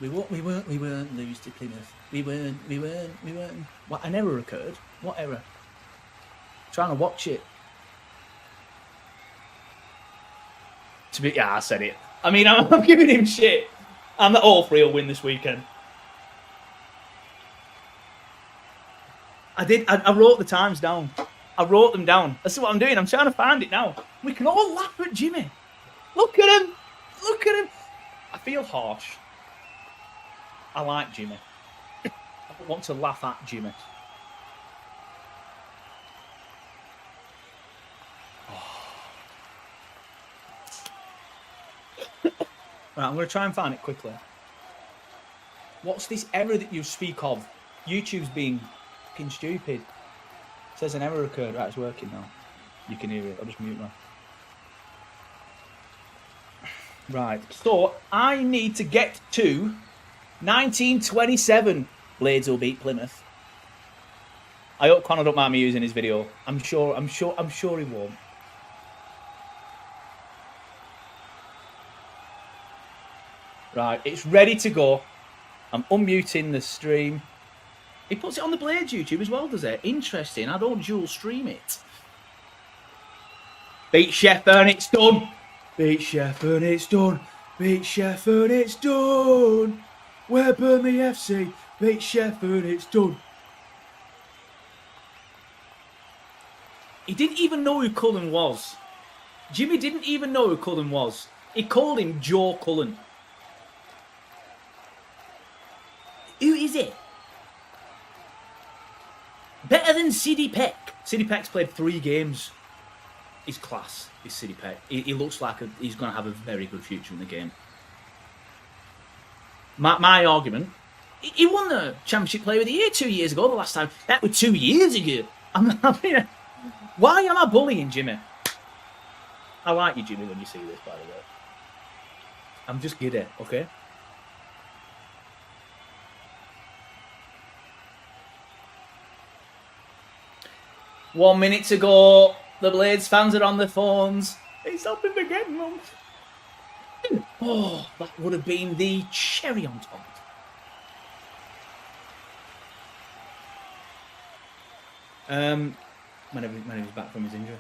We won't lose to Plymouth. We weren't. What, an error occurred? What error? Trying to watch it. Yeah, I said it. I mean, I'm giving him shit. And that all three will win this weekend. I wrote the times down. I wrote them down. That's what I'm doing. I'm trying to find it now. We can all laugh at Jimmy. Look at him. Look at him. I feel harsh. I like Jimmy. I don't want to laugh at Jimmy. Right, I'm going to try and find it quickly. What's this error that you speak of? YouTube's being fucking stupid. It says an error occurred. Right, it's working now. You can hear it. I'll just mute now. Right, so I need to get to 1927. Blades will beat Plymouth. I hope Connor don't mind me using his video. I'm sure he won't. Right, it's ready to go. I'm unmuting the stream. He puts it on the Blades YouTube as well, does it? Interesting. I don't dual stream it. Beat Sheffield, it's done. Beat Sheffield, it's done. Beat Sheffield, it's done. We're Burnley FC. Beat Sheffield, it's done. He didn't even know who Cullen was. Jimmy didn't even know who Cullen was. He called him Joe Cullen. Who is it? Better than Sidney Peck. Sidney Peck's played 3 games. He's class. He's Sidney Peck. He looks like he's going to have a very good future in the game. My argument, he won the Championship Player of the Year 2 years ago, the last time. That was 2 years ago. Why am I bullying Jimmy? I like you, Jimmy, when you see this, by the way. I'm just giddy, okay? One minute to go. The Blades fans are on their phones. It's up in the game, Mum. Oh, that would have been the cherry on top. Whenever he's back from his injury.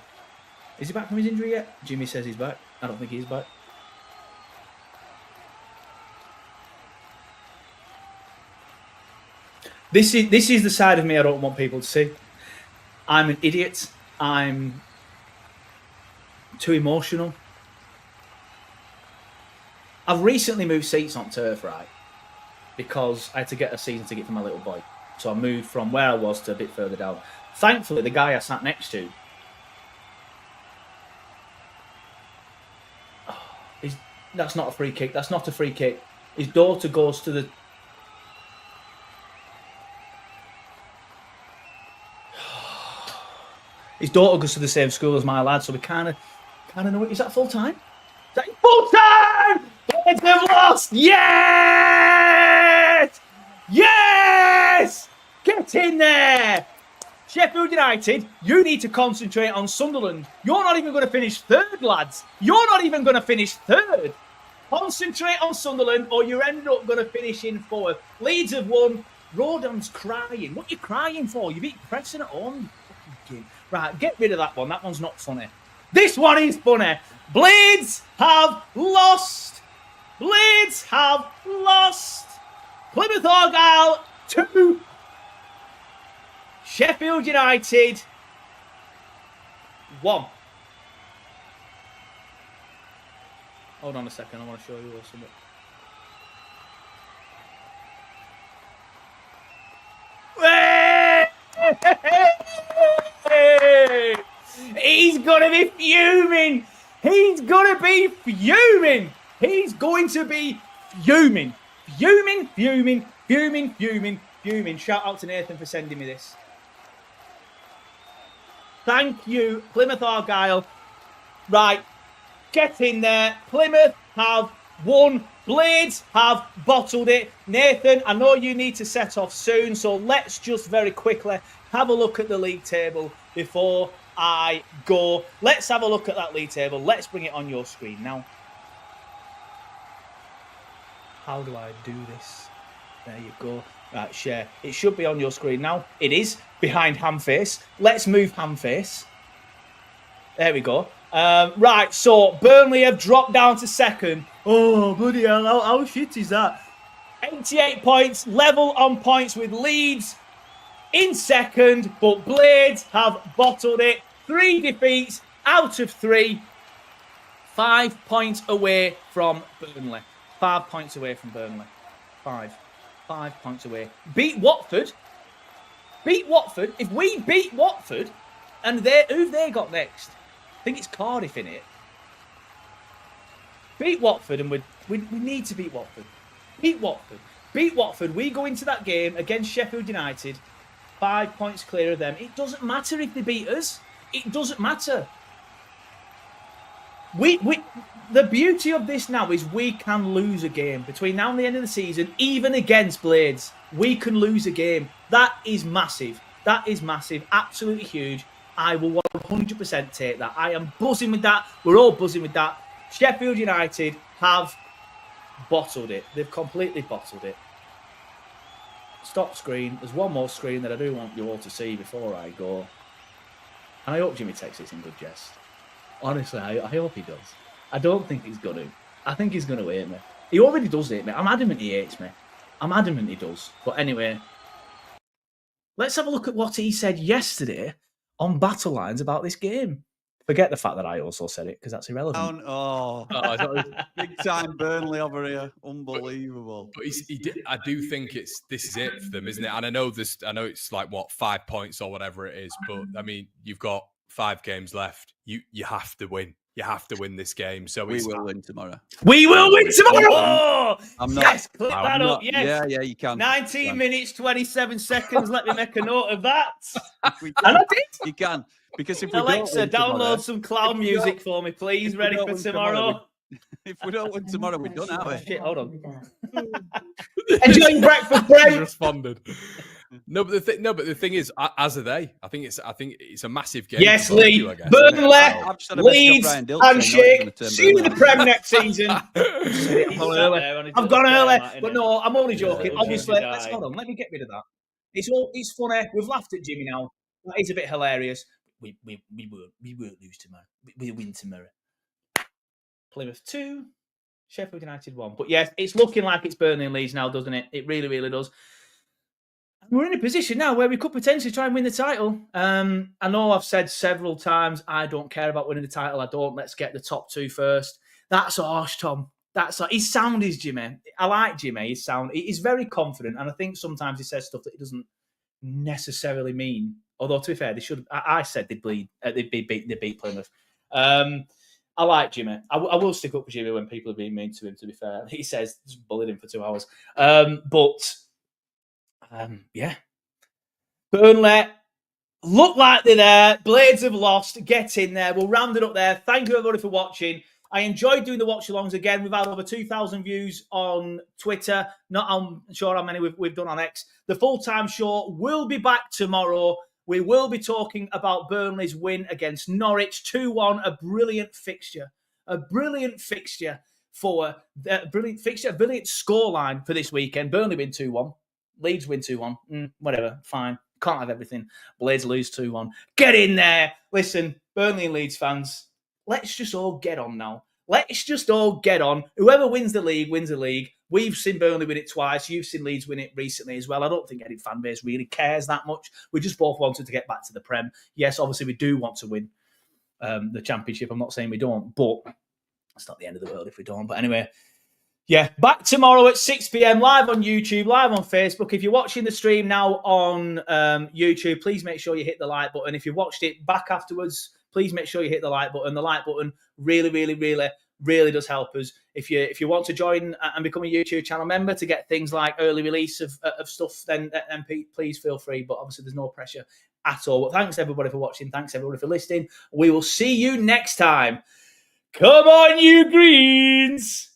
Is he back from his injury yet? Jimmy says he's back. I don't think he's back. This is the side of me I don't want people to see. I'm an idiot. I'm too emotional. I've recently moved seats on turf, right? Because I had to get a season ticket for my little boy. So I moved from where I was to a bit further down. Thankfully, the guy I sat next to, that's not a free kick. That's not a free kick. His daughter goes to the... His daughter goes to the same school as my lad, so we kind of know. Is that full time? Is that full time? Blades have lost. Yes! Yes! Get in there! Sheffield United, you need to concentrate on Sunderland. You're not even going to finish third, lads. You're not even going to finish third. Concentrate on Sunderland, or you end up going to finish in fourth. Leeds have won. Rodon's crying. What are you crying for? You beat Preston at home. Right, get rid of that one. That one's not funny. This one is funny. Blades have lost. Blades have lost. Plymouth Argyle 2. Sheffield United 1. Hold on a second. I want to show you something. He's going to be fuming. He's going to be fuming. He's going to be fuming. Fuming, fuming, fuming, fuming, fuming. Shout out to Nathan for sending me this. Thank you, Plymouth Argyle. Right, get in there. Plymouth have won. Blades have bottled it. Nathan, I know you need to set off soon, so let's just very quickly have a look at the league table before I go. Let's have a look at that league table. Let's bring it on your screen now. How do I do this? There you go. Right, share. It should be on your screen now. It is behind Hamface. Let's move Hamface. There we go. Right, so Burnley have dropped down to second. Oh, bloody hell, how shit is that? 88 points, level on points with Leeds in second, but Blades have bottled it. 3 defeats out of 3. 5 points away from Burnley. 5 points away from Burnley. 5 points away. Beat Watford. Beat Watford. If we beat Watford, and who've they got next? I think it's Cardiff in it. Beat Watford, and we need to beat Watford. Beat Watford. Beat Watford. We go into that game against Sheffield United 5 points clear of them. It doesn't matter if they beat us. It doesn't matter. The beauty of this now is we can lose a game between now and the end of the season, even against Blades. We can lose a game. That is massive. That is massive. Absolutely huge. I will 100% take that. I am buzzing with that. We're all buzzing with that. Sheffield United have bottled it. They've completely bottled it. Stop screen. There's one more screen that I do want you all to see before I go. And I hope Jimmy takes this in good jest. Honestly, I hope he does. I don't think he's going to. I think he's going to hate me. He already does hate me. I'm adamant he hates me. I'm adamant he does. But anyway, let's have a look at what he said yesterday on Battle Lines about this game. Forget the fact that I also said it, because that's irrelevant. Big time Burnley over here. Unbelievable. But he did, I do think this is it for them, isn't it? And I know it's like, 5 points or whatever it is. But, I mean, you've got 5 games left. You have to win. You have to win this game. So we will win tomorrow. We will win tomorrow! I'm not. Yes, click that up. Yes. Yeah, you can. 19 minutes, 27 seconds. Let me make a note of that. And I did. You can. Because if we Alexa, don't win download some clown music for me, please. Ready for tomorrow? If we don't win tomorrow, we're done, aren't we? Shit, hold on. Enjoying breakfast break. Responded. No, but the thing is, as are they. I think it's a massive game. Yes, Lee. Burnley, Leeds, handshake. See you in the Prem next season. I've gone early, but no, I'm only joking. Obviously, hold on. Let me get rid of that. It's funny. We've laughed at Jimmy now. That is a bit hilarious. We won't lose tomorrow. We win tomorrow. Plymouth 2, Sheffield United 1. But yes, it's looking like it's Burnley and Leeds now, doesn't it? It really, really does. We're in a position now where we could potentially try and win the title. I know I've said several times, I don't care about winning the title. I don't. Let's get the top 2 first. That's harsh, Tom. His sound is Jimmy. I like Jimmy. His sound. He's very confident, and I think sometimes he says stuff that he doesn't necessarily mean. Although, to be fair, they should. I said they'd beat Plymouth. I like Jimmy. I will stick up for Jimmy when people are being mean to him, to be fair. He says, just bullied him for 2 hours. Yeah. Burnley look like they're there. Blades have lost. Get in there. We'll round it up there. Thank you, everybody, for watching. I enjoyed doing the watch-alongs again. We've had over 2,000 views on Twitter. Not sure how many we've done on X. The full-time show will be back tomorrow. We will be talking about Burnley's win against Norwich 2-1. A brilliant fixture. A brilliant fixture for a brilliant scoreline for this weekend. Burnley win 2-1. Leeds win 2-1. Whatever, fine. Can't have everything. Blades lose 2-1. Get in there. Listen, Burnley and Leeds fans, let's just all get on now. Let's just all get on. Whoever wins the league wins the league. We've seen Burnley win it twice. You've seen Leeds win it recently as well. I don't think any fan base really cares that much. We just both wanted to get back to the Prem. Yes, obviously we do want to win the Championship. I'm not saying we don't, but it's not the end of the world if we don't. But anyway, yeah, back tomorrow at 6 p.m, live on YouTube, live on Facebook. If you're watching the stream now on YouTube, please make sure you hit the like button. If you watched it back afterwards, please make sure you hit the like button. The like button really does help us. If you want to join and become a YouTube channel member to get things like early release of stuff, then please feel free. But obviously, there's no pressure at all. But thanks everybody for watching. Thanks everybody for listening. We will see you next time. Come on, you Greens!